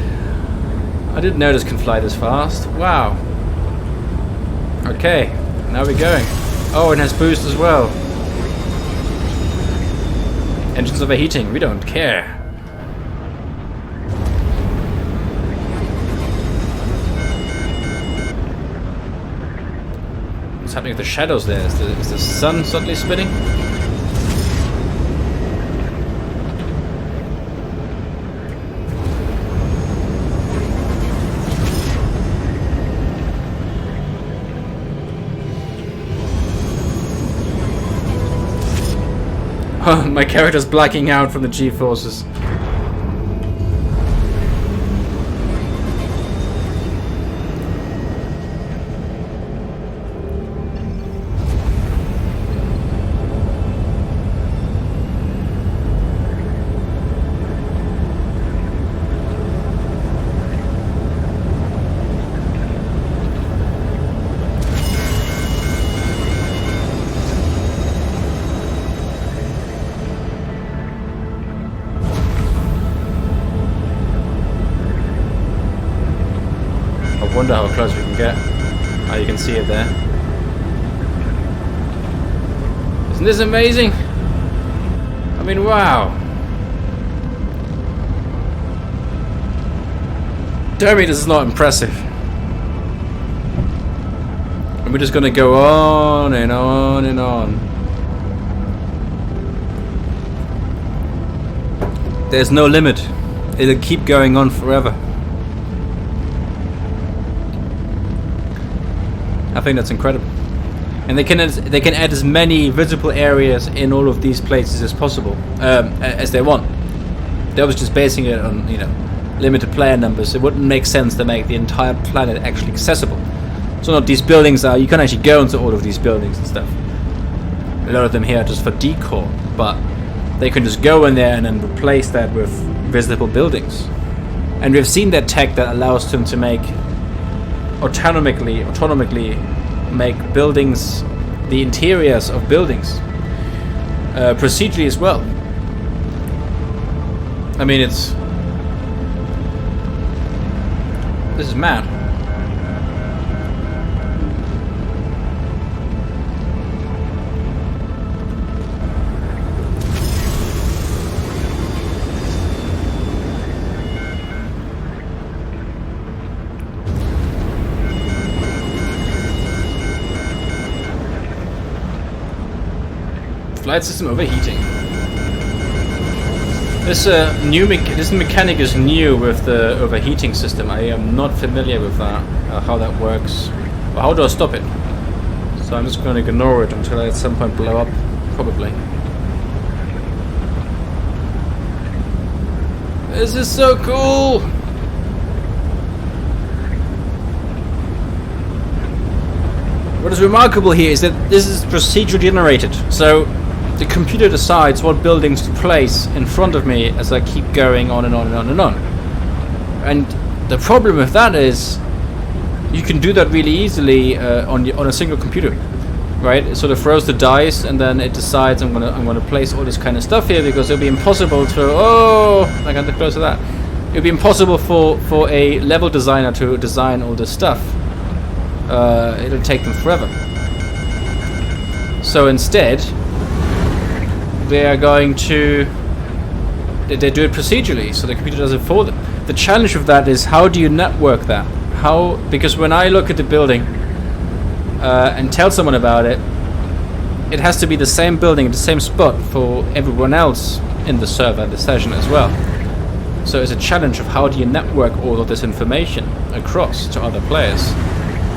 Speaker 1: I didn't know this can fly this fast. Wow. Okay, now we're going. Oh, it has boost as well. Engines overheating, we don't care. What's happening with the shadows there? Is the sun suddenly spinning? Oh, my character's blacking out from the G-forces. I wonder how close we can get. Oh, you can see it there. Isn't this amazing? I mean, wow. Tell me this is not impressive. And we're just gonna go on and on and on. There's no limit. It'll keep going on forever. I think that's incredible, and they can add as many visible areas in all of these places as possible, as they want. They was just basing it on, you know, limited player numbers, it wouldn't make sense to make the entire planet actually accessible. So not these buildings are, you can actually go into all of these buildings and stuff. A lot of them here are just for decor, but they can just go in there and then replace that with visible buildings. And we've seen that tech that allows them to make autonomically make buildings, the interiors of buildings, procedurally as well. I mean, this is mad. Flight system overheating. This this mechanic is new with the overheating system. I am not familiar with that, how that works. But how do I stop it? So I'm just going to ignore it until I at some point blow up, probably. This is so cool! What is remarkable here is that this is procedurally generated. So the computer decides what buildings to place in front of me as I keep going on and on and on and on. And the problem with that is you can do that really easily on a single computer, right? It sort of throws the dice and then it decides I'm gonna place all this kind of stuff here because it'll be impossible to I got close to that. It'll be impossible for a level designer to design all this stuff. It'll take them forever. So instead, they are going to they do it procedurally, so the computer does it for them. The challenge of that is, how do you network that? Because when I look at the building and tell someone about it, it has to be the same building at the same spot for everyone else in the server and the session as well. So it's a challenge of how do you network all of this information across to other players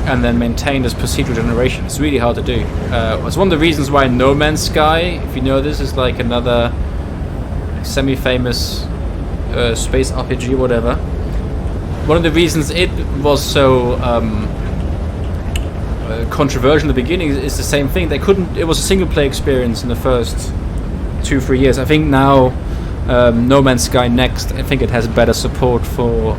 Speaker 1: and then maintain this procedural generation. It's really hard to do. It's one of the reasons why No Man's Sky, if you know this, is like another semi-famous space RPG, whatever. One of the reasons it was so controversial in the beginning is the same thing. It was a single-player experience in the first 2-3 years. I think now No Man's Sky Next, I think it has better support for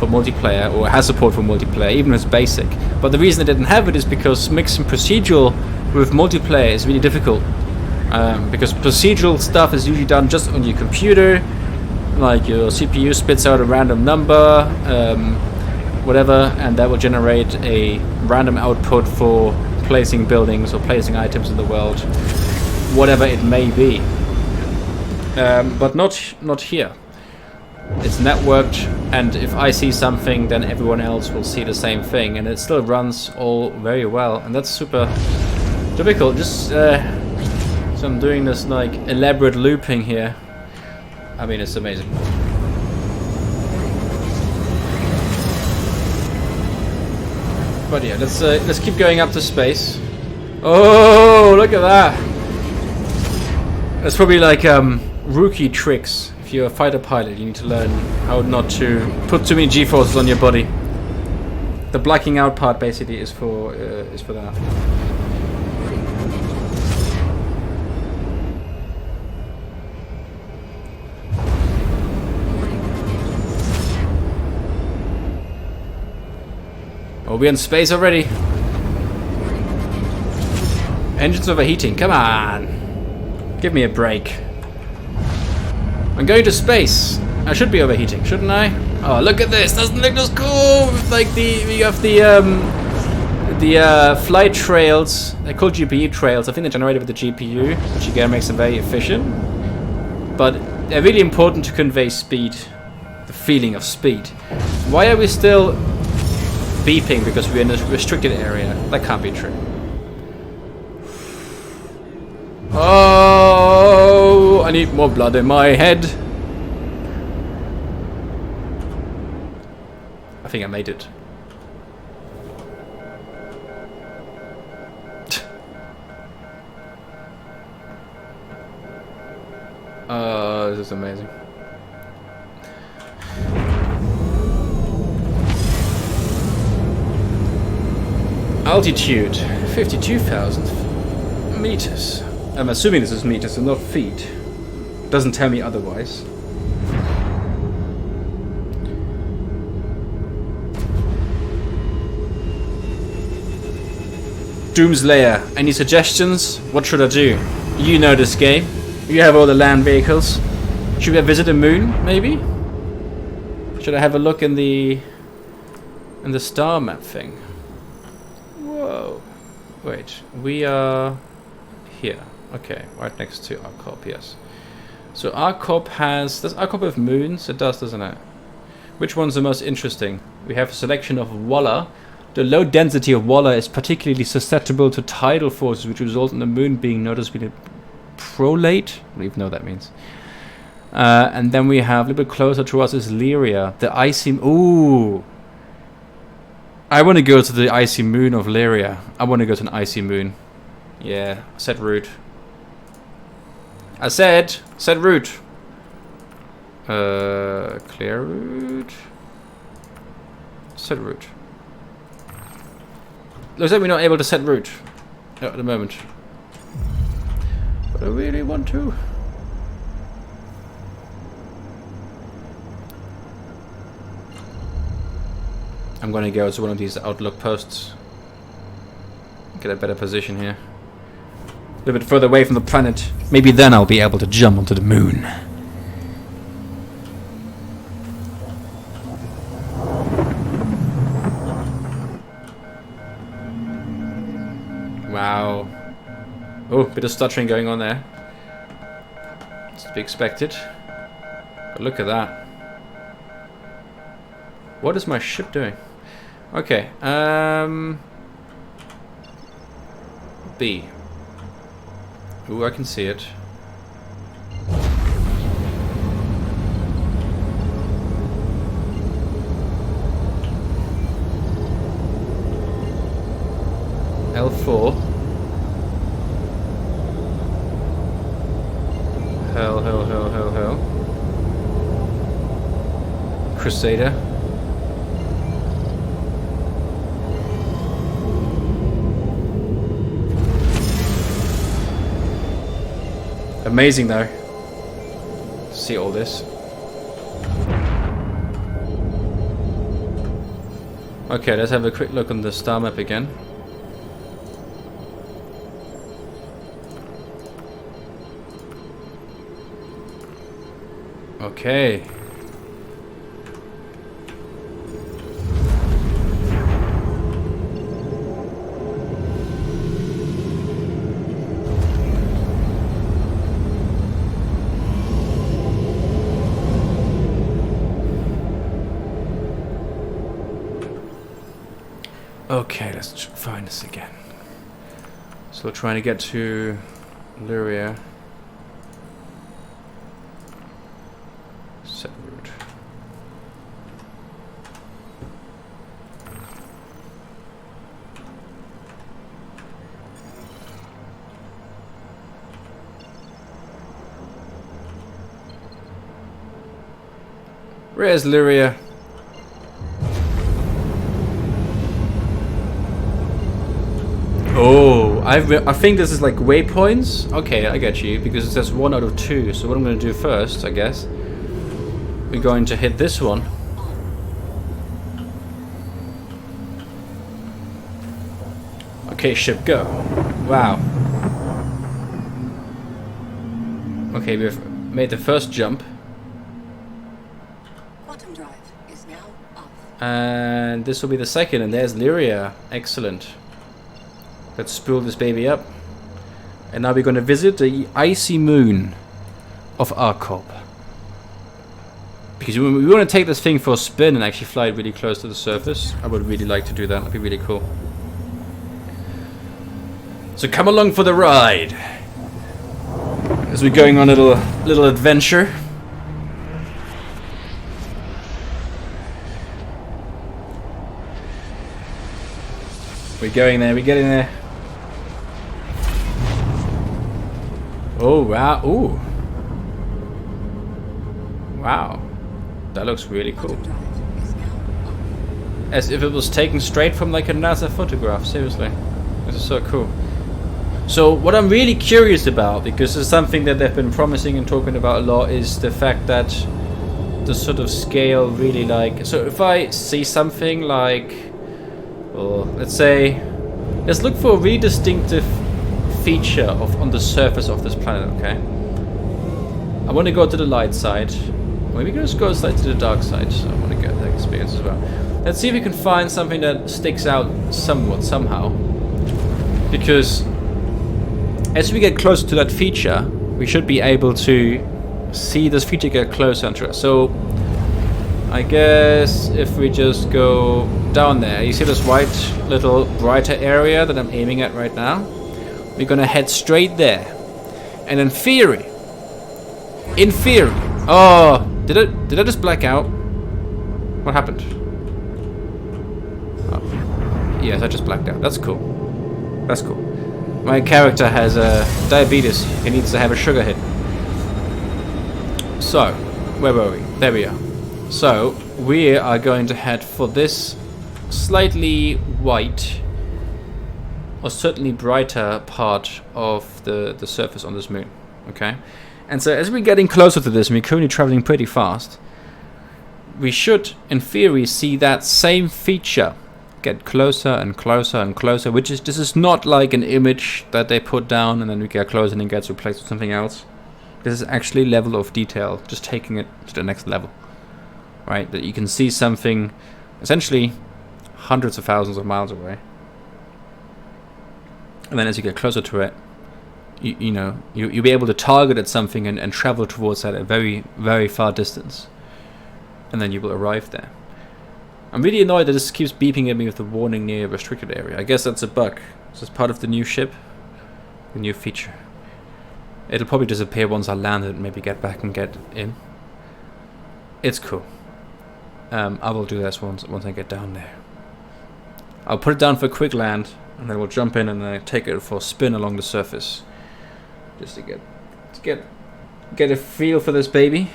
Speaker 1: multiplayer, or has support for multiplayer, even if it's basic. But the reason it didn't have it is because mixing procedural with multiplayer is really difficult. Because procedural stuff is usually done just on your computer, like your CPU spits out a random number, whatever, and that will generate a random output for placing buildings or placing items in the world, whatever it may be. But not here. It's networked, and if I see something, then everyone else will see the same thing, and it still runs all very well, and that's super difficult. Just so I'm doing this like elaborate looping here. I mean, it's amazing. But yeah, let's keep going up to space. Oh, look at that! That's probably like rookie tricks. If you're a fighter pilot, you need to learn how not to put too many G-forces on your body. The blacking out part basically is for that. Oh, we're in space already. Engines overheating. Come on, give me a break. I'm going to space. I should be overheating, shouldn't I? Oh, look at this! Doesn't look as cool. Like we have the flight trails. They're called GPU trails. I think they're generated with the GPU, which again makes them very efficient. But they're really important to convey speed, the feeling of speed. Why are we still beeping because we're in a restricted area? That can't be true. Oh, I need more blood in my head. I think I made it. This is amazing. Altitude 52,000 meters. I'm assuming this is meters and not feet. Doesn't tell me otherwise. Doomslayer, any suggestions? What should I do? You know this game. You have all the land vehicles. Should I visit a moon, maybe? Should I have a look in the star map thing? Whoa. Wait, we are here. Okay, right next to ArcCorp, yes. So ArcCorp has... Does ArcCorp have moons? It does, doesn't it? Which one's the most interesting? We have a selection of Walla. The low density of Walla is particularly susceptible to tidal forces, which result in the moon being noticeably prolate. I don't even know what that means. And then we have a little bit closer to us is Lyria, the icy... Ooh! I want to go to the icy moon of Lyria. I want to go to an icy moon. Yeah, set route. I said route. Clear route. Set route. Looks like we're not able to set route at the moment. But I really want to. I'm gonna go to one of these outlook posts. Get a better position here. A little bit further away from the planet. Maybe then I'll be able to jump onto the moon. Wow. Oh, bit of stuttering going on there. It's to be expected. But look at that. What is my ship doing? Okay, B. Ooh, I can see it. L4. Hell. Crusader. Amazing though. See all this. Okay, let's have a quick look on the star map again. Okay. Okay, let's find this again. So we're trying to get to Lyria. Set route. Where's Lyria? Oh, I think this is like waypoints. Okay, I get you, because it says 1 out of 2. So what I'm going to do first, I guess, we're going to hit this one. Okay, ship, go. Wow. Okay, we've made the first jump.
Speaker 4: Quantum drive is now off.
Speaker 1: And this will be the second, and there's Lyria. Excellent. Let's spool this baby up. And now we're going to visit the icy moon of ArcCorp. Because we want to take this thing for a spin and actually fly it really close to the surface. I would really like to do that. That'd be really cool. So come along for the ride. As we're going on a little adventure. We're going there, we're getting there. Oh, wow. Ooh. Wow. That looks really cool.
Speaker 4: Quantum drive is now off.
Speaker 1: as if it was taken straight from like a NASA photograph. Seriously, this is so cool. So what I'm really curious about, because it's something that they've been promising and talking about a lot, is the fact that the sort of scale really like... So if I see something like, well, let's look for a really distinctive feature on the surface of this planet, okay? I want to go to the light side. Maybe we can just go to the dark side. So I want to get that experience as well. Let's see if we can find something that sticks out somewhat, somehow. Because as we get closer to that feature, we should be able to see this feature get closer to us. So I guess if we just go down there, you see this white little brighter area that I'm aiming at right now? We're gonna head straight there. And in theory, oh, did I just black out? What happened? Oh, yes, I just blacked out. That's cool. That's cool. My character has diabetes. He needs to have a sugar hit. So, where were we? There we are. So, we are going to head for this slightly white, or certainly brighter part of the surface on this moon. Okay? And so as we're getting closer to this, and we're currently traveling pretty fast, we should, in theory, see that same feature get closer and closer and closer, this is not like an image that they put down and then we get closer and it gets replaced with something else. This is actually level of detail, just taking it to the next level. Right? That you can see something essentially hundreds of thousands of miles away. And then as you get closer to it, you'll be able to target at something and travel towards that at a very, very far distance. And then you will arrive there. I'm really annoyed that this keeps beeping at me with the warning near a restricted area. I guess that's a bug. This is part of the new ship. The new feature. It'll probably disappear once I land it and maybe get back and get in. It's cool. I will do this once I get down there. I'll put it down for a quick land, and then we'll jump in and then take it for a spin along the surface. Just to get a feel for this baby.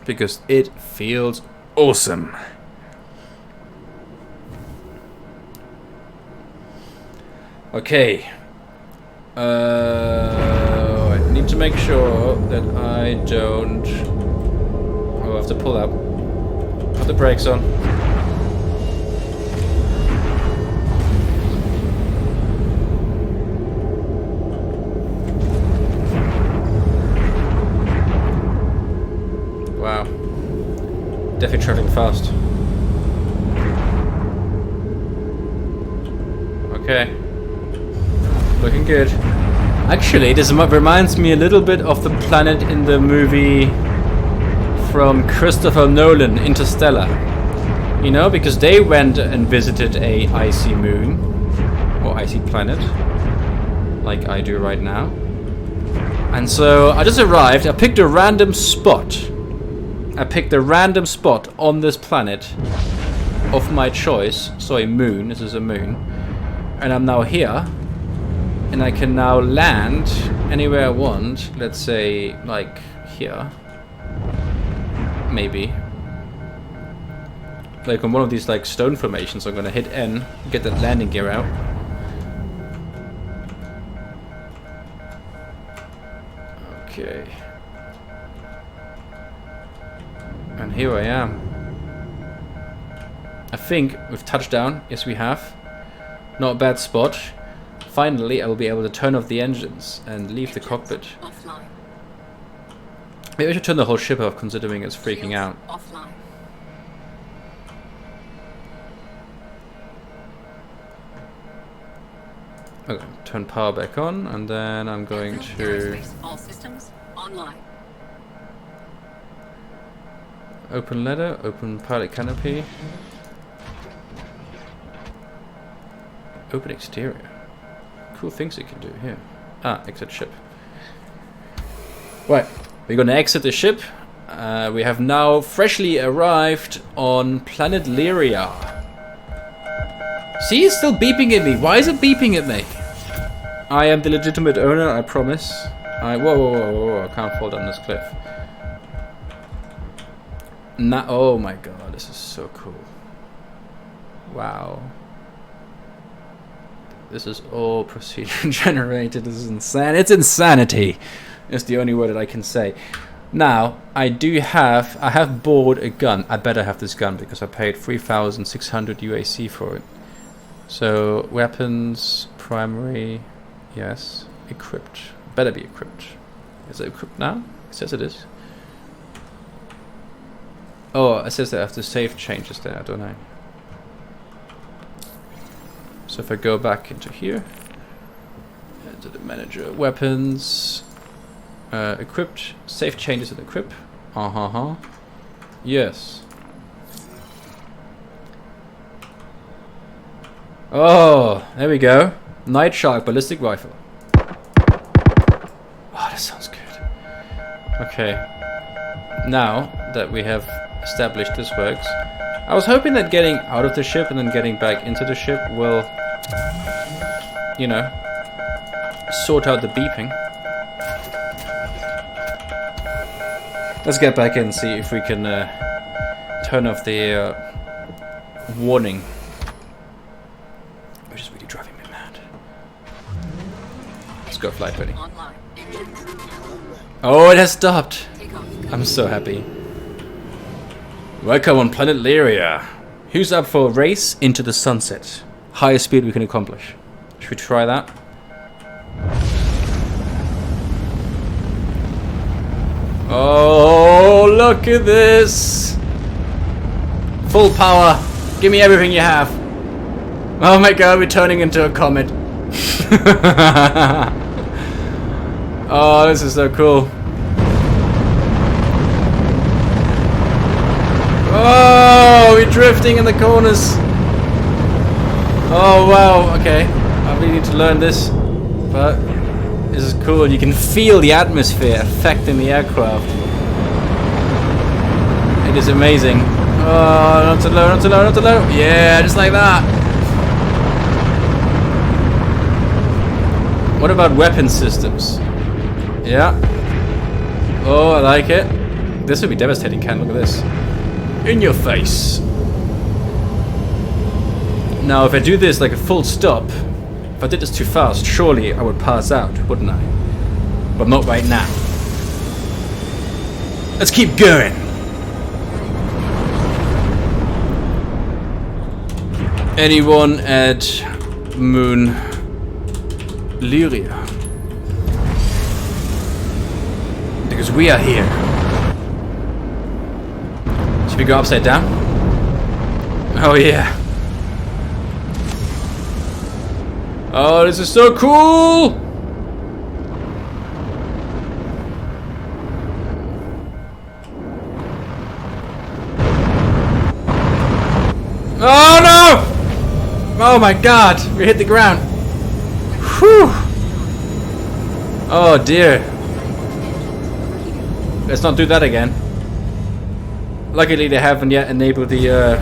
Speaker 1: Because it feels awesome. Okay. I need to make sure that I don't... Oh, I have to pull up. Put the brakes on. Wow. Definitely traveling fast. Okay. Looking good. Actually, this reminds me a little bit of the planet in the movie from Christopher Nolan, Interstellar. You know, because they went and visited a icy moon, or icy planet, like I do right now. And so I just arrived, I picked a random spot. I picked a random spot on this planet of my choice. So a moon, this is a moon. And I'm now here. And I can now land anywhere I want. Let's say, like, here. Maybe. Like on one of these, like, stone formations. I'm gonna hit N, get that landing gear out. Okay. And here I am. I think we've touched down. Yes, we have. Not a bad spot. Finally, I will be able to turn off the engines and leave the cockpit.
Speaker 3: Offline.
Speaker 1: Maybe I should turn the whole ship off, considering it's freaking out.
Speaker 3: Offline.
Speaker 1: Okay, turn power back on, and then I'm going to
Speaker 3: Aerospace, all systems online.
Speaker 1: open ladder, open pilot canopy, open exterior. Cool things you can do here. Ah, exit ship. Right, we're gonna exit the ship. We have now freshly arrived on planet Lyria. See, it's still beeping at me. Why is it beeping at me? I am the legitimate owner, I promise. Whoa, I can't fall down this cliff. Oh my god, this is so cool. Wow. This is all procedure generated. This is insane. It's insanity. It's the only word that I can say. Now, I have bought a gun. I better have this gun because I paid 3,600 UAC for it. So, weapons, primary, yes. Equipped. Better be equipped. Is it equipped now? It says it is. Oh, it says that I have to save changes there, don't I? So if I go back into here, into the manager, weapons, equipped, save changes and equip. Yes. Oh, there we go. Night Shark ballistic rifle. Oh, that sounds good. Okay. Now that we have established this works, I was hoping that getting out of the ship and then getting back into the ship will, you know, sort out the beeping. Let's get back in and see if we can turn off the warning, which is really driving me mad. Let's go flight ready.
Speaker 3: Online. Engines.
Speaker 1: Oh, it has stopped.
Speaker 3: Take off.
Speaker 1: I'm so happy. Welcome on planet Lyria. Who's up for a race into the sunset? Highest speed we can accomplish. Should we try that? Oh, look at this! Full power. Give me everything you have. Oh my god, we're turning into a comet. Oh, this is so cool. Oh, we're drifting in the corners. Oh wow, okay. I really need to learn this, but this is cool. You can feel the atmosphere affecting the aircraft. It is amazing. Oh, not too low, not too low, not too low. Yeah, just like that. What about weapon systems? Yeah. Oh, I like it. This would be devastating, Ken. Look at this. In your face. Now, if I do this like a full stop, if I did this too fast, surely I would pass out, wouldn't I? But not right now. Let's keep going. Anyone at Moon Lyria? Because we are here. Should we go upside down? Oh yeah. Oh, this is so cool! Oh no! Oh my god, we hit the ground. Whew! Oh dear. Let's not do that again. Luckily they haven't yet enabled the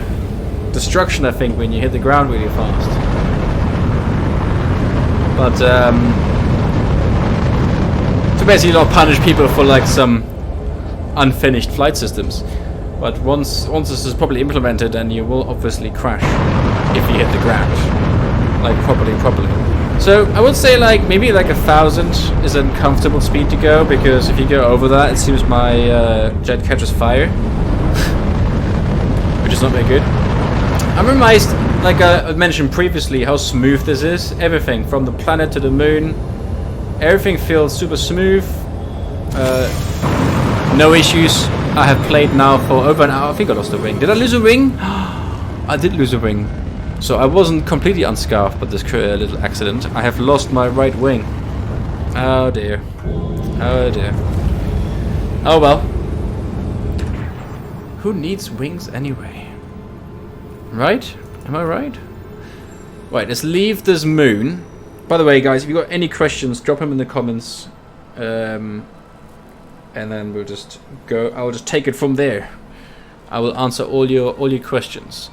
Speaker 1: destruction, I think, when you hit the ground really fast. But to basically not punish people for like some unfinished flight systems. But once this is properly implemented, then you will obviously crash if you hit the ground, like properly. So I would say like maybe like 1,000 is a comfortable speed to go, because if you go over that, it seems my jet catches fire, which is not very good. I'm amazed, like I mentioned previously, how smooth this is. Everything from the planet to the moon, everything feels super smooth. No issues. I have played now for over an hour. I think I lost a wing. Did I lose a wing? I did lose a wing. So I wasn't completely unscarfed by this little accident. I have lost my right wing. Oh dear. Oh dear. Oh well. Who needs wings anyway? Right? Am I right? Right, let's leave this moon. By the way, guys, if you've got any questions, drop them in the comments. And then we'll just go. I'll just take it from there. I will answer all your questions.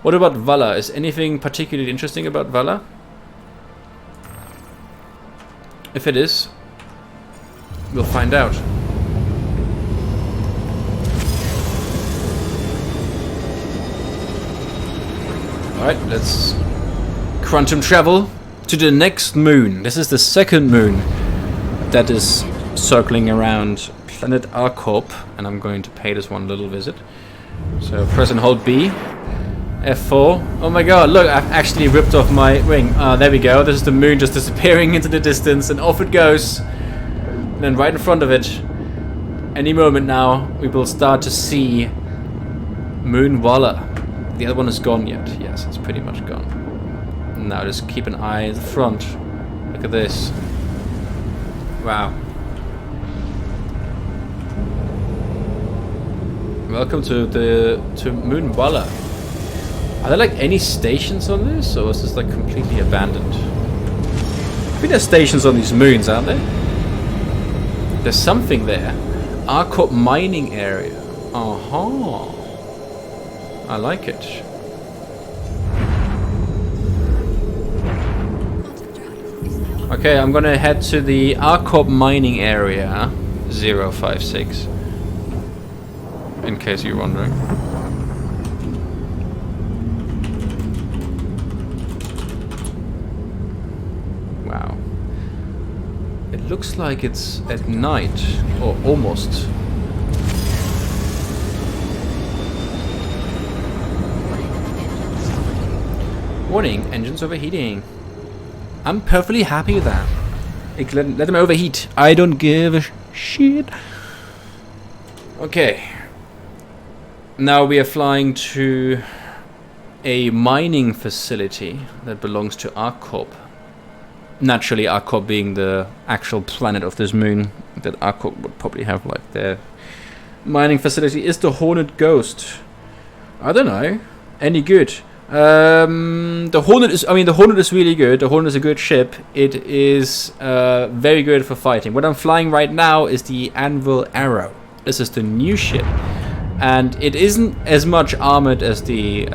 Speaker 1: What about Vala? Is anything particularly interesting about Vala? If it is, we'll find out. Alright, let's quantum travel to the next moon. This is the second moon that is circling around planet Arcorp, and I'm going to pay this one a little visit. So press and hold B, F4. Oh my god, look, I've actually ripped off my ring. There we go. This is the moon just disappearing into the distance, and off it goes. And then right in front of it, any moment now, we will start to see Moon Walla. The other one is gone yet. Yes, it's pretty much gone. Now just keep an eye at the front. Look at this. Wow. Welcome to Moon Walla. Are there like any stations on this, or is this like completely abandoned? I think there's stations on these moons, aren't there? There's something there. Arcorp mining area. Aha. I like it. Okay, I'm gonna head to the Arcorp mining area 056. In case you're wondering. Wow. It looks like it's at night, or almost. Warning, engines overheating. I'm perfectly happy with that. Let them overheat. I don't give a shit. Okay. Now we are flying to a mining facility that belongs to Arcorp. Naturally, Arcorp being the actual planet of this moon that Arcorp would probably have like their mining facility. Is the Hornet Ghost? I don't know. Any good? The Hornet is really good. The Hornet is a good ship. It is very good for fighting. What I'm flying right now is the Anvil Arrow. This is the new ship, and it isn't as much armored as the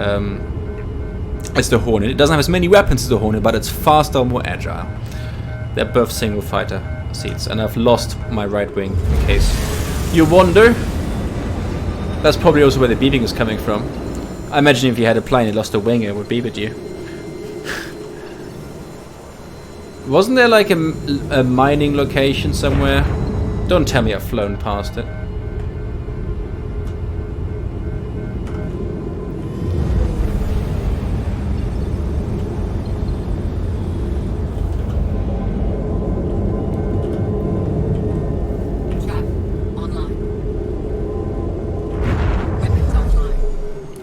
Speaker 1: Hornet. It doesn't have as many weapons as the Hornet, but it's faster, more agile. They're both single fighter seats, and I've lost my right wing, in case you wonder. That's probably also where the beeping is coming from. I imagine if you had a plane that lost a wing, it would beep at you. Wasn't there like a mining location somewhere? Don't tell me I've flown past it.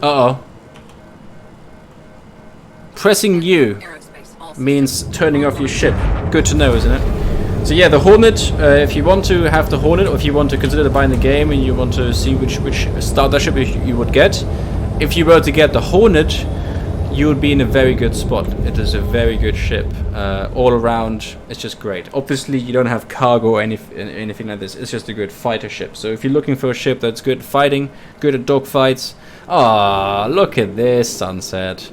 Speaker 1: Uh-oh. Pressing U means turning off your ship. Good to know, isn't it? So yeah, the Hornet, if you want to have the Hornet, or if you want to consider buying the game and you want to see which starship you would get, if you were to get the Hornet, you would be in a very good spot. It is a very good ship. All around, it's just great. Obviously, you don't have cargo or anything like this. It's just a good fighter ship. So if you're looking for a ship that's good at fighting, good at dogfights, ah, look at this sunset.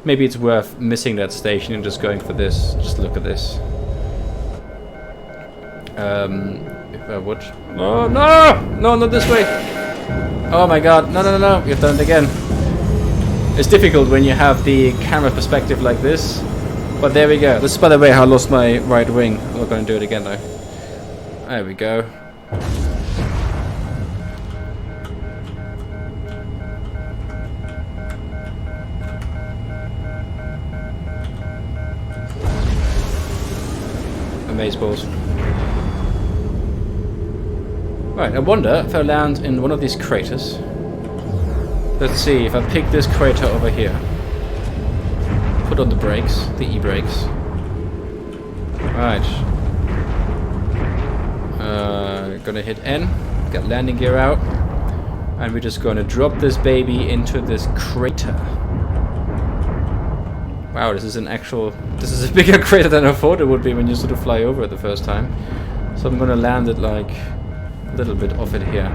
Speaker 1: Maybe it's worth missing that station and just going for this. Just look at this. If I would... Oh, no! No, not this way! Oh my god, no, no, no, no, you've done it again. It's difficult when you have the camera perspective like this. But there we go. This is, by the way, how I lost my right wing. I'm not going to do it again, though. There we go. Amazeballs. Right, I wonder if I land in one of these craters. Let's see if I pick this crater over here. Put on the brakes, the e-brakes. Right. Gonna hit N, get landing gear out, and we're just gonna drop this baby into this crater. Wow, this is a bigger crater than I thought it would be when you sort of fly over it the first time. So I'm gonna land it like a little bit off it here.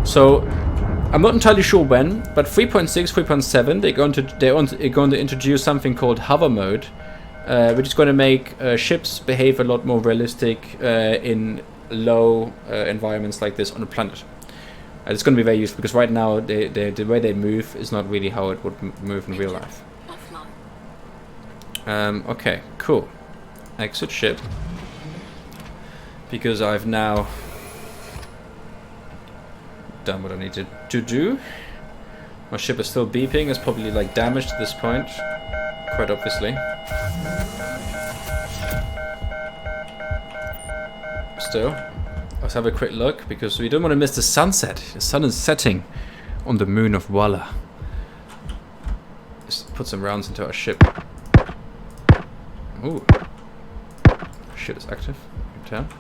Speaker 1: So I'm not entirely sure when, but 3.6, 3.7, they're going to introduce something called hover mode, which is going to make ships behave a lot more realistic in low environments like this on a planet. It's going to be very useful because right now the way they move is not really how it would move in real life. Okay, cool. Exit ship. Because I've now done what I needed to do. My ship is still beeping. It's probably like damaged at this point. Quite obviously. Still, let's have a quick look because we don't want to miss the sunset. The sun is setting on the moon of Walla. Let's put some rounds into our ship. Ooh. Shit is active. You can tell.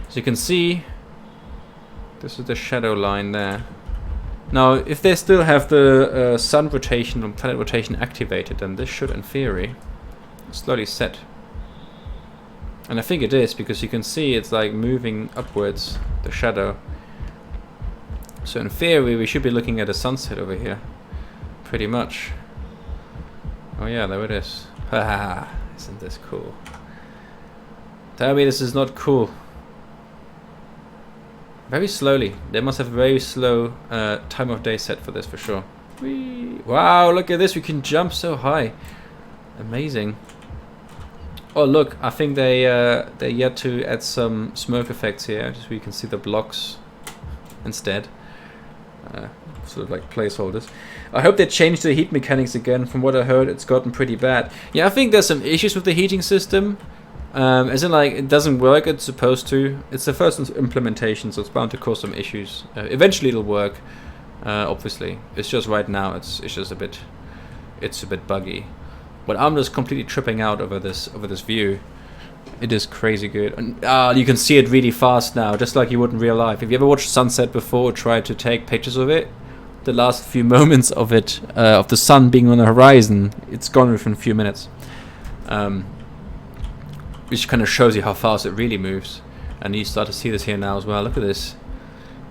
Speaker 1: So you can see, this is the shadow line there. Now, if they still have the sun rotation and planet rotation activated, then this should, in theory, slowly set. And I think it is, because you can see it's like moving upwards, the shadow. So in theory, we should be looking at a sunset over here. Pretty much. Oh yeah, there it is. Haha, isn't this cool? Tell me this is not cool. Very slowly. They must have a very slow time of day set for this for sure. Whee! Wow, look at this. We can jump so high. Amazing. Oh look, I think they're yet to add some smoke effects here, just so you can see the blocks instead. Sort of like placeholders. I hope they changed the heat mechanics again. From what I heard, it's gotten pretty bad. Yeah, I think there's some issues with the heating system. As in, like, it doesn't work, it's supposed to. It's the first implementation, so it's bound to cause some issues. Eventually it'll work, obviously. It's just right now, it's just a bit buggy. But I'm just completely tripping out over this view. It is crazy good. And you can see it really fast now, just like you would in real life. If you ever watched sunset before or tried to take pictures of it, the last few moments of it, of the sun being on the horizon, it's gone within a few minutes. Which kind of shows you how fast it really moves. And you start to see this here now as well. Look at this.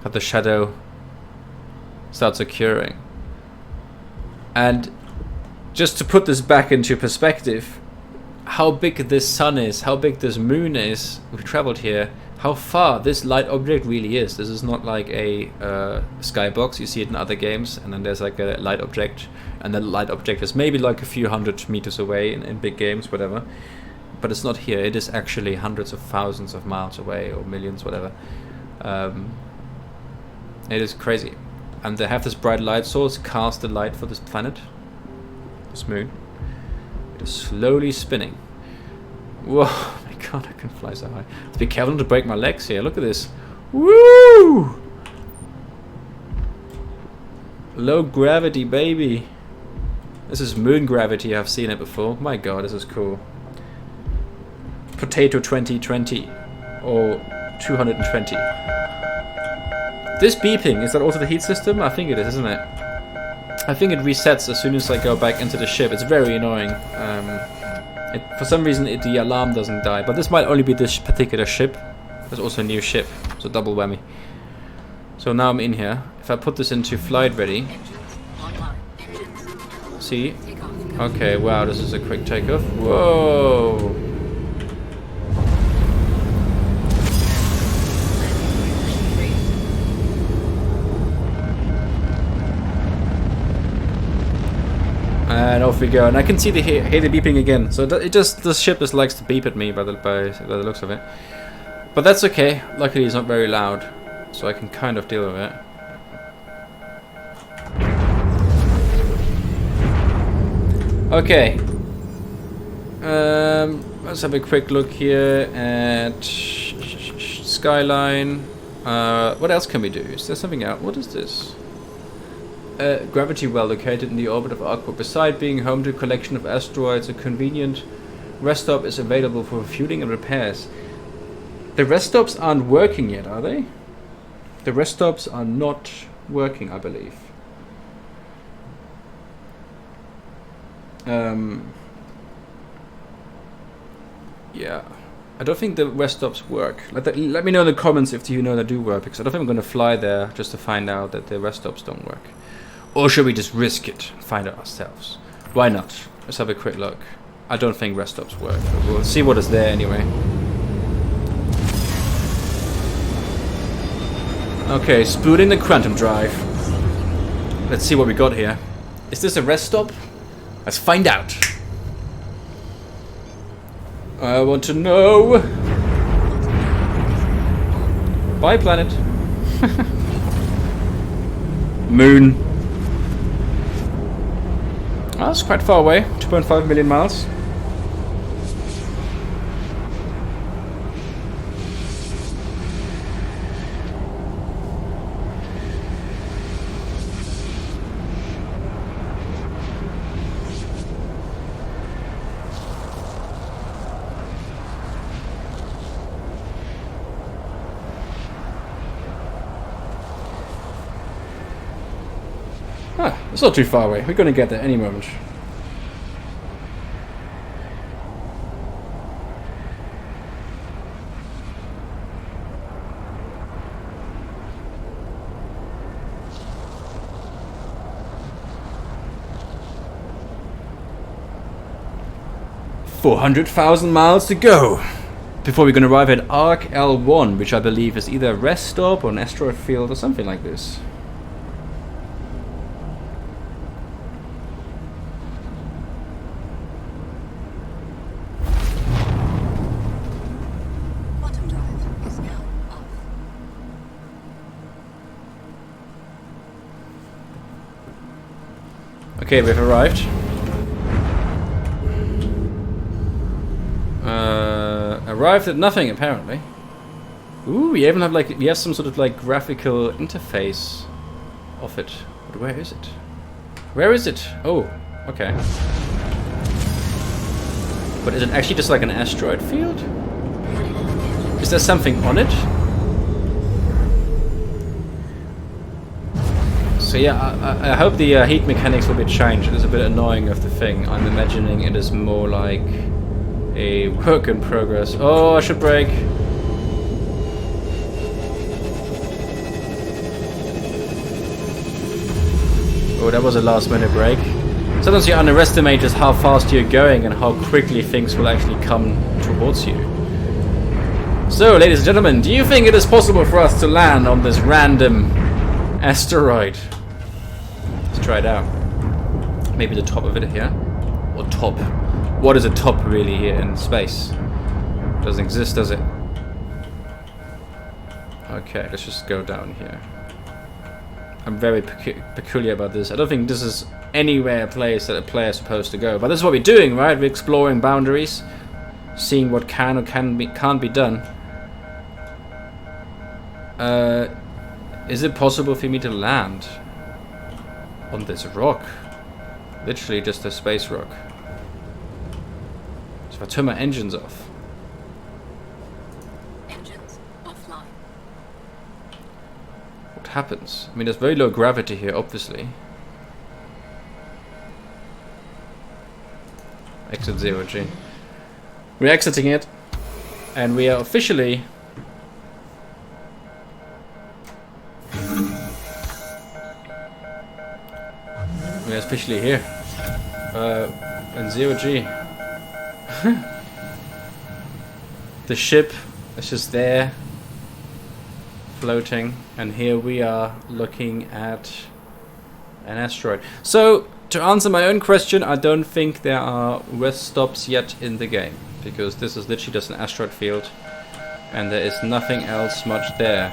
Speaker 1: How the shadow starts occurring. And just to put this back into perspective, how big this sun is, how big this moon is, we've traveled here, how far this light object really is. This is not like a skybox, you see it in other games, and then there's like a light object, and the light object is maybe like a few hundred meters away in big games, whatever. But it's not here, it is actually hundreds of thousands of miles away, or millions, whatever. It is crazy. And they have this bright light source, cast the light for this planet, this moon. It is slowly spinning. Whoa, my god, I can fly so high. Let's be careful not to break my legs here, look at this. Woo! Low gravity, baby. This is moon gravity, I've seen it before. My god, this is cool. Potato 2020 or 220. This beeping, is that also the heat system? I think it is, isn't it? I think it resets as soon as I go back into the ship. It's very annoying. For some reason the alarm doesn't die, but this might only be this particular ship. There's also a new ship, so double whammy. So now I'm in here. If I put this into flight ready, see? Okay, wow, this is a quick takeoff. Whoa! And off we go, and I can see the hear the beeping again. So the ship just likes to beep at me by the looks of it. But that's okay. Luckily, it's not very loud, so I can kind of deal with it. Okay. Let's have a quick look here at Skyline. What else can we do? Is there something else? What is this? Gravity well located in the orbit of Aqua. Beside being home to a collection of asteroids, a convenient rest stop is available for refueling and repairs. The rest stops aren't working yet, are they? The rest stops are not working, I believe. Yeah. I don't think the rest stops work. Let me know in the comments if you know they do work, because I don't think I'm going to fly there just to find out that the rest stops don't work. Or should we just risk it and find out ourselves? Why not? Let's have a quick look. I don't think rest stops work, but we'll see what is there anyway. Okay, spooling the quantum drive. Let's see what we got here. Is this a rest stop? Let's find out. I want to know. Bye, planet. Moon. Oh, that's quite far away. 2.5 million miles. Ah, it's not too far away. We're going to get there any moment. $400,000 miles to go before we're going to arrive at Arc L1, which I believe is either a rest stop or an asteroid field or something like this.
Speaker 3: Quantum drive is now off.
Speaker 1: Okay, we've arrived. Arrived at nothing apparently. Ooh, we even have we have some sort of like graphical interface of it. But where is it? Where is it? Oh, okay. But is it actually just like an asteroid field? Is there something on it? So yeah, I hope the heat mechanics will be changed. It is a bit annoying of the thing. I'm imagining it is more like a work in progress. Oh, I should brake. Oh, that was a last minute break. Sometimes you underestimate just how fast you're going and how quickly things will actually come towards you. So, ladies and gentlemen, do you think it is possible for us to land on this random asteroid? Let's try it out. Maybe the top of it here. Or top. What is a top really here in space? Doesn't exist, does it? Okay, let's just go down here. I'm very peculiar about this. I don't think this is anywhere a place that a player is supposed to go. But this is what we're doing, right? We're exploring boundaries, seeing what can or can't be done. Is it possible for me to land on this rock? Literally just a space rock. So if I turn my engines off.
Speaker 3: Engines offline.
Speaker 1: What happens? I mean, there's very low gravity here, obviously. Exit 0G. We're exiting it, and we are officially here in 0G. The ship is just there, floating, and here we are looking at an asteroid. So, to answer my own question, I don't think there are rest stops yet in the game, because this is literally just an asteroid field, and there is nothing else much there.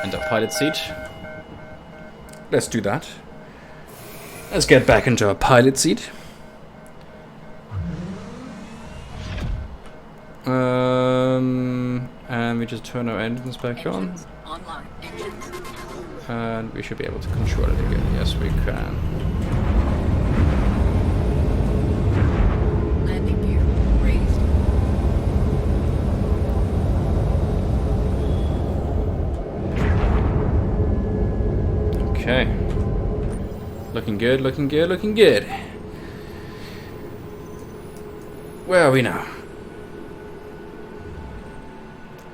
Speaker 1: And a pilot seat. Let's do that. Let's get back into our pilot seat. And we just turn our engines back on.
Speaker 3: Engines online. Engines.
Speaker 1: And we should be able to control it again. Yes, we can.
Speaker 3: Landing gear raised.
Speaker 1: Okay. Looking good, looking good, looking good. Where are we now?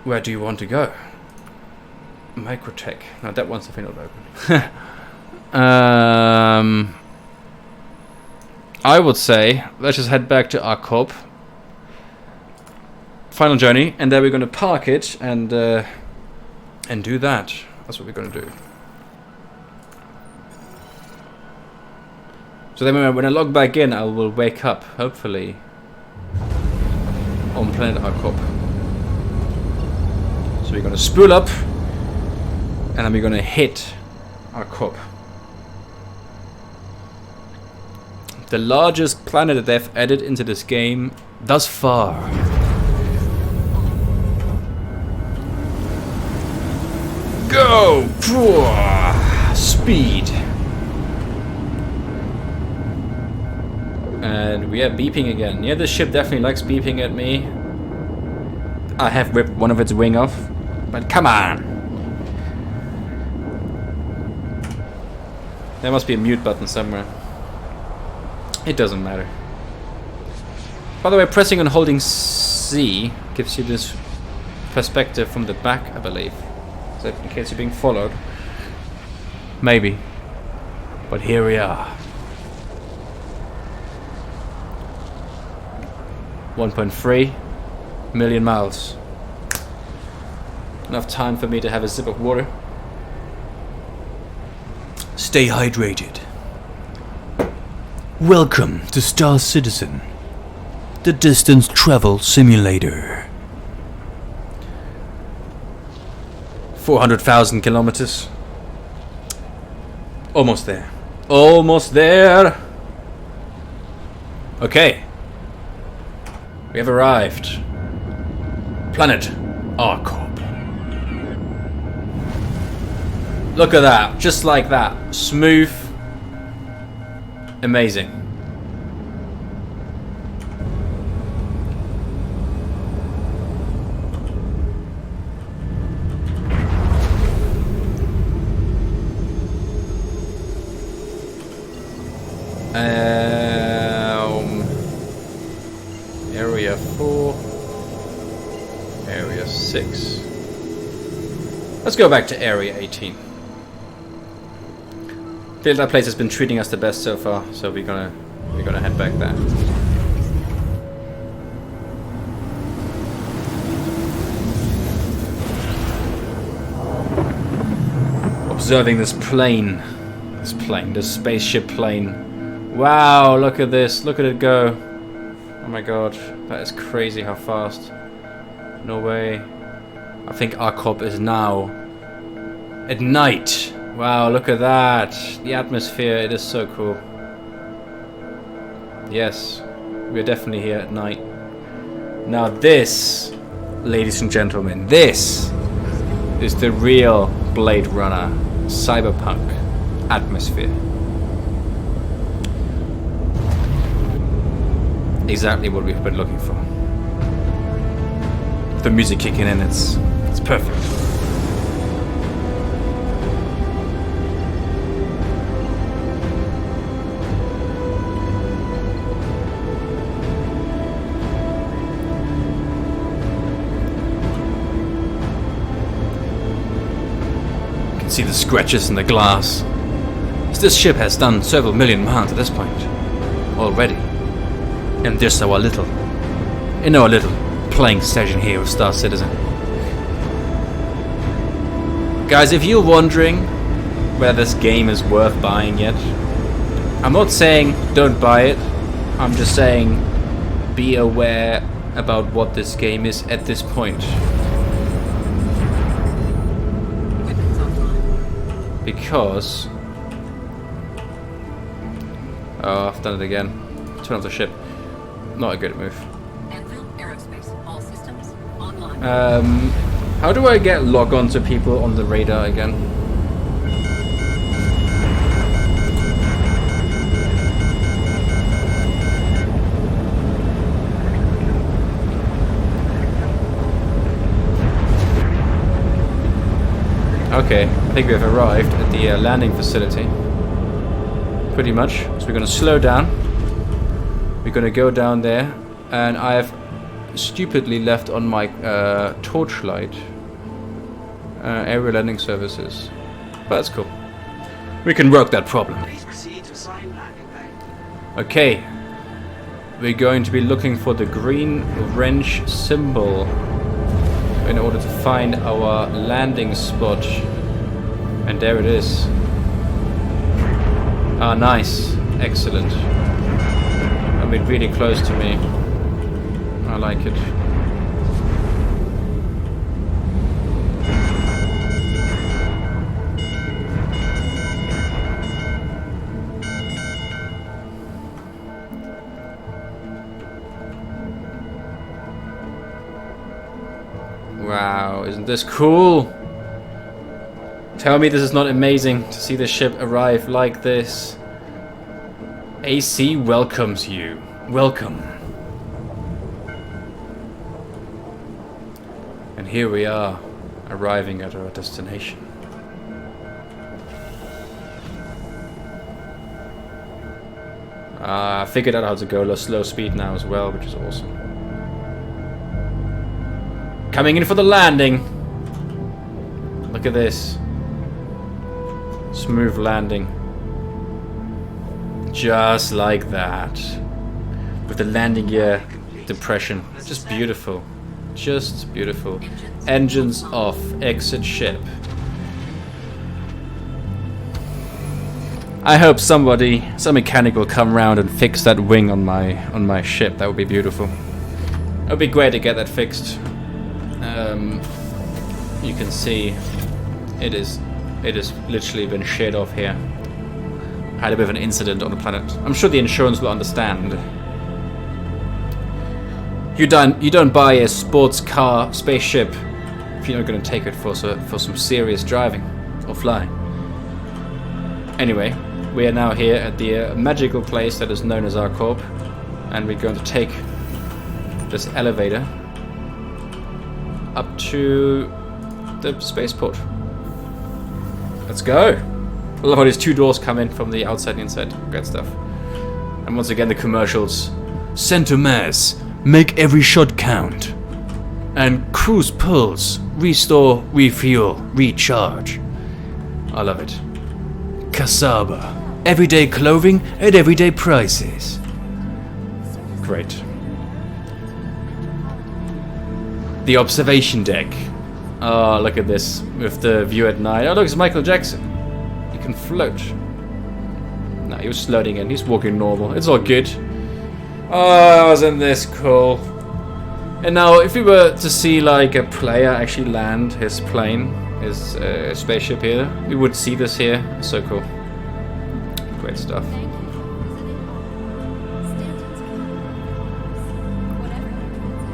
Speaker 1: Where do you want to go? Microtech. Now that one's definitely not open. I would say let's just head back to ARCORP. Final journey, and then we're going to park it and do that. That's what we're going to do. So then when I log back in, I will wake up, hopefully, on planet Arcop. So we're gonna spool up, and then we're gonna hit Arcop. The largest planet that they've added into this game thus far. Go! Speed! And we are beeping again. Yeah, this ship definitely likes beeping at me. I have ripped one of its wing off, but come on! There must be a mute button somewhere. It doesn't matter. By the way, pressing and holding C gives you this perspective from the back, I believe. So in case you're being followed. Maybe. But here we are. 1.3 million miles. Enough time for me to have a sip of water. Stay hydrated. Welcome to Star Citizen, the distance travel simulator. 400,000 kilometers. Almost there. Almost there. Okay. We have arrived. Planet Arcop. Look at that. Just like that. Smooth. Amazing. Area 4. Area 6. Let's go back to Area 18. I feel that place has been treating us the best so far, so we're gonna head back there. Observing this plane. This spaceship plane. Wow, look at this. Look at it go. Oh my god, that is crazy how fast. No way. I think Arcop is now at night. Wow, look at that. The atmosphere, it is so cool. Yes, we're definitely here at night. Now this, ladies and gentlemen, this is the real Blade Runner cyberpunk atmosphere. Exactly what we've been looking for. The music kicking in, it's perfect. You can see the scratches in the glass. This ship has done several million miles at this point already. And this our little playing session here of Star Citizen. Guys, if you're wondering whether this game is worth buying yet, I'm not saying don't buy it. I'm just saying be aware about what this game is at this point.
Speaker 3: Weapons offline.
Speaker 1: Because... oh, I've done it again. Turn off the ship. Not a good move.
Speaker 3: Anvil Aerospace. All systems online.
Speaker 1: How do I get log on to people on the radar again? Okay, I think we have arrived at the landing facility. Pretty much. So we're going to slow down. We're going to go down there. And I have stupidly left on my torchlight area landing services. But that's cool. We can work that problem.
Speaker 2: Please proceed to assign landing bay.
Speaker 1: Okay. We're going to be looking for the green wrench symbol in order to find our landing spot. And there it is. Ah, nice. excellent. I mean, really close to me. I like it. Wow, isn't this cool? Tell me this is not amazing to see the ship arrive like this. AC welcomes you. Welcome. And here we are, arriving at our destination. I figured out how to go slow speed now as well, which is awesome. Coming in for the landing. Look at this. Smooth landing. Just like that. With the landing gear depression. Just beautiful. Just beautiful. Engines off. Exit ship. I hope some mechanic will come around and fix that wing on my ship. That would be beautiful. It would be great to get that fixed. You can see it is literally been sheared off here. Had a bit of an incident on the planet. I'm sure the insurance will understand. You don't buy a sports car spaceship if you're not going to take it for some serious driving or flying. Anyway, we are now here at the magical place that is known as ArcCorp, and we're going to take this elevator up to the spaceport. Let's go! I love how these two doors come in from the outside and inside. Great stuff. And once again the commercials. Center mass, make every shot count. And cruise pulse, restore, refuel, recharge. I love it. Kasaba, everyday clothing at everyday prices. Great. The observation deck. Oh, look at this. With the view at night. Oh, look, it's Michael Jackson. He can float. No, he was floating in. He's walking normal. It's all good. Oh, isn't this cool? And now, if we were to see, like, a player actually land his plane, his spaceship here, we would see this here. So cool. Great stuff.
Speaker 6: Thank you for visiting all. Stanton's Capital of Commerce. Whatever your transaction,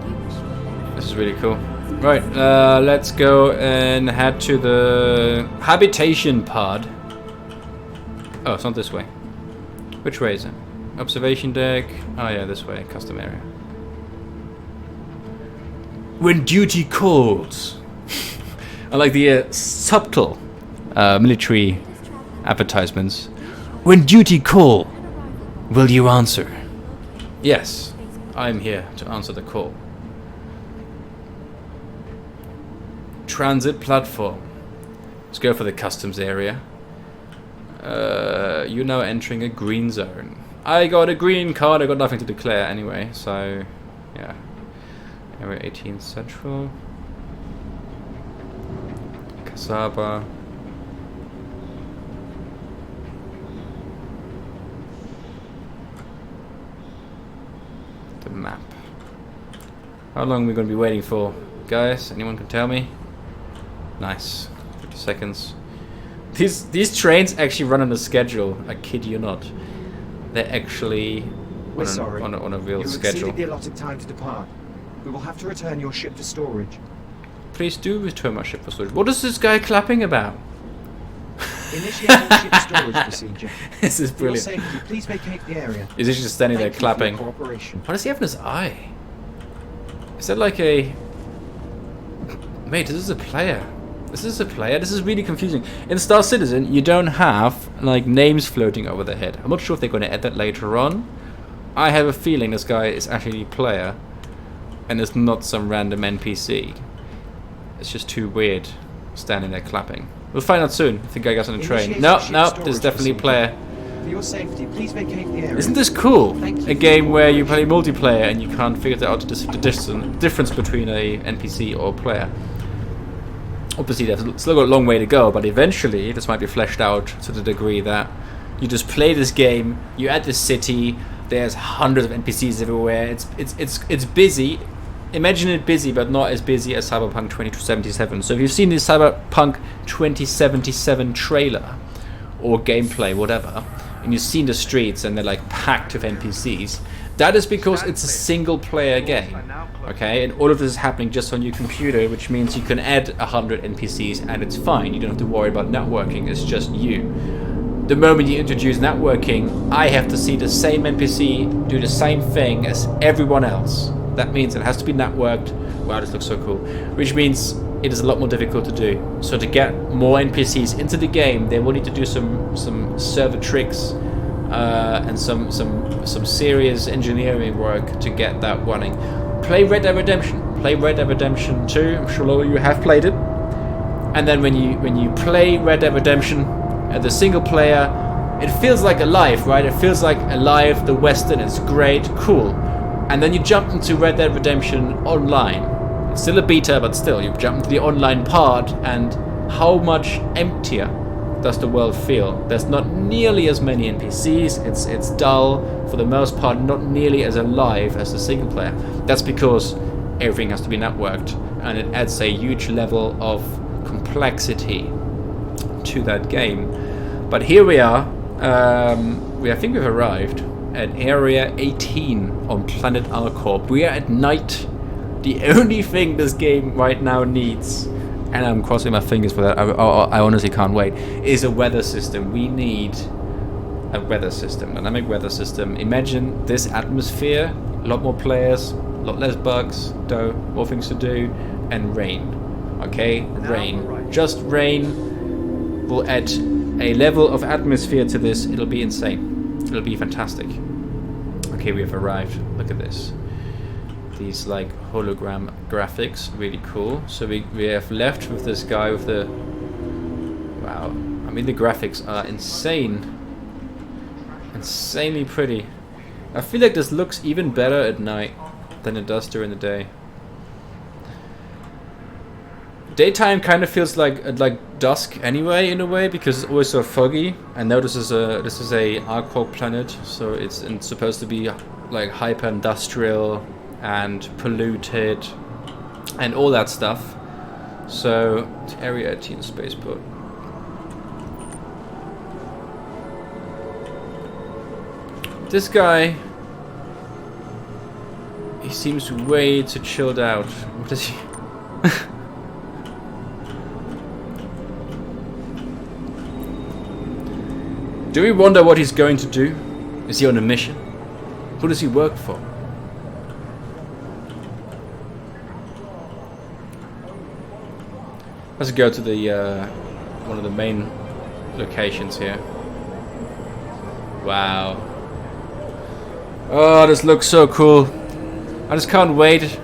Speaker 6: we wish you a benefit.
Speaker 1: This is really cool. Right, let's go and head to the habitation pod. Oh, it's not this way. Which way is it? Observation deck. Oh yeah, this way. Custom area. When duty calls. I like the subtle military advertisements. When duty call, will you answer? Yes, I'm here to answer the call. Transit platform. Let's go for the customs area. You're now entering a green zone. I got a green card, I got nothing to declare anyway, so yeah. Area 18 Central. Kasaba. The map. How long are we going to be waiting for, guys? Anyone can tell me? Nice. 50 seconds. These trains actually run on a schedule. I kid you not. They're actually
Speaker 7: We're sorry.
Speaker 1: on a real
Speaker 7: You
Speaker 1: schedule.
Speaker 7: exceeded the allotted time to depart. We will have to return your ship to storage.
Speaker 1: Please do return my ship for storage. What is this guy clapping about?
Speaker 7: Initiating ship storage procedure.
Speaker 1: This is
Speaker 7: For your
Speaker 1: brilliant.
Speaker 7: safety, please vacate the area.
Speaker 1: Is he just standing there
Speaker 7: Thank you for your
Speaker 1: clapping?
Speaker 7: cooperation.
Speaker 1: What does he have in his eye? Is that like a... Mate, this is a player. This is a player. This is really confusing. In Star Citizen, you don't have like names floating over their head. I'm not sure if they're going to add that later on. I have a feeling this guy is actually a player and is not some random NPC. It's just too weird standing there clapping. We'll find out soon if the guy gets on a train.
Speaker 7: Initiating
Speaker 1: No,
Speaker 7: ship
Speaker 1: no,
Speaker 7: storage
Speaker 1: this is definitely a
Speaker 7: procedure.
Speaker 1: player.
Speaker 7: For your safety, please vacate the area.
Speaker 1: Isn't this cool?
Speaker 7: Thank you
Speaker 1: A
Speaker 7: for
Speaker 1: game
Speaker 7: your
Speaker 1: where you play
Speaker 7: cooperation.
Speaker 1: multiplayer and you can't figure out the difference between a NPC or a player. Obviously, there's still got a long way to go, but eventually this might be fleshed out to the degree that You just play this game. You're at this city. There's hundreds of NPCs everywhere. It's busy. Imagine it busy, but not as busy as Cyberpunk 2077. So if you've seen the Cyberpunk 2077 trailer or gameplay, whatever, and you've seen the streets and they're like packed with NPCs, that is because it's a single player game. Okay, and all of this is happening just on your computer, which means you can add 100 NPCs and it's fine. You don't have to worry about networking. It's just you. The moment you introduce networking, I have to see the same NPC do the same thing as everyone else. That means it has to be networked. Wow, this looks so cool. Which means it is a lot more difficult to do. So to get more NPCs into the game, they will need to do some server tricks and some serious engineering work to get that running. Play Red Dead Redemption. Play Red Dead Redemption 2. I'm sure a lot of you have played it. And then when you play Red Dead Redemption, the single player, it feels like alive, right? It feels like alive. The Western is great, cool. And then you jump into Red Dead Redemption Online. It's still a beta, but still, you jump into the online part, and how much emptier does the world feel? There's not nearly as many NPCs. It's dull for the most part, not nearly as alive as the single player. That's because everything has to be networked, and it adds a huge level of complexity to that game. But here we are. I think we've arrived at Area 18 on Planet Alcorp. We are at night. The only thing this game right now needs, and I'm crossing my fingers for that, I honestly can't wait, is a weather system. We need a weather system, dynamic weather system. Imagine this atmosphere, a lot more players, a lot less bugs, though, more things to do, and rain. Okay, rain. Just rain will add a level of atmosphere to this. It'll be insane. It'll be fantastic. Okay, we have arrived. Look at this. These like hologram graphics, really cool. So we have left with this guy with the... Wow. I mean, the graphics are insane. Insanely pretty. I feel like this looks even better at night than it does during the day. Daytime kind of feels like dusk anyway, in a way, because it's always so foggy. I know this is a Alcorp planet, so it's supposed to be like hyper industrial and polluted and all that stuff. So it's Area 18 spaceport. This guy, he seems way too chilled out. What is he? Do we wonder what he's going to do? Is he on a mission? Who does he work for? Let's go to the one of the main locations here. Wow. Oh, this looks so cool. I just can't wait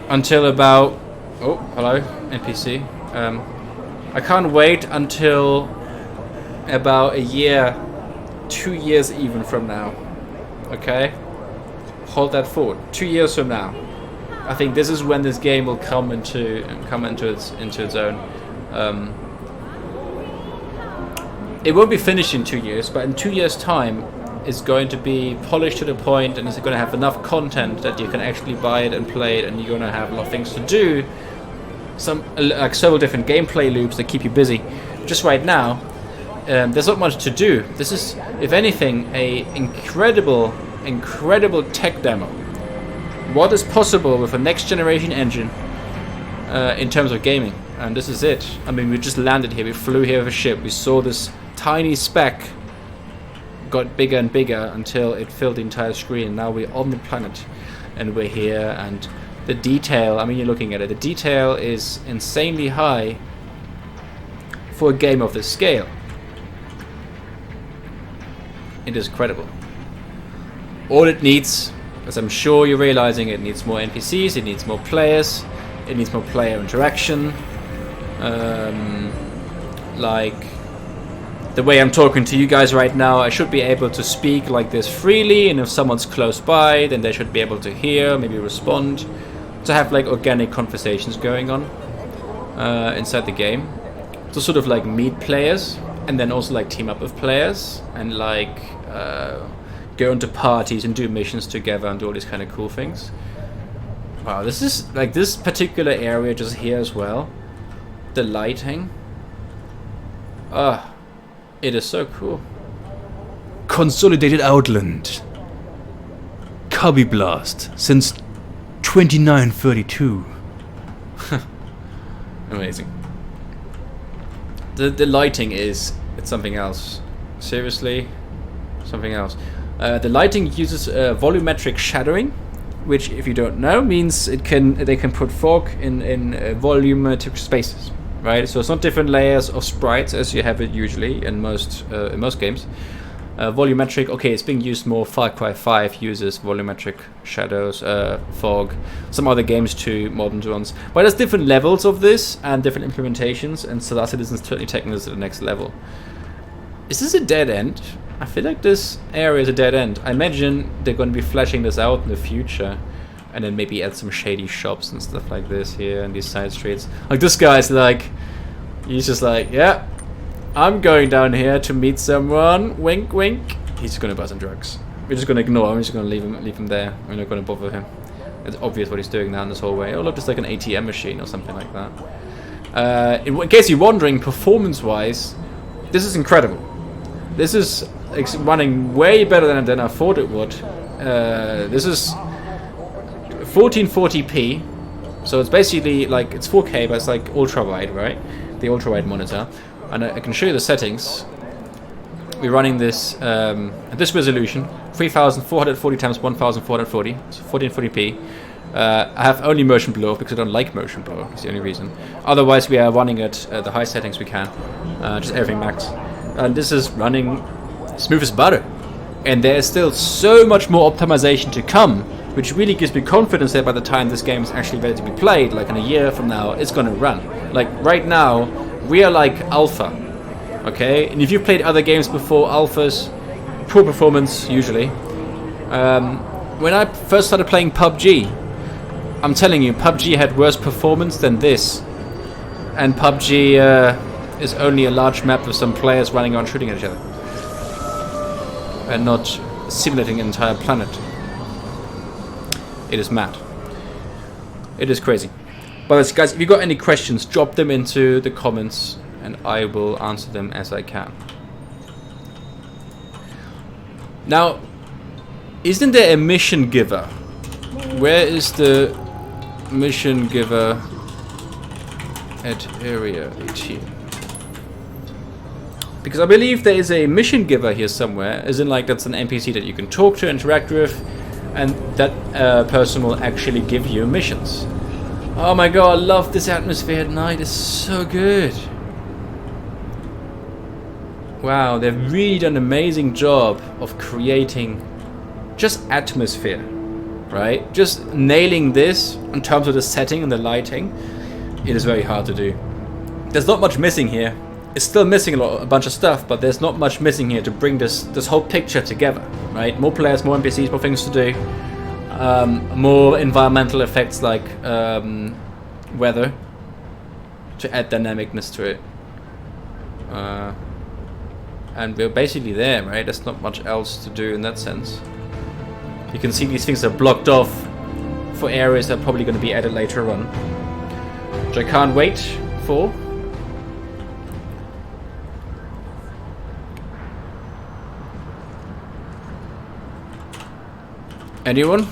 Speaker 1: until about... Oh, hello, NPC. I can't wait until about a year, 2 years even from now. Okay? Hold that thought. 2 years from now. I think this is when this game will come into its own. It won't be finished in 2 years, but in 2 years' time, it's going to be polished to the point, and it's going to have enough content that you can actually buy it and play it, and you're going to have a lot of things to do. Like several different gameplay loops that keep you busy. Just right now, there's not much to do. This is, if anything, a incredible tech demo. What is possible with a next generation engine in terms of gaming, and this is it. I mean, we just landed here, we flew here with a ship, we saw this tiny speck got bigger and bigger until it filled the entire screen, and now we're on the planet and we're here, and the detail, I mean, you're looking at it, the detail is insanely high for a game of this scale. It is incredible. All it needs, as I'm sure you're realizing, it needs more NPCs, it needs more players, it needs more player interaction. Like the way I'm talking to you guys right now, I should be able to speak like this freely, and if someone's close by, then they should be able to hear, maybe respond, to have like organic conversations going on inside the game, to sort of like meet players and then also like team up with players and like go into parties and do missions together and do all these kind of cool things. Wow, this is like this particular area just here as well. The lighting. It is so cool. Consolidated Outland. Cubby Blast since 2932. Amazing. The lighting is it's something else. Seriously, something else. The lighting uses volumetric shadowing, which, if you don't know, means they can put fog in volumetric spaces, right? So it's not different layers of sprites as you have it usually in most games. Volumetric, okay, it's being used more. Far Cry 5 uses volumetric shadows, fog. Some other games too, modern ones. But there's different levels of this and different implementations, and Star Citizen's certainly taking this to the next level. Is this a dead end? I feel like this area is a dead end. I imagine they're going to be fleshing this out in the future, and then maybe add some shady shops and stuff like this here and these side streets. Like this guy's like, he's just like, yeah, I'm going down here to meet someone. Wink, wink. He's just going to buy some drugs. We're just going to ignore him. We're just going to leave him there. We're not going to bother him. It's obvious what he's doing now in this hallway. Oh look, it's like an ATM machine or something like that. In case you're wondering, performance-wise, this is incredible. This is running way better than I thought it would. This is 1440p, so it's basically like it's 4K, but it's like ultra wide, right? The ultra wide monitor, and I can show you the settings. We're running this at this resolution, 3440 times 1440, so 1440p. I have only motion blur because I don't like motion blur. That's the only reason. Otherwise, we are running at the high settings we can, just everything max. And this is running smooth as butter. And there's still so much more optimization to come, which really gives me confidence that by the time this game is actually ready to be played, like in a year from now, it's gonna run. Like right now, we are like alpha, okay? And if you've played other games before, alphas, poor performance usually. When I first started playing PUBG, I'm telling you, PUBG had worse performance than this. And PUBG is only a large map with some players running around shooting at each other. And not simulating an entire planet. It is mad. It is crazy. But guys, if you got any questions, drop them into the comments and I will answer them as I can. Now, isn't there a mission giver? Where is the mission giver at area 18? Because I believe there is a mission giver here somewhere, as in like that's an NPC that you can talk to, interact with, and that person will actually give you missions. Oh my god, I love this atmosphere at night, it's so good. Wow, they've really done an amazing job of creating just atmosphere, right? Just nailing this in terms of the setting and the lighting. It is very hard to do. There's not much missing here. It's still missing a bunch of stuff, but there's not much missing here to bring this whole picture together, right? More players, more NPCs, more things to do, more environmental effects like weather to add dynamicness to it. And we're basically there, right? There's not much else to do in that sense. You can see these things are blocked off for areas that are probably going to be added later on, which I can't wait for. Anyone?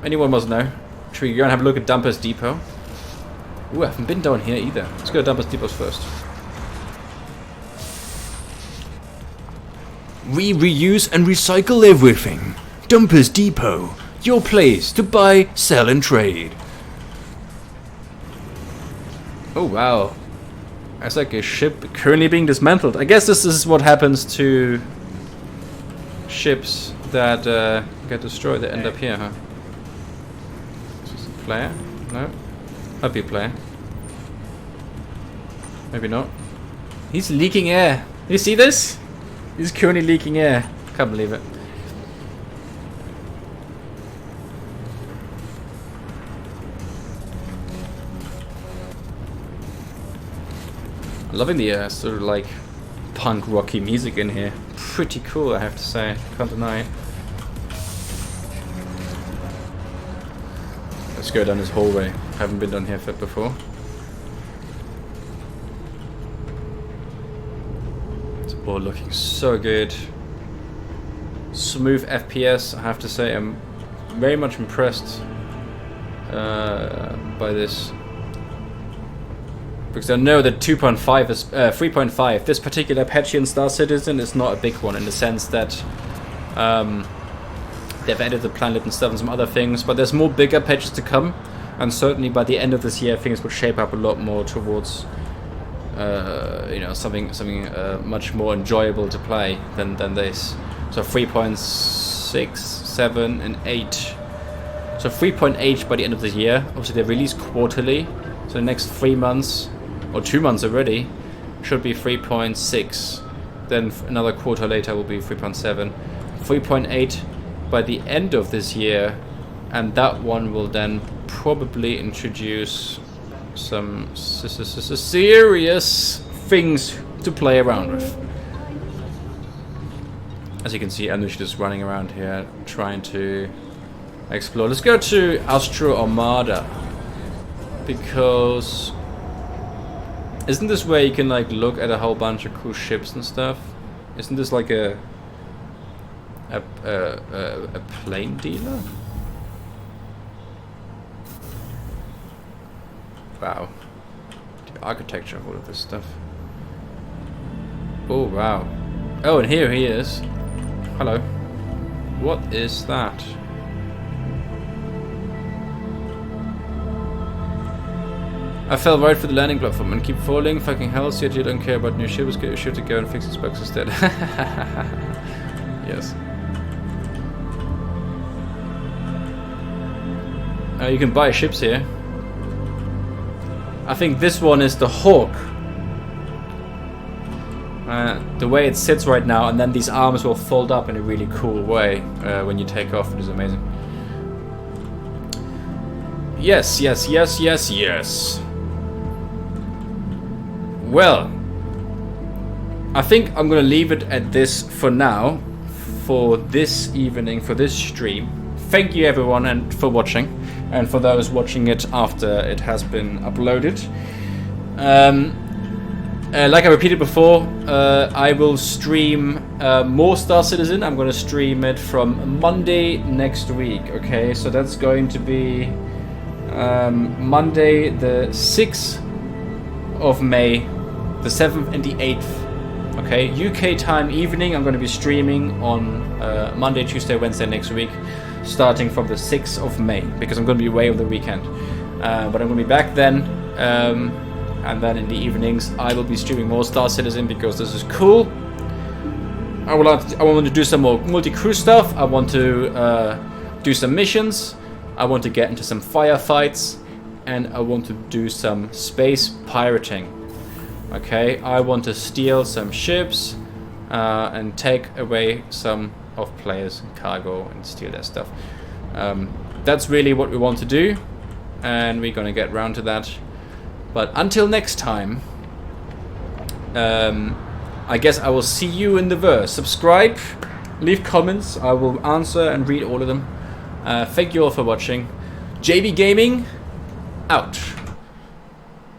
Speaker 1: Anyone must know. Should we go and have a look at Dumper's Depot? Ooh, I haven't been down here either. Let's go to Dumper's Depot first. We reuse and recycle everything. Dumper's Depot. Your place to buy, sell and trade. Oh wow. That's like a ship currently being dismantled. I guess this is what happens to ships that get destroyed, that end up here, huh? Is this a player? No? Might be a player. Maybe not. He's leaking air. You see this? He's currently leaking air. Can't believe it. I'm loving the sort of like punk rocky music in here. Pretty cool, I have to say. Can't deny it. Let's go down this hallway. Haven't been down here before. It's all looking so good. Smooth FPS, I have to say. I'm very much impressed by this. Because I know that 2.5 is 3.5. This particular patch in Star Citizen is not a big one in the sense that they've added the planet and stuff and some other things, but there's more bigger patches to come, and certainly by the end of this year things will shape up a lot more towards you know, something much more enjoyable to play than this. So 3.6, 7, and 8. So 3.8 by the end of the year. Obviously they release quarterly, so the next 3 months, or 2 months already, should be 3.6. Then another quarter later will be 3.7. 3.8 by the end of this year, and that one will then probably introduce some serious things to play around with. As you can see, I'm just running around here trying to explore. Let's go to Astro Armada, because isn't this where you can like look at a whole bunch of cool ships and stuff? Isn't this like a plane dealer? Wow, the architecture of all of this stuff. Oh wow. Oh, and here he is. Hello. What is that? I fell right for the landing platform and keep falling. Fucking hell, yet you don't care about new ships. You should go and fix these bugs instead. Yes. You can buy ships here. I think this one is the Hawk. The way it sits right now, and then these arms will fold up in a really cool way when you take off. It is amazing. Yes, yes, yes, yes, yes. Well, I think I'm gonna leave it at this for now, for this evening, for this stream. Thank you everyone and for watching, and for those watching it after it has been uploaded. Like I repeated before, I will stream more Star Citizen. I'm gonna stream it from Monday next week. Okay, so that's going to be Monday the 6th of May, the 7th and the 8th. Okay, UK time evening. I'm going to be streaming on Monday, Tuesday, Wednesday next week, starting from the 6th of May, because I'm going to be away over the weekend. But I'm going to be back then, and then in the evenings I will be streaming more Star Citizen because this is cool. I want to do some more multi-crew stuff. I want to do some missions. I want to get into some firefights, and I want to do some space pirating. Okay, I want to steal some ships and take away some of players' cargo and steal their stuff. That's really what we want to do, and we're gonna get round to that. But until next time, I guess I will see you in the verse. Subscribe, leave comments. I will answer and read all of them. Thank you all for watching. JB Gaming, out.